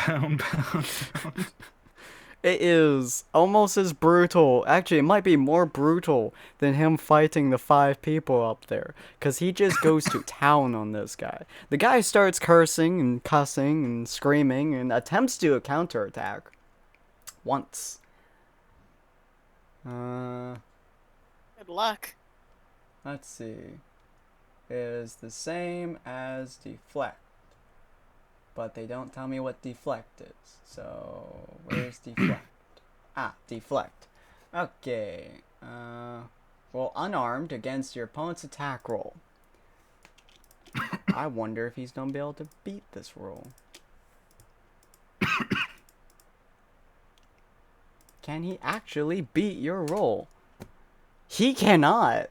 It is almost as brutal. Actually, it might be more brutal than him fighting the 5 people up there. Because he just goes to town on this guy. The guy starts cursing and cussing and screaming and attempts to counterattack. Once. Good luck. Let's see. Is the same as deflect. But they don't tell me what deflect is. So, where's deflect? Deflect. Okay. Well, unarmed against your opponent's attack roll. I wonder if he's gonna be able to beat this roll. Can he actually beat your roll? He cannot.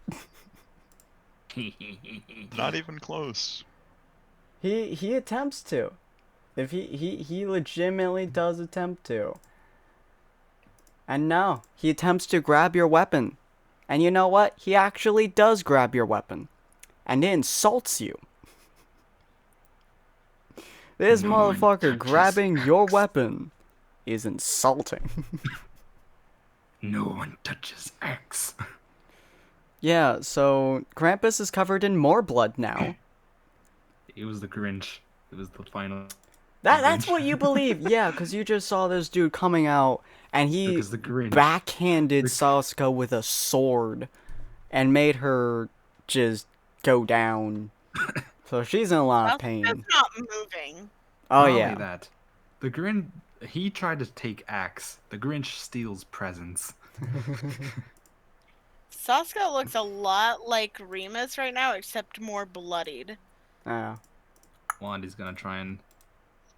Not even close. He attempts to. If he legitimately does attempt to. And no, he attempts to grab your weapon. And you know what? He actually does grab your weapon. And it insults you. This No one motherfucker touches grabbing your weapon is insulting. No one touches X. Yeah, so Krampus is covered in more blood now. It was the Grinch. It was the final. That's Grinch. what you believe, yeah, because you just saw this dude coming out and he Because the Grinch. backhanded Sasuke with a sword and made her just go down. So she's in a lot of pain. That's not moving. Oh Not only yeah. that, the Grinch. He tried to take Axe. The Grinch steals presents. Sasuke looks a lot like Remus right now, except more bloodied. Yeah. Wandy's gonna try and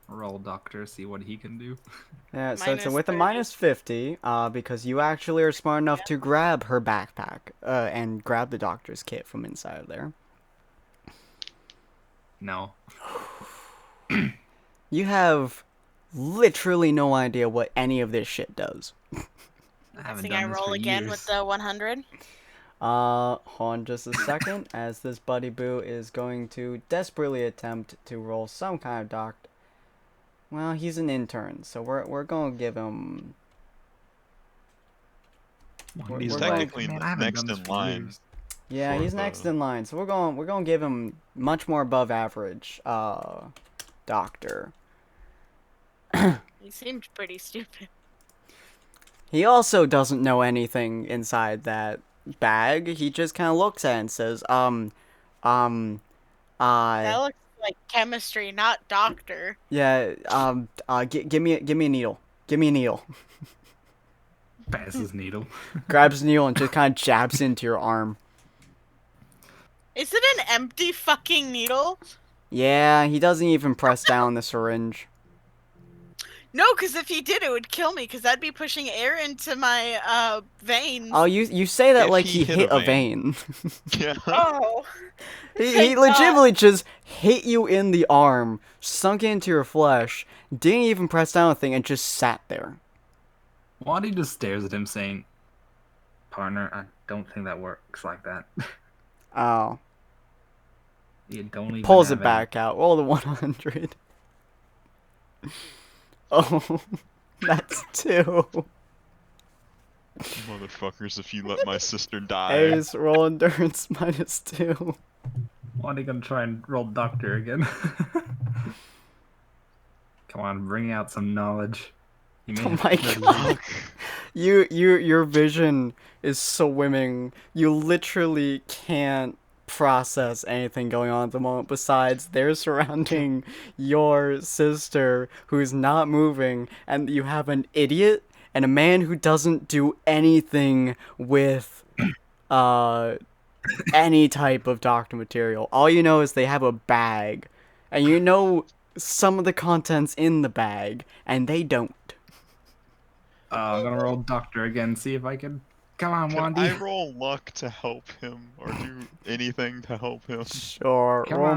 roll Doctor, see what he can do. Yeah, so it's Minus with a 30. minus 50, because you actually are smart enough to grab her backpack, and grab the doctor's kit from inside of there. No. You have literally no idea what any of this shit does. I haven't Think done I this roll for again years. with the 100? Hold on just a second, as this buddy boo is going to desperately attempt to roll some kind of doctor. Well, he's an intern, so we're gonna give him. He's we're technically Man, I haven't next done this in for line. years. Yeah, for he's the- next in line, so we're gonna give him much more above average. Doctor. He seemed pretty stupid. He also doesn't know anything inside that bag. He just kind of looks at it and says, That looks like chemistry, not doctor. yeah, give me a needle. Give me a needle. Passes needle. Grabs a needle and just kind of jabs into your arm. Is it an empty fucking needle? Yeah, he doesn't even press down the syringe. No, because if he did, it would kill me, because I'd be pushing air into my veins. Oh, you say that If like he he hit hit a a vein. Yeah. Oh. He Thank God. legitimately just hit you in the arm, sunk into your flesh, didn't even press down a thing, and just sat there. Wandy just stares at him saying, "Partner, I don't think that works like that." Oh. You don't even Pulls have it back out. Roll the 100. Oh, that's 2. Motherfuckers, if you let my sister die. Ace, roll endurance minus 2. Wandy gonna try and roll Doctor again. Come on, bring out some knowledge. You may Oh have my 30 God. Your vision is swimming. You literally can't process anything going on at the moment besides they're surrounding your sister who's not moving, and you have an idiot and a man who doesn't do anything with any type of doctor material. All you know is they have a bag, and you know some of the contents in the bag, and they don't. I'm gonna roll Doctor again, see if I can. Come on, Can Wandy. I roll luck to help him, or do anything to help him? Sure. Come roll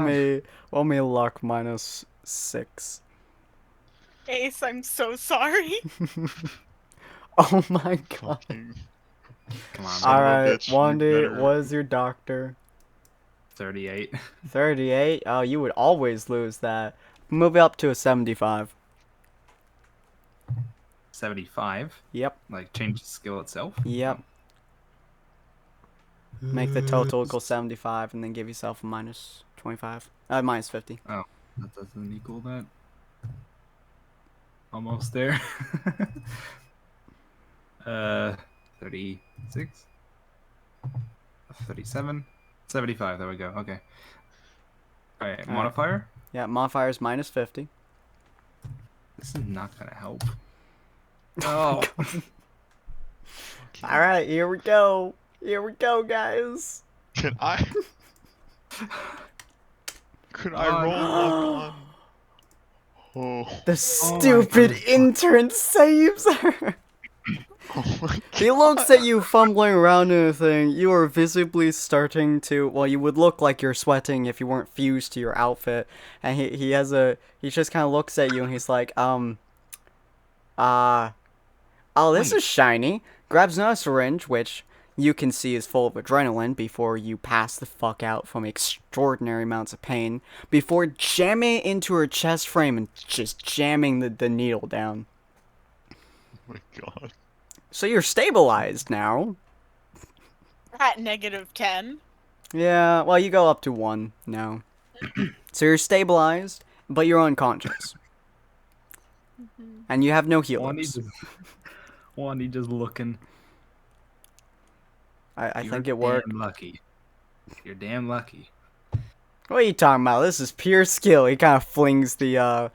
on. me luck minus 6. Ace, I'm so sorry. Oh my God. Fucking Come on, Son of a Alright, bitch, you Wandy, better- what is your doctor? 38. 38? Oh, you would always lose that. Move it up to a 75. 75. Yep, Like change the skill itself. yep. Make the total equal 75 and then give yourself a minus 25. Minus 50. That doesn't equal that. Almost there. 36. 37. 75. There we go. Okay. Alright, Alright. modifier. Yeah, modifier's minus 50. This is not gonna help. Oh. Oh, Alright, here we go. Here we go, guys. Can I? Could I Oh, roll no. luck on? Oh, The my stupid God. intern saves her. Oh my god. He looks at you fumbling around in the thing. You are visibly starting to, well, you would look like you're sweating if you weren't fused to your outfit. And he just kind of looks at you and he's like, oh, this is shiny. Grabs another syringe, which you can see is full of adrenaline before you pass the fuck out from extraordinary amounts of pain, before jamming it into her chest frame and just jamming the needle down. Oh my god. So you're stabilized now. At -10. Yeah, well, you go up to 1 now. So you're stabilized, but you're unconscious. And you have no healers. Wandy just looking. I think it You're worked. damn lucky. You're damn lucky. What are you talking about? This is pure skill. He kind of flings the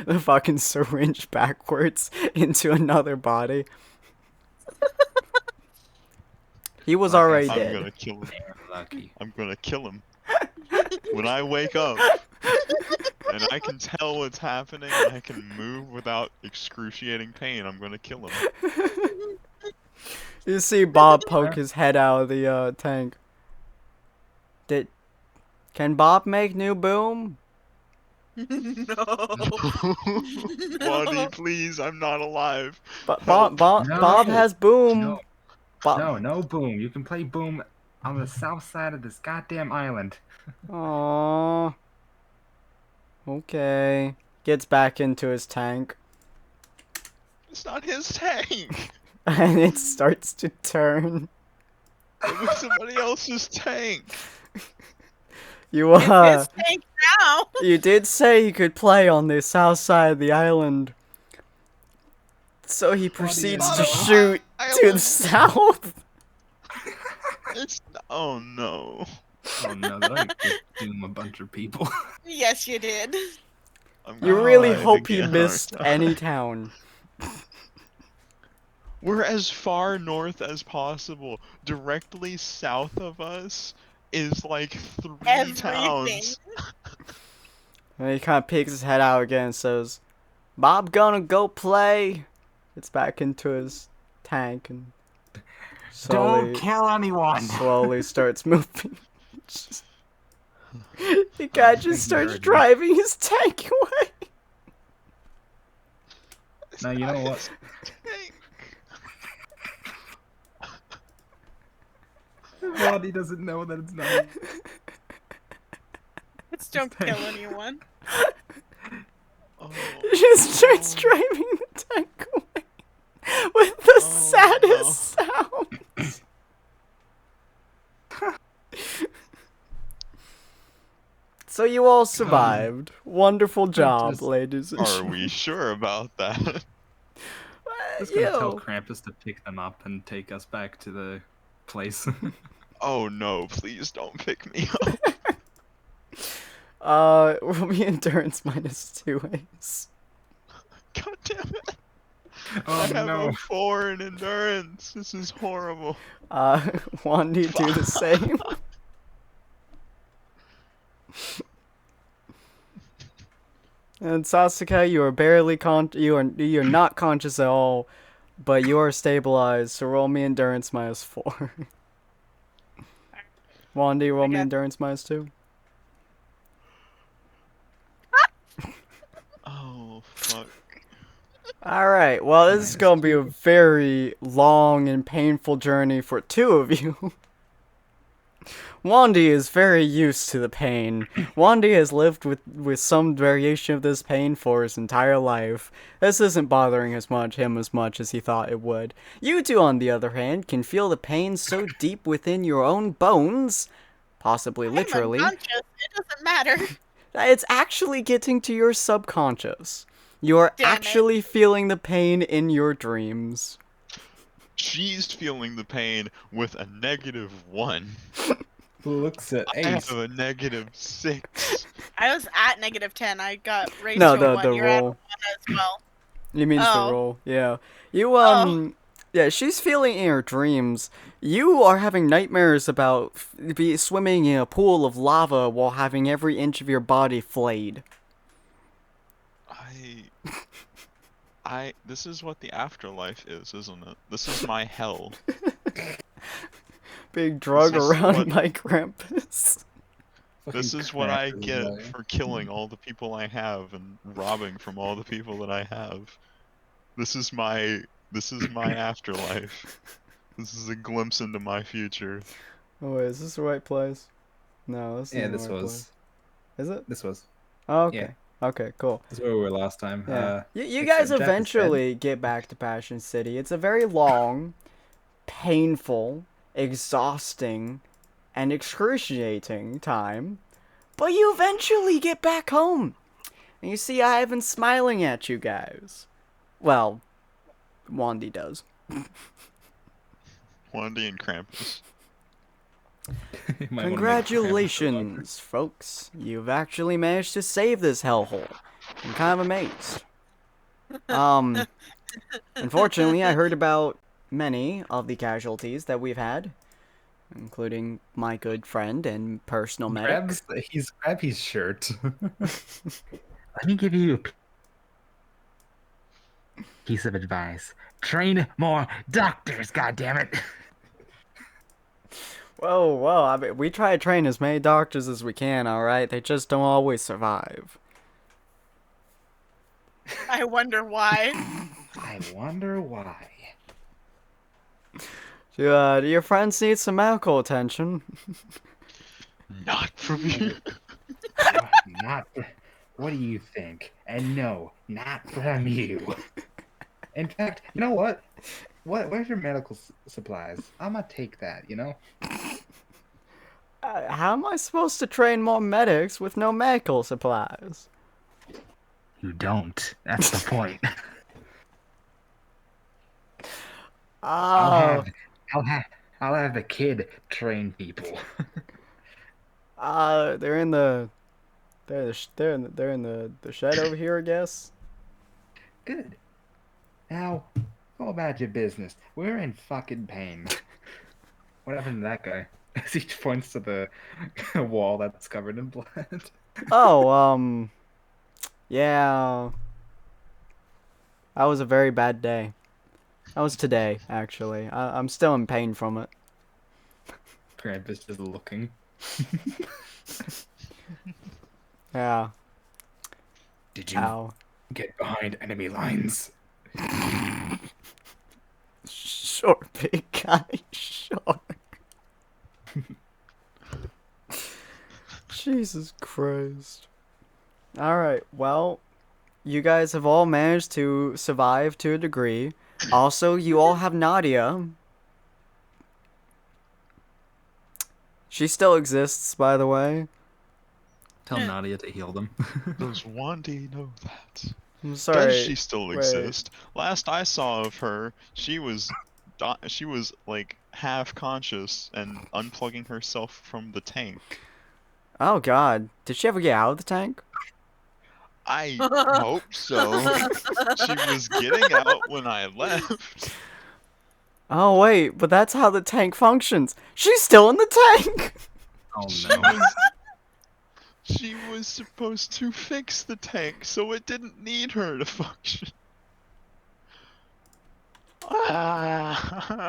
the fucking syringe backwards into another body. He was already I'm dead. gonna kill him. Damn lucky. I'm gonna kill him. When I wake up, and I can tell what's happening, and I can move without excruciating pain, I'm gonna kill him. You see Bob poke his head out of the tank. Can Bob make new boom? No. Waddy, please, I'm not alive. But Help. Bob has boom. No, no boom. You can play boom on the south side of this goddamn island. Aww. Okay. Gets back into his tank. It's not his tank. And it starts to turn. It was somebody else's tank. You It's his tank now. you did say you could play on the south side of the island. So he proceeds to shoot to the south. It's oh no. Oh no, that I could doom a bunch of people. Yes, you did. I'm You gonna really hide hope he again, missed aren't I? any town. We're as far north as possible. Directly south of us is like 3 Everything. towns. And he kind of peeks his head out again and says, Bob gonna go play. Gets back into his tank and Don't kill anyone. slowly starts moving. The guy just starts Nerd. driving his tank away. Now you know what? Wandy doesn't know that it's not. Just don't kill anyone. Oh, He just starts driving the tank away with the saddest sounds. So you all survived. Wonderful job, Just- ladies and are gentlemen. we sure about that? Just gonna tell Yo. Krampus to pick them up and take us back to the place. Oh no, please don't pick me up. Roll me endurance -2 ace. God damn it. Oh I have no. a 4 in endurance. This is horrible. Wandy, do the same. And Sasuke, you are barely you're not conscious at all, but you are stabilized. So roll me endurance -4. Wandy, roll me Okay. endurance -2. Oh fuck. All right. Well, this is gonna be a very long and painful journey for 2 of you. Wandy is very used to the pain. Wandy has lived with some variation of this pain for his entire life. This isn't bothering him as much as he thought it would. You two, on the other hand, can feel the pain so deep within your own bones, possibly literally, I'm unconscious. It doesn't matter. that it's actually getting to your subconscious. You're Damn it. actually feeling the pain in your dreams. She's feeling the pain with a -1. Looks at I have a -6. I was at -10. I got raised No, to a 1. the You're at a roll. 1 as well. You mean the Oh. roll, yeah. You, yeah, she's feeling in her dreams. You are having nightmares about swimming in a pool of lava while having every inch of your body flayed. This is what the afterlife is, isn't it? This is my hell. Being drug is around what- by Krampus. This Fucking is what I Krampus, get like. for killing all the people I have and robbing from all the people that I have. This is my afterlife. This is a glimpse into my future. Oh wait, is this the right place? No, this Yeah, isn't this the right was. place. Is it? This was. Oh, okay. Yeah. Okay, cool. This is where we were last time. Yeah. You except guys Jack is dead. eventually get back to Passion City. It's a very long, painful, exhausting, and excruciating time. But you eventually get back home. And you see Ivan smiling at you guys. Well, Wandy does. Wandy and Krampus. You might wanna make Krampus Congratulations, folks. You've actually managed to save this hellhole. I'm kind of amazed. Unfortunately, I heard about many of the casualties that we've had, including my good friend and personal medic. grab his shirt. Let me give you a piece of advice. Train more doctors, goddammit. Whoa, I mean, we try to train as many doctors as we can, alright? They just don't always survive. I wonder why. I wonder why. Do your friends need some medical attention? Not from you. Not. What do you think? And no, not from you. In fact, you know what? Where's your medical supplies? I'm gonna take that. You know. How am I supposed to train more medics with no medical supplies? You don't. That's the point. Oh, I'll have the kid train people. they're in the shed over here, I guess. Good. Now, go about your business. We're in fucking pain. What happened to that guy? As he points to the wall that's covered in blood. Oh, yeah. That was a very bad day. That was today, actually. I'm still in pain from it. Krampus is looking. Yeah. Did you Ow. get behind enemy lines? Sure, big guy. Sure. Jesus Christ. Alright, well, you guys have all managed to survive to a degree. Also, you all have Nadia. She still exists, by the way. Tell Nadia to heal them. Does Wandy know that? I'm sorry. Does she still wait. exist? Last I saw of her, she was like half conscious and unplugging herself from the tank. Oh god. Did she ever get out of the tank? I hope so. She was getting out when I left. Oh wait, but that's how the tank functions. She's still in the tank! Oh She no. was, she was supposed to fix the tank, so it didn't need her to function.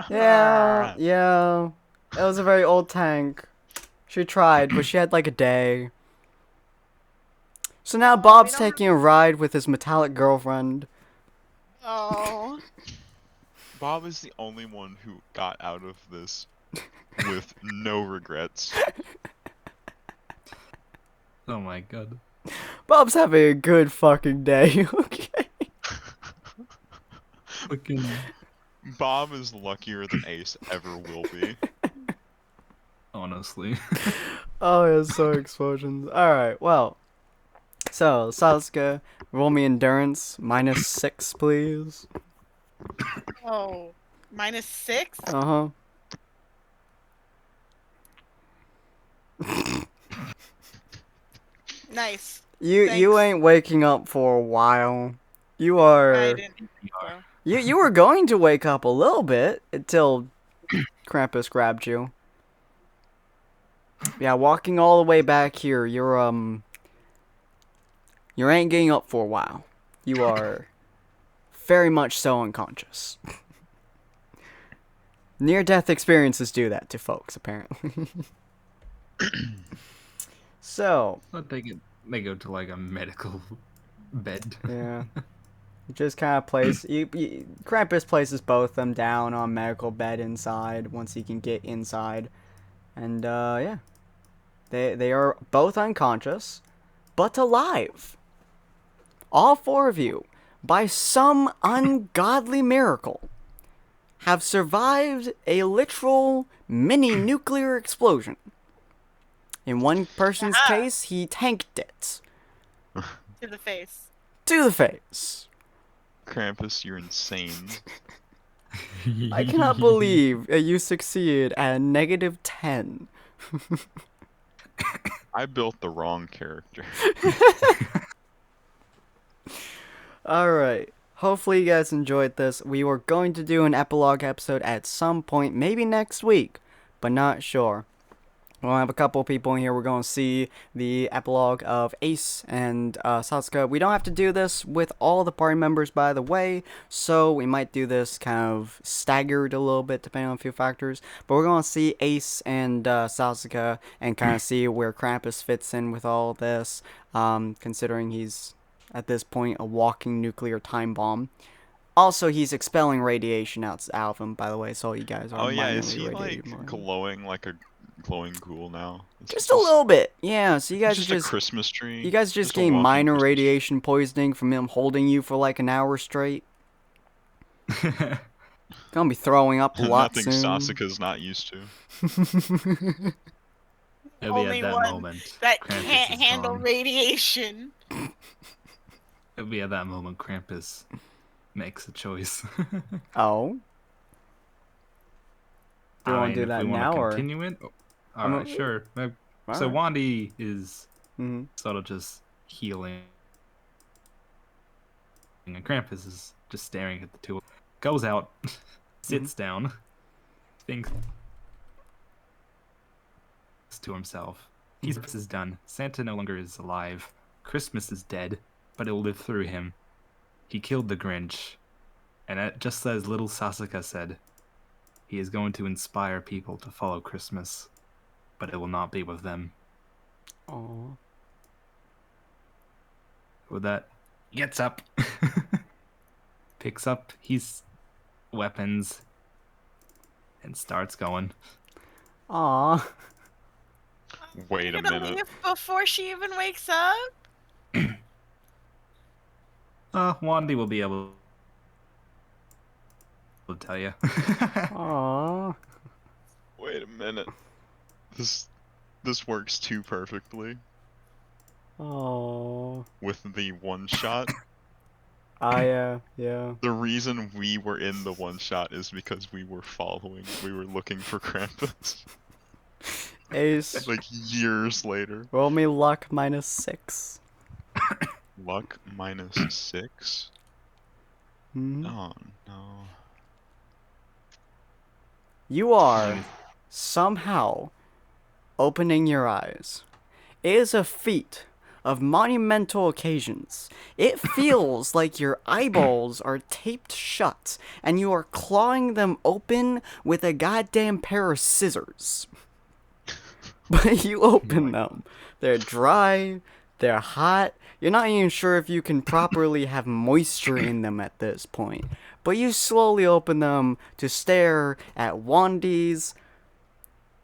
Yeah. It was a very old tank. She tried, but she had like a day. So now Bob's we don't taking a ride with his metallic girlfriend. Oh. Bob is the only one who got out of this with no regrets. Oh my god. Bob's having a good fucking day, okay? Fucking. Bob is luckier than Ace ever will be. Honestly. Oh, yeah, so explosions. Alright, well. So, Sasuke, roll me endurance, -6, please. Oh. -6? Uh-huh. Nice. You Thanks. ain't waking up for a while. You I are... didn't think so. You were going to wake up a little bit until Krampus grabbed you. Yeah, walking all the way back here, you ain't getting up for a while. You are very much so unconscious. Near-death experiences do that to folks, apparently. So, But they go to like a medical bed. yeah. Just kind of Krampus places both of them down on medical bed inside once he can get inside. And, yeah. They are both unconscious, but alive. All four of you, by some ungodly miracle, have survived a literal mini-nuclear explosion. In one person's case, he tanked it. To the face. To the face. Krampus, you're insane. I cannot believe you succeeded at -10. I built the wrong character. Alright. Hopefully you guys enjoyed this. We were going to do an epilogue episode at some point, maybe next week, but not sure. We'll have a couple people in here. We're going to see the epilogue of Ace and Sasuke. We don't have to do this with all the party members, by the way, so we might do this kind of staggered a little bit, depending on a few factors. But we're going to see Ace and Sasuke and kind of see where Krampus fits in with all this, considering he's, at this point, a walking nuclear time bomb. Also, he's expelling radiation out of him, by the way, so you guys are Oh yeah, is he radiated like more. glowing like a glowing ghoul now? Just a little bit, yeah. So you guys just just a Christmas tree. you guys just a gain walking minor Christmas tree. radiation poisoning from him holding you for like an hour straight. Gonna be throwing up a lot Nothing soon. Sasuke's not used to. It'll be Only at that one moment. that Krampus can't is handle gone. radiation. It'll be at that moment Krampus makes a choice. Oh, do you I want mean, to do if that we want now to or? continue it? I'm Alright, a- sure. So Alright. Wandy is Mhm. sort of just healing. And Krampus is just staring at the two. Goes out, sits down, thinks to himself. Christmas is done. Santa no longer is alive. Christmas is dead, but it'll live through him. He killed the Grinch. And just as little Sasuke said, he is going to inspire people to follow Christmas, but it will not be with them. Aw. With that, he gets up, picks up his weapons, and starts going. Aw. Wait a I'm gonna minute. leave before she even wakes up. Wandy will be able to tell you. Aw. Wait a minute. This works too perfectly Aw. with the one shot. Yeah. The reason we were in the one shot is because we were looking for Krampus. Ace, Like years later. roll me luck -6. Luck -6. Mhm. Oh no. You are somehow opening your eyes. It is a feat of monumental occasions. It feels like your eyeballs are taped shut and you are clawing them open with a goddamn pair of scissors. But you open them. They're dry, they're hot. You're not even sure if you can properly have moisture in them at this point. But you slowly open them to stare at Wandy's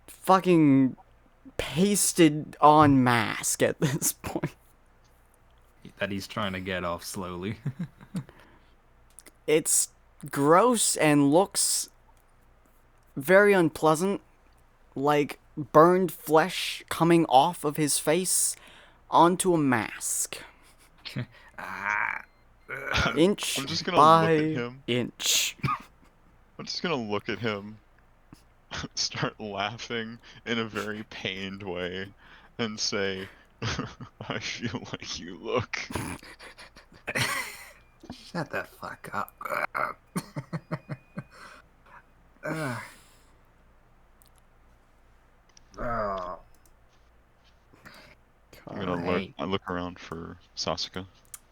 fucking pasted on mask at this point. That he's trying to get off slowly. It's gross and looks very unpleasant, like burned flesh coming off of his face onto a mask. Inch I'm just gonna by look at him. inch. I'm just gonna look at him, start laughing in a very pained way, and say, I feel like you look. Shut the fuck up. Oh. I'm gonna Alright. look around for Sasuke.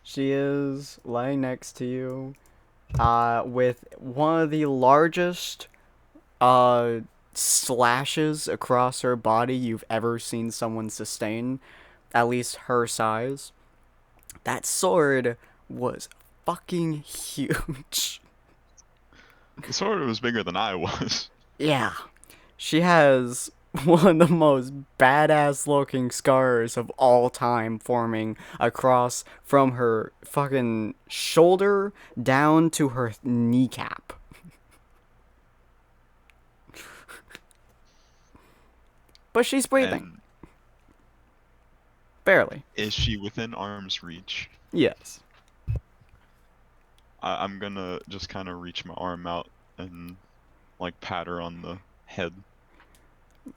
She is lying next to you, with one of the largest slashes across her body you've ever seen someone sustain, at least her size. That sword was fucking huge. The sword was bigger than I was. Yeah. She has one of the most badass looking scars of all time forming across from her fucking shoulder down to her kneecap. But she's breathing. And Barely. is she within arm's reach? Yes. I'm gonna just kind of reach my arm out and like pat her on the head.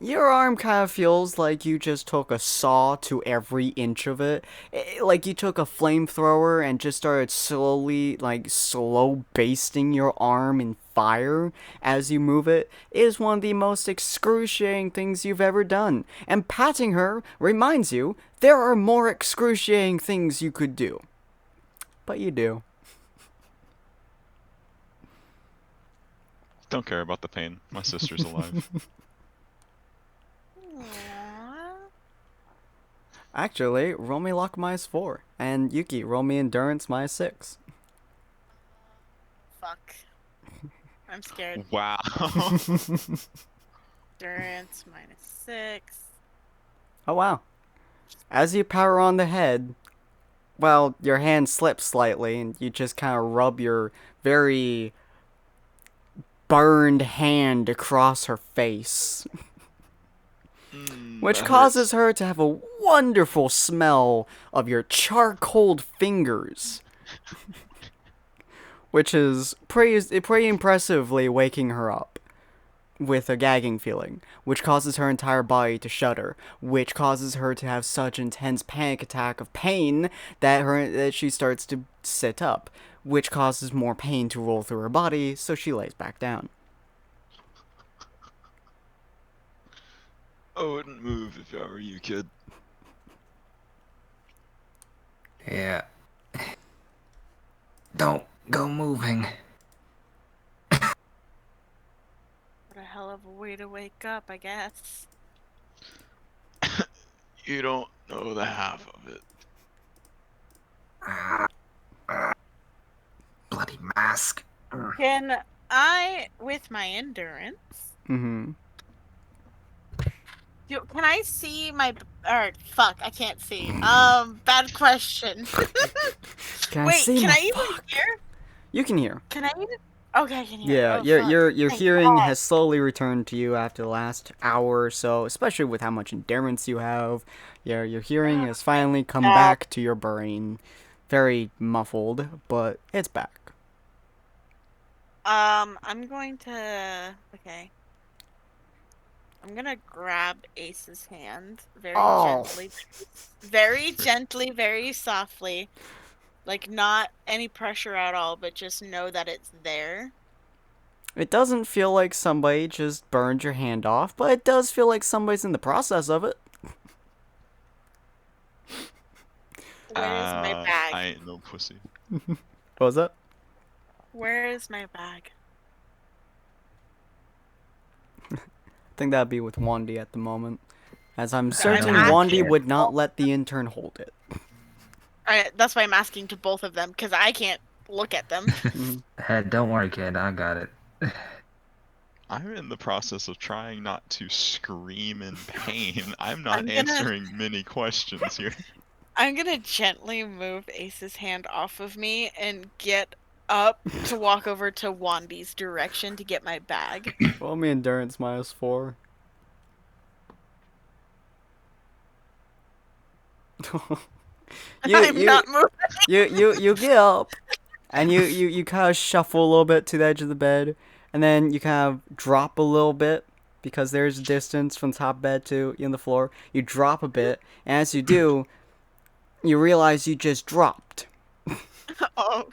Your arm kind of feels like you just took a saw to every inch of it. Like you took a flamethrower and just started slowly, slow basting your arm in fire as you move it. It is one of the most excruciating things you've ever done. And patting her reminds you there are more excruciating things you could do. But you do. Don't care about the pain. My sister's alive. Aww. Actually, roll me luck -4. And Yuki, roll me endurance -6. Fuck. I'm scared. Wow. Endurance -6. Oh wow. As you power on the head, well, your hand slips slightly and you just kind of rub your very burned hand across her face, which That causes hurts. her to have a wonderful smell of your charcoaled fingers, which is pretty impressively waking her up with a gagging feeling, which causes her entire body to shudder, which causes her to have such intense panic attack of pain that she starts to sit up, which causes more pain to roll through her body, so she lays back down. I wouldn't move if I were you, kid. Yeah. Don't go moving. What a hell of a way to wake up, I guess. You don't know the half of it. Bloody mask. Can I, with my endurance, Mm-hmm. can I see my... Alright, fuck, I can't see. Bad question. Can I Wait, see can my I even fuck? hear? You can hear. Can I even... Okay, I can hear. Yeah, Oh, your fuck. hearing God. has slowly returned to you after the last hour or so, especially with how much endurance you have. Yeah, your hearing has finally come back to your brain. Very muffled, but it's back. I'm going to... Okay. I'm gonna grab Ace's hand very gently. Very gently, very softly. Like, not any pressure at all, but just know that it's there. It doesn't feel like somebody just burned your hand off, but it does feel like somebody's in the process of it. Where's my bag? I ain't no pussy. What was that? Where is my bag? I think that'd be with Wandy at the moment, as I'm certain asking- Wandy would not let the intern hold it. That's why I'm asking to both of them, because I can't look at them. Hey, don't worry, kid. I got it. I'm in the process of trying not to scream in pain. I'm not I'm gonna- answering many questions here. I'm gonna gently move Ace's hand off of me and get up to walk over to Wandy's direction to get my bag. Roll me endurance -4. I'm not moving. You get up, and you kind of shuffle a little bit to the edge of the bed, and then you kind of drop a little bit, because there's a distance from top bed to the floor. You drop a bit, and as you do, you realize you just dropped. Oh,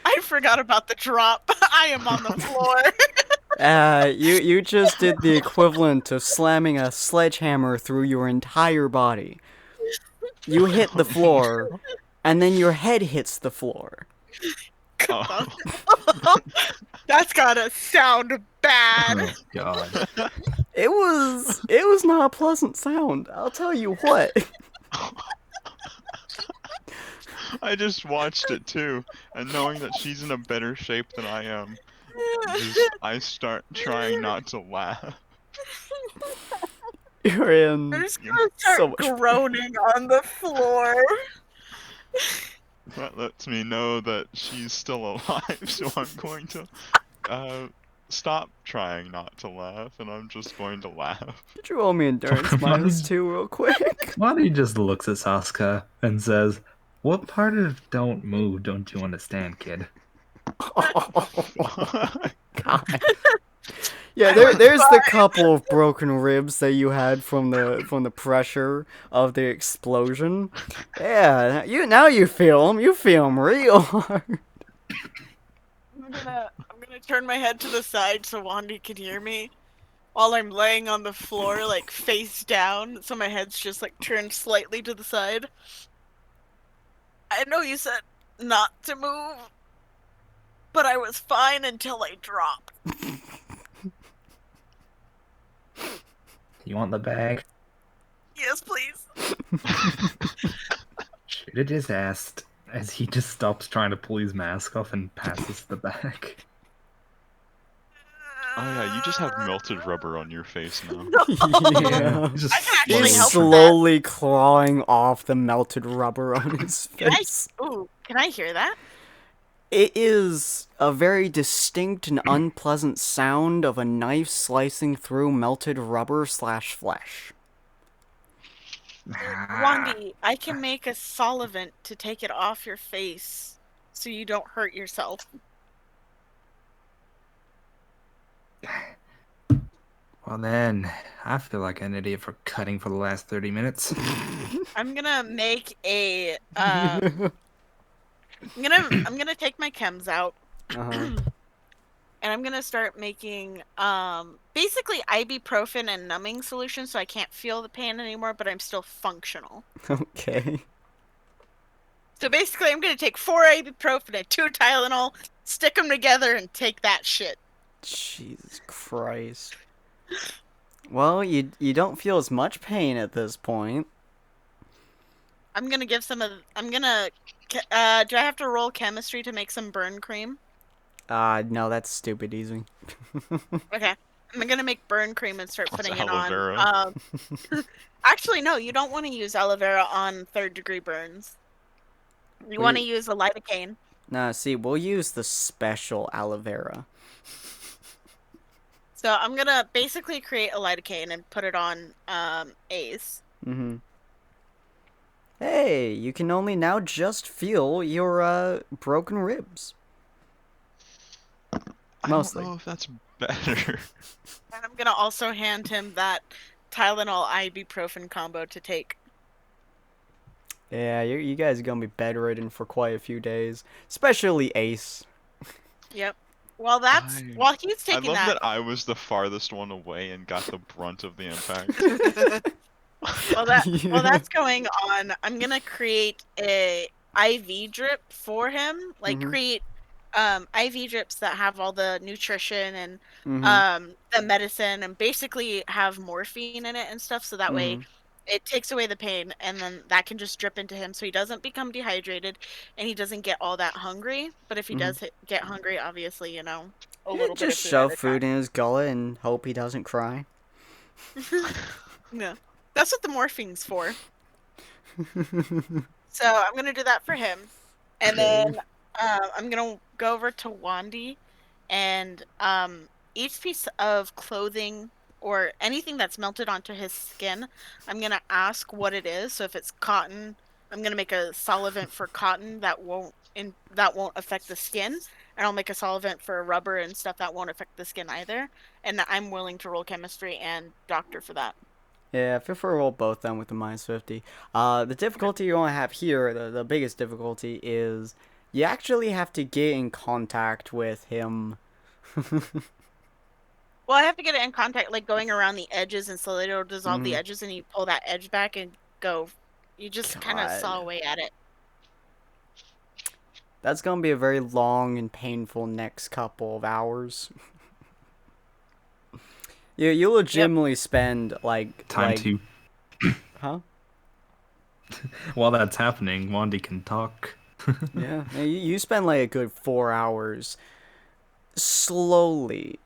I forgot about the drop. I am on the floor. You just did the equivalent of slamming a sledgehammer through your entire body. You hit the floor, and then your head hits the floor. Oh. That's gotta sound bad. Oh god. It was not a pleasant sound. I'll tell you what. I just watched it too, and knowing that she's in a better shape than I am, I start trying not to laugh. You're in. I'm just gonna so start much pain. groaning on the floor. That lets me know that she's still alive, so I'm going to stop trying not to laugh, and I'm just going to laugh. Could you roll me endurance -2 real quick? Wadi just looks at Sasuke and says, "What part of don't move don't you understand, kid?" God. Yeah, there's the couple of broken ribs that you had from the pressure of the explosion. Yeah, now you feel them. You feel them real hard. I'm gonna turn my head to the side so Wandy can hear me while I'm laying on the floor, like face down, so my head's just like turned slightly to the side. I know you said not to move, but I was fine until I dropped. You want the bag? Yes, please. Should have just asked, as he just stops trying to pull his mask off and passes the bag. Oh yeah, you just have melted rubber on your face now. Yeah. Just I can actually He's help with slowly clawing off the melted rubber on his face. Can I hear that? It is a very distinct and unpleasant sound of a knife slicing through melted rubber/flesh. Wandy, I can make a solvent to take it off your face so you don't hurt yourself. Well then, I feel like an idiot for cutting for the last 30 minutes. I'm gonna make a I'm gonna take my chems out. Uh-huh. And I'm gonna start making basically ibuprofen and numbing solutions so I can't feel the pain anymore, but I'm still functional. Okay. So basically I'm gonna take 4 ibuprofen and 2 Tylenol, stick them together, and take that shit. Jesus Christ. Well, you don't feel as much pain at this point. I'm gonna give some of. I'm gonna. Do I have to roll chemistry to make some burn cream? No, that's stupid easy. Okay. I'm gonna make burn cream and start What's putting it aloe on. vera? Actually, no, you don't want to use aloe vera on 3rd-degree burns. You want to use a lidocaine. No, see, we'll use the special aloe vera. So I'm gonna basically create a lidocaine and put it on Ace. Mm-hmm. Hey, you can only now just feel your broken ribs. Mostly. I don't know if that's better. And I'm gonna also hand him that Tylenol ibuprofen combo to take. Yeah, you guys are gonna be bedridden for quite a few days, especially Ace. Yep. While he's taking I love that I was the farthest one away and got the brunt of the impact. While that's going on, I'm gonna create a IV drip for him. Like create IV drips that have all the nutrition and the medicine and basically have morphine in it and stuff, so that way it takes away the pain, and then that can just drip into him so he doesn't become dehydrated and he doesn't get all that hungry. But if he does get hungry, obviously, you know, a little bit just of shove food in his gullet and hope he doesn't cry. Yeah, that's what the morphine's for. So I'm gonna do that for him, and then I'm gonna go over to Wandy, and each piece of clothing or anything that's melted onto his skin, I'm gonna ask what it is. So if it's cotton, I'm gonna make a solvent for cotton that won't affect the skin, and I'll make a solvent for rubber and stuff that won't affect the skin either. And I'm willing to roll chemistry and doctor for that. Yeah, feel free to roll both then with the -50. The difficulty you only have here, the biggest difficulty is you actually have to get in contact with him. Well, I have to get it in contact, like going around the edges, and slowly it'll dissolve the edges, and you pull that edge back and go. You just kind of saw away at it. That's gonna be a very long and painful next couple of hours. You legitimately spend Time to. huh? While that's happening, Wandy can talk. Yeah, you spend like a good 4 hours slowly,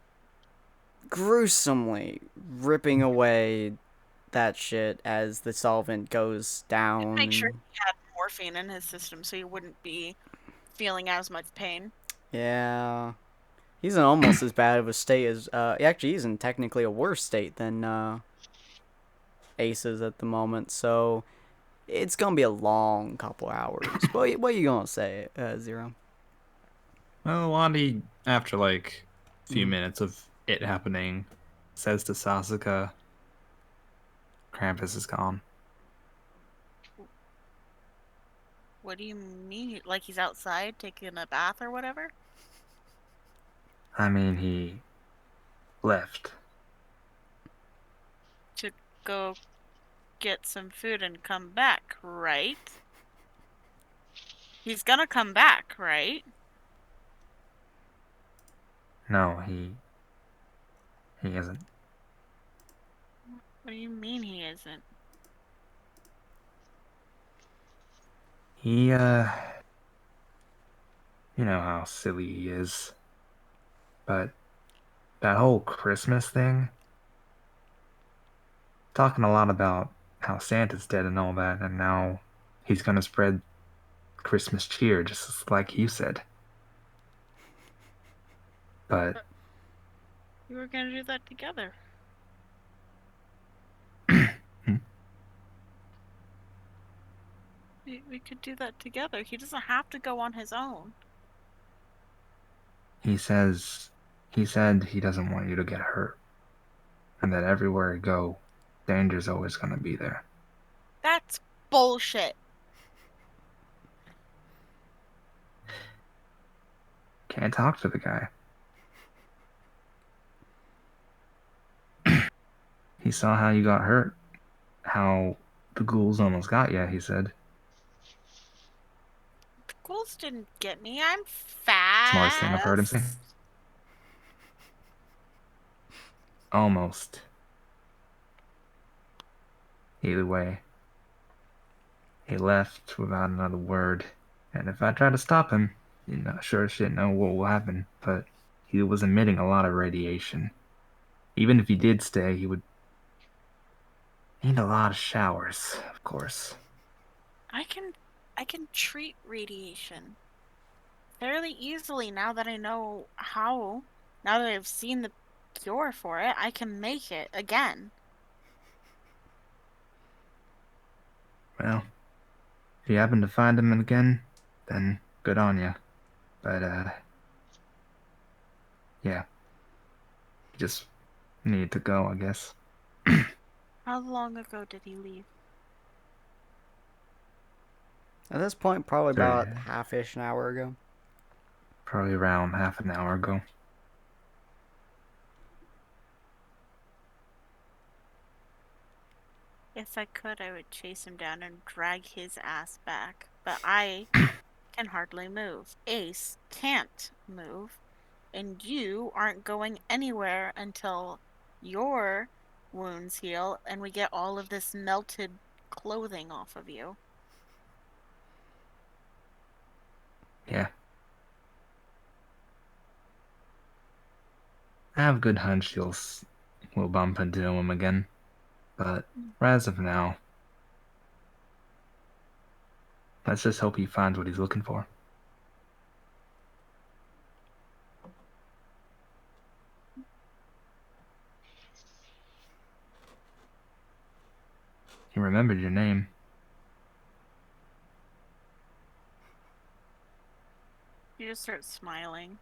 gruesomely ripping away that shit as the solvent goes down. Make sure he had morphine in his system so he wouldn't be feeling as much pain. Yeah. He's in almost as bad of a state as actually he's in technically a worse state than Ace is at the moment, so it's gonna be a long couple hours. But what are you gonna say, Zero? Well, Wandy, after like a few minutes of it happening, says to Sasuke, Krampus is gone. What do you mean? Like he's outside taking a bath or whatever? I mean, he left. To go get some food and come back, right? He's gonna come back, right? No, he isn't. What do you mean he isn't? He, you know how silly he is. But that whole Christmas thing, talking a lot about how Santa's dead and all that, and now he's gonna spread Christmas cheer, just like you said. But We were gonna do that together. We could do that together. He doesn't have to go on his own. he said he doesn't want you to get hurt, and that everywhere you go, danger's always gonna be there. That's bullshit. Can't talk to the guy. He saw how you got hurt, how the ghouls almost got you, he said. The ghouls didn't get me. I'm fast. Smartest thing I've heard him say. Almost. Either way, he left without another word, and if I try to stop him, you know, sure as shit know what will happen, but he was emitting a lot of radiation. Even if he did stay, he would need a lot of showers, of course. I can treat radiation fairly easily now that I know how. Now that I've seen the cure for it, I can make it again. Well, if you happen to find him again, then good on you. But, yeah. You just need to go, I guess. How long ago did he leave? At this point, probably Sorry. about half-ish an hour ago. Probably around half an hour ago. If I could, I would chase him down and drag his ass back. But I can hardly move. Ace can't move. And you aren't going anywhere until your wounds heal and we get all of this melted clothing off of you. Yeah. I have a good hunch we'll bump into him again. But as of now, let's just hope he finds what he's looking for. He remembered your name. You just start smiling.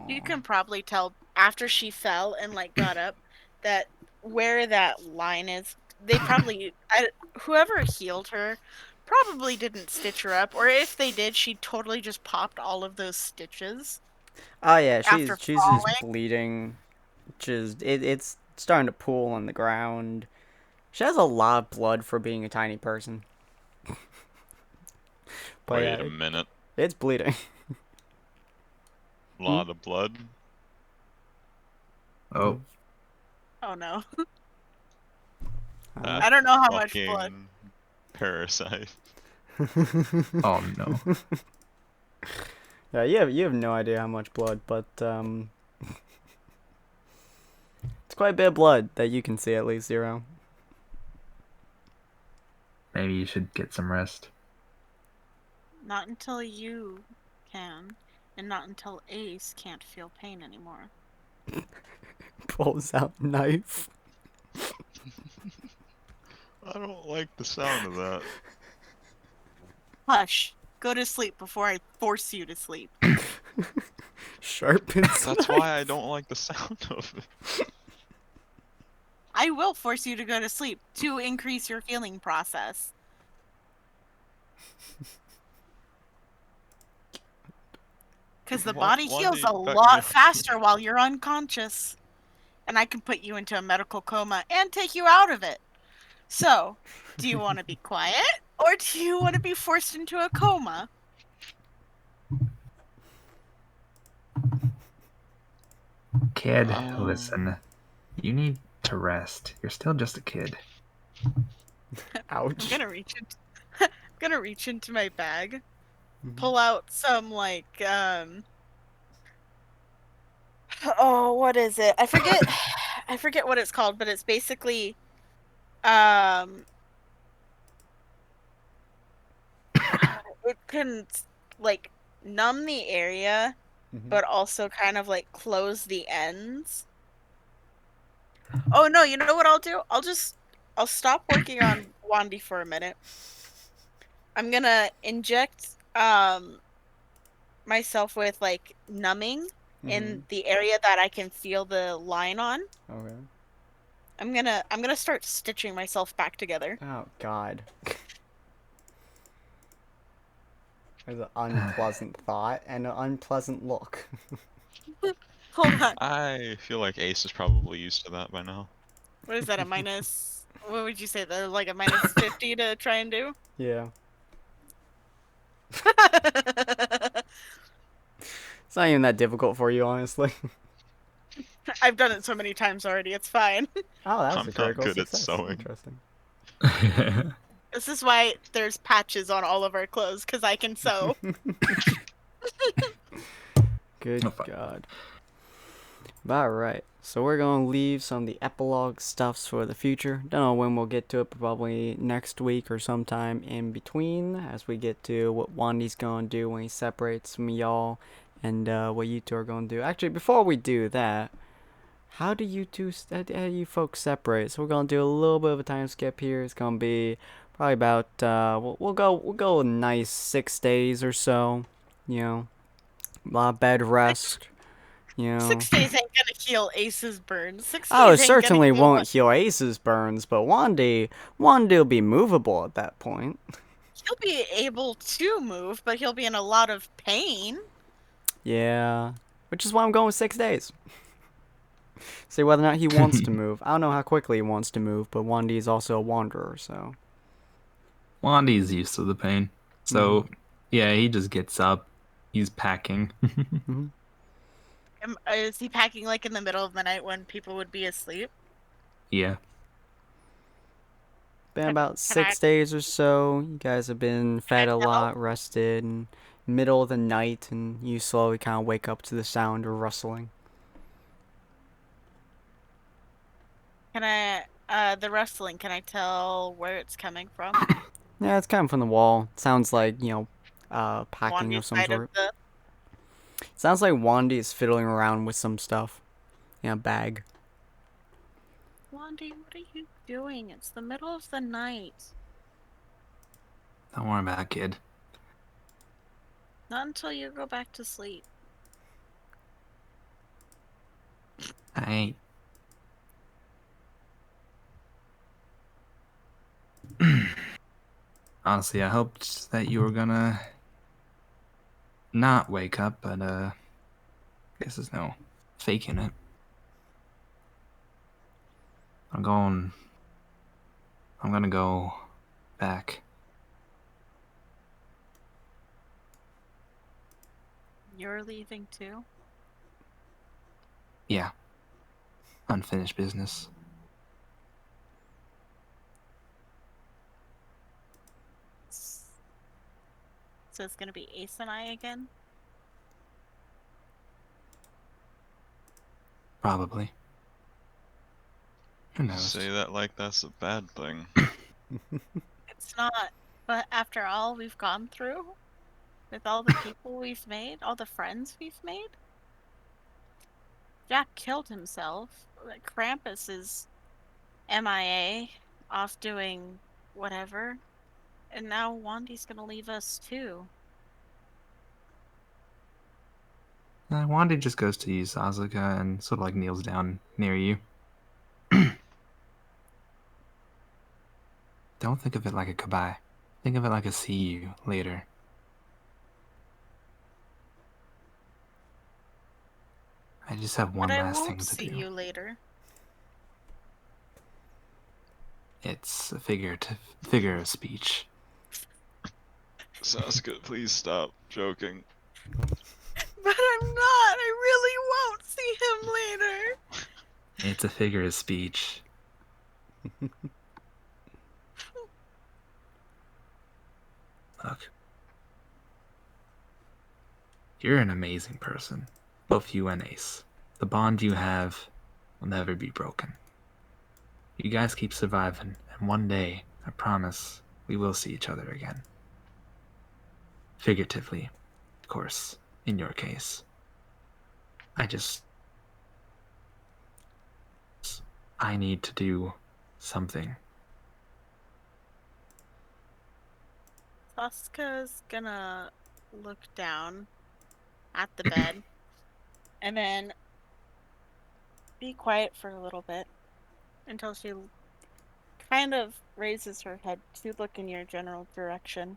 You can probably tell after she fell and like got up that where that line is, they probably whoever healed her probably didn't stitch her up, or if they did, she totally just popped all of those stitches. Oh yeah, After she's falling. just bleeding. It's starting to pool on the ground. She has a lot of blood for being a tiny person. But Wait yeah, a minute. it's bleeding. Lot of blood. Oh, Oh no. That I don't know how much blood. fucking parasite. oh no. Yeah, you have no idea how much blood, but it's quite a bit of blood that you can see at least, Zero. Maybe you should get some rest. Not until you can, and not until Ace can't feel pain anymore. Pulls out knife. I don't like the sound of that. Hush. Go to sleep before I force you to sleep. Sharpens. That's why I don't like the sound of it. I will force you to go to sleep to increase your feeling process. Because the body Why heals do a you back me lot up? faster while you're unconscious. And I can put you into a medical coma and take you out of it. So, do you want to be quiet? Or do you want to be forced into a coma? Kid, listen. You need to rest. You're still just a kid. Ouch. I'm gonna reach into my bag, pull out some like oh, what is it? I forget what it's called, but it's basically it can like numb the area but also kind of like close the ends. Oh no, you know what I'll do? I'll stop working on Wandy for a minute. I'm gonna inject myself with like numbing in the area that I can feel the line on. Okay. I'm gonna start stitching myself back together. Oh God. There's an unpleasant thought and an unpleasant look. Hold on. I feel like Ace is probably used to that by now. What is that, a minus? What would you say? That like a minus 50 to try and do? Yeah. It's not even that difficult for you, honestly. I've done it so many times already. It's fine. Oh, that was I'm a critical not good success. at sewing. Interesting. This is why there's patches on all of our clothes, because I can sew. Good Oh, fuck. God. Alright, so we're gonna leave some of the epilogue stuffs for the future. Don't know when we'll get to it, but probably next week or sometime in between, as we get to what Wandy's gonna do when he separates from y'all, and what you two are gonna do. Actually, before we do that, how do you folks separate? So we're gonna do a little bit of a time skip here. It's gonna be probably about we'll go a nice 6 days or so. You know, a lot of bed rest. You know. 6 days ain't gonna heal Ace's burns. 6 days Oh, it ain't certainly gonna heal won't heal Ace's burns, but Wandy will be movable at that point. He'll be able to move, but he'll be in a lot of pain. Yeah, which is why I'm going with 6 days. See whether or not he wants to move. I don't know how quickly he wants to move, but Wandy is also a wanderer, so. Wandy's used to the pain. So, yeah, he just gets up. He's packing. Is he packing like in the middle of the night when people would be asleep? Yeah. Been about 6 days or so. You guys have been fed a lot, rested, and middle of the night, and you slowly kind of wake up to the sound of rustling. Can the rustling, can I tell where it's coming from? Yeah, it's coming from the wall. Sounds like, you know, packing of Wandy's some side sort. the... Sounds like Wandy is fiddling around with some stuff in a bag. Wandy, what are you doing? It's the middle of the night. Don't worry about it, kid. Not until you go back to sleep. I ain't. Honestly, I hoped that you were gonna not wake up, but guess there's no faking it. I'm going I'm gonna go back. You're leaving too? Yeah. Unfinished business. So it's gonna be Ace and I again? Probably. Who You knows? say that like that's a bad thing. It's not. But after all we've gone through, with all the people we've made, all the friends we've made, Jack killed himself. Krampus is MIA, off doing whatever. And now Wandy's gonna leave us too. Wanda just goes to you, Sasuke, and sort of like kneels down near you. Don't think of it like a goodbye. Think of it like a see you later. I just have one But I last won't thing to see do. you later. It's a figure of speech. Sasuke, please stop joking. But I'm not. I really won't see him later. It's a figure of speech. Look. You're an amazing person. Both you and Ace. The bond you have will never be broken. You guys keep surviving, and one day, I promise, we will see each other again. Figuratively, of course, in your case. I need to do something. Sasuke's gonna look down at the bed and then be quiet for a little bit until she kind of raises her head to look in your general direction.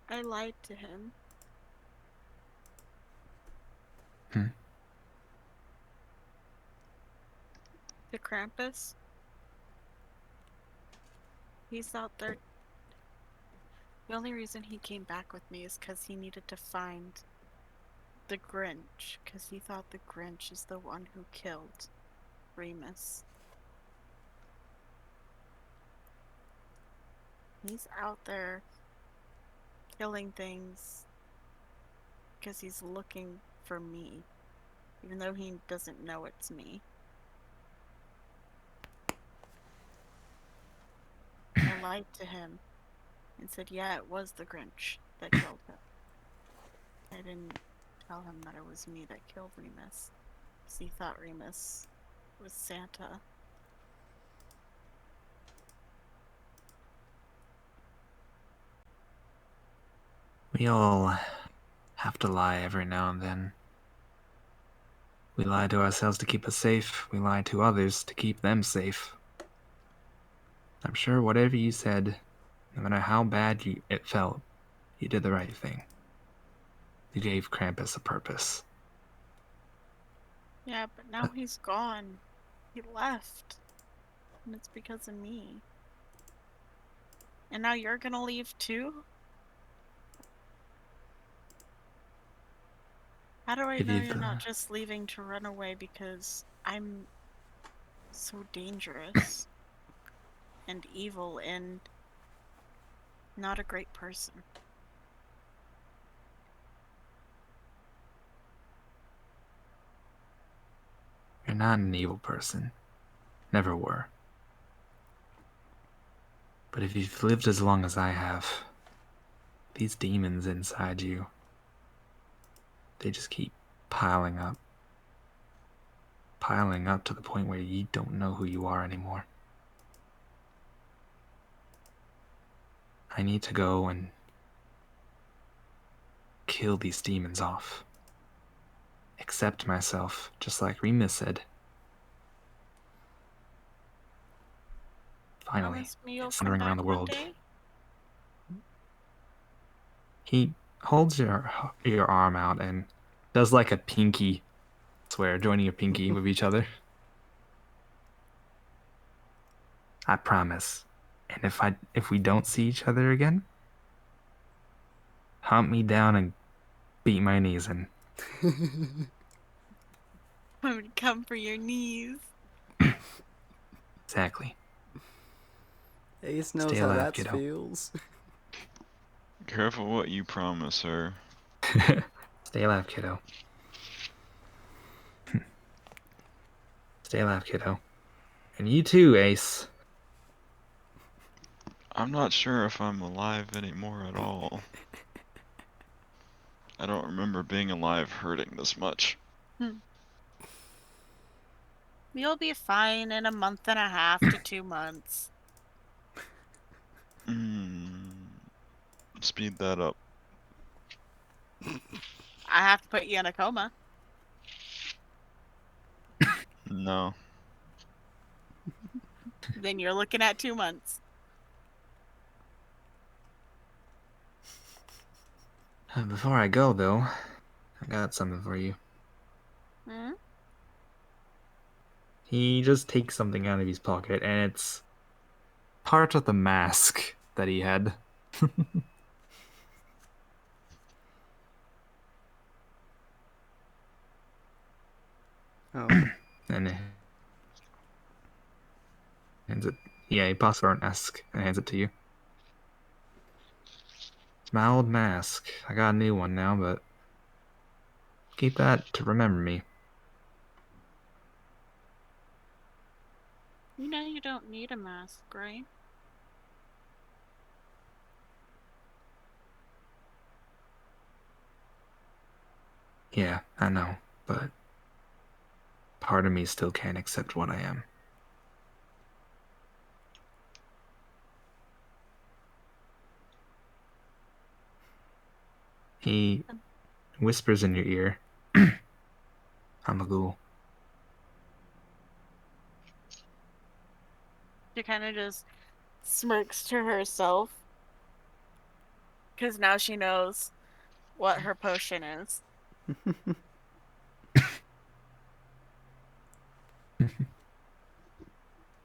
I lied to him. To Krampus. He's out there. The only reason he came back with me is because he needed to find the Grinch, because he thought the Grinch is the one who killed Remus. He's out there killing things because he's looking for me, even though he doesn't know it's me. I lied to him and said, yeah, it was the Grinch that killed him. I didn't tell him that it was me that killed Remus, because he thought Remus was Santa. We all have to lie every now and then. We lie to ourselves to keep us safe. We lie to others to keep them safe. I'm sure whatever you said, no matter how bad it felt, you did the right thing. You gave Krampus a purpose. Yeah, but now he's gone. He left. And it's because of me. And now you're gonna leave too? How do I know you're not just leaving to run away because I'm so dangerous and evil and not a great person? You're not an evil person. Never were. But if you've lived as long as I have, these demons inside you, they just keep piling up. Piling up to the point where you don't know who you are anymore. I need to go and kill these demons off. Accept myself, just like Remus said. Finally, Promise me you'll it's come wandering back around the one world. day? He holds your arm out and does like a pinky swear, joining your pinky with each other. I promise. And if we don't see each other again, hunt me down and beat my knees in. I'm gonna come for your knees. Exactly. Ace knows Stay how alive, that kiddo. feels. Careful what you promise her. Stay alive, kiddo. Stay alive, kiddo. And you too, Ace. I'm not sure if I'm alive anymore at all. I don't remember being alive hurting this much. You'll be fine in a month and a half to 2 months. Speed that up. I have to put you in a coma. No. Then you're looking at 2 months. Before I go, though, I got something for you. Hmm? He just takes something out of his pocket, and it's part of the mask that he had. Oh. And he hands it. Yeah, he passes for an mask and hands it to you. It's my old mask. I got a new one now, but keep that to remember me. You know you don't need a mask, right? Yeah, I know, but part of me still can't accept what I am. He whispers in your ear, I'm a ghoul. She kind of just smirks to herself. Because now she knows what her potion is.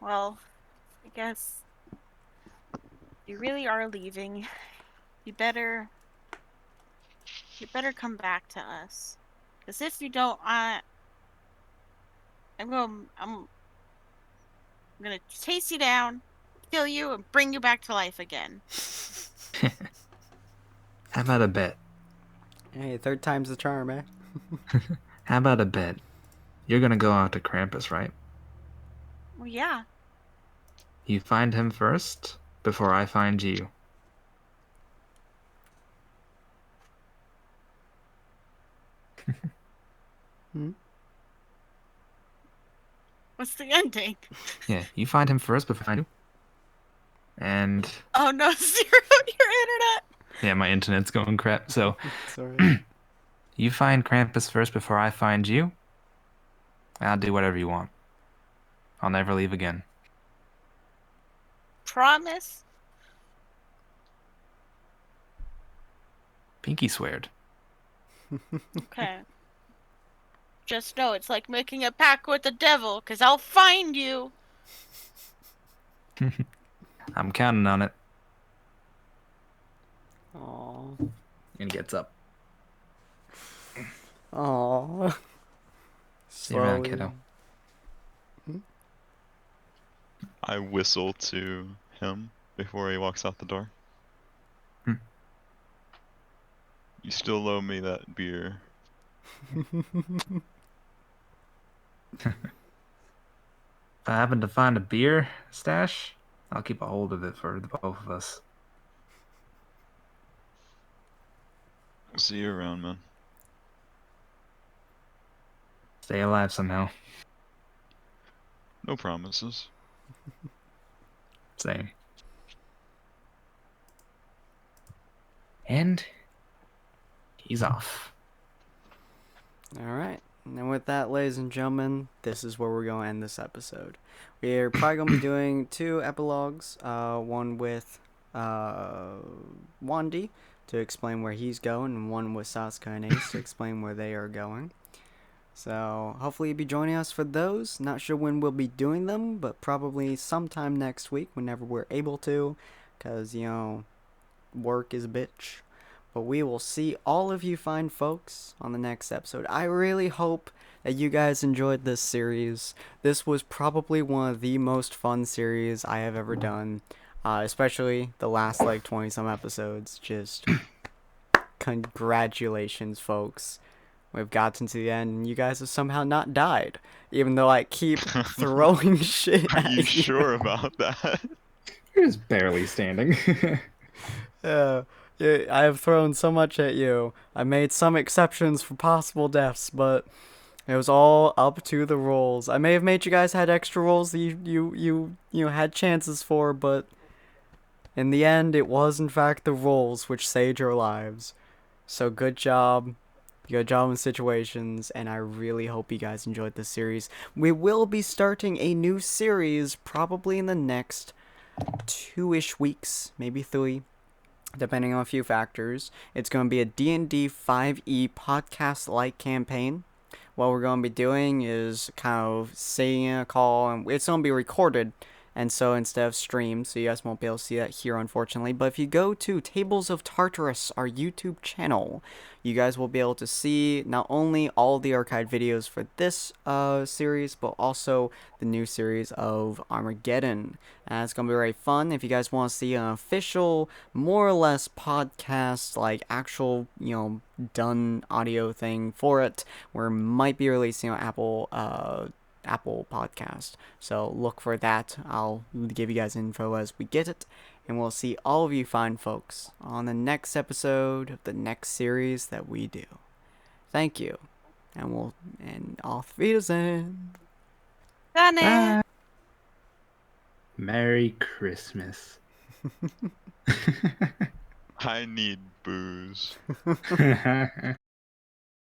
Well, I guess you really are leaving. You better come back to us. Because if you don't, I'm gonna chase you down, kill you, and bring you back to life again. How about a bet? Hey, third time's the charm, eh? How about a bet? You're gonna go out to Krampus, right? Well, yeah. You find him first, before I find you. Hmm? What's the ending? Yeah, you find him first before I do. And Oh no, zero your internet. yeah, my internet's going crap. So It's alright. you find Krampus first before I find you. I'll do whatever you want. I'll never leave again. Promise? Pinky sweared. Okay. Just know it's like making a pact with the devil, because I'll find you. I'm counting on it. Aww. And he gets up. Aww. See you around, Slowly. kiddo. I whistle to him before he walks out the door. Hmm. You still owe me that beer. If I happen to find a beer stash, I'll keep a hold of it for the both of us. See you around, man. Stay alive somehow. No promises. Same. And he's off. Alright. And with that, ladies and gentlemen, this is where we're going to end this episode. We're probably going to be doing 2 epilogues. One with Wandy to explain where he's going, and one with Sasuke and Ace to explain where they are going. So hopefully you'll be joining us for those. Not sure when we'll be doing them, but probably sometime next week whenever we're able to, because, work is a bitch. But we will see all of you fine folks on the next episode. I really hope that you guys enjoyed this series. This was probably one of the most fun series I have ever done, especially the last 20 some episodes. Just congratulations, folks. We've gotten to the end, and you guys have somehow not died, even though I keep throwing shit Are at you sure about that? You're just barely standing. Yeah, I have thrown so much at you. I made some exceptions for possible deaths, but it was all up to the rolls. I may have made you guys had extra rolls that you had chances for, but in the end, it was in fact the rolls which saved your lives. So good job. Good job in situations, and I really hope you guys enjoyed this series. We will be starting a new series probably in the next 2-ish weeks, maybe 3, depending on a few factors. It's going to be a D&D 5e podcast-like campaign. What we're going to be doing is kind of saying a call, and it's going to be recorded, and so instead of streamed, so you guys won't be able to see that here, unfortunately. But if you go to Tables of Tartarus, our YouTube channel, you guys will be able to see not only all the archived videos for this series, but also the new series of Armageddon. And it's going to be very fun. If you guys want to see an official, more or less podcast, actual, done audio thing for it, we might be releasing on Apple Podcast. So look for that. I'll give you guys info as we get it. And we'll see all of you fine folks on the next episode of the next series that we do. Thank you. And auf Wiedersehen. Done. Merry Christmas. I need booze.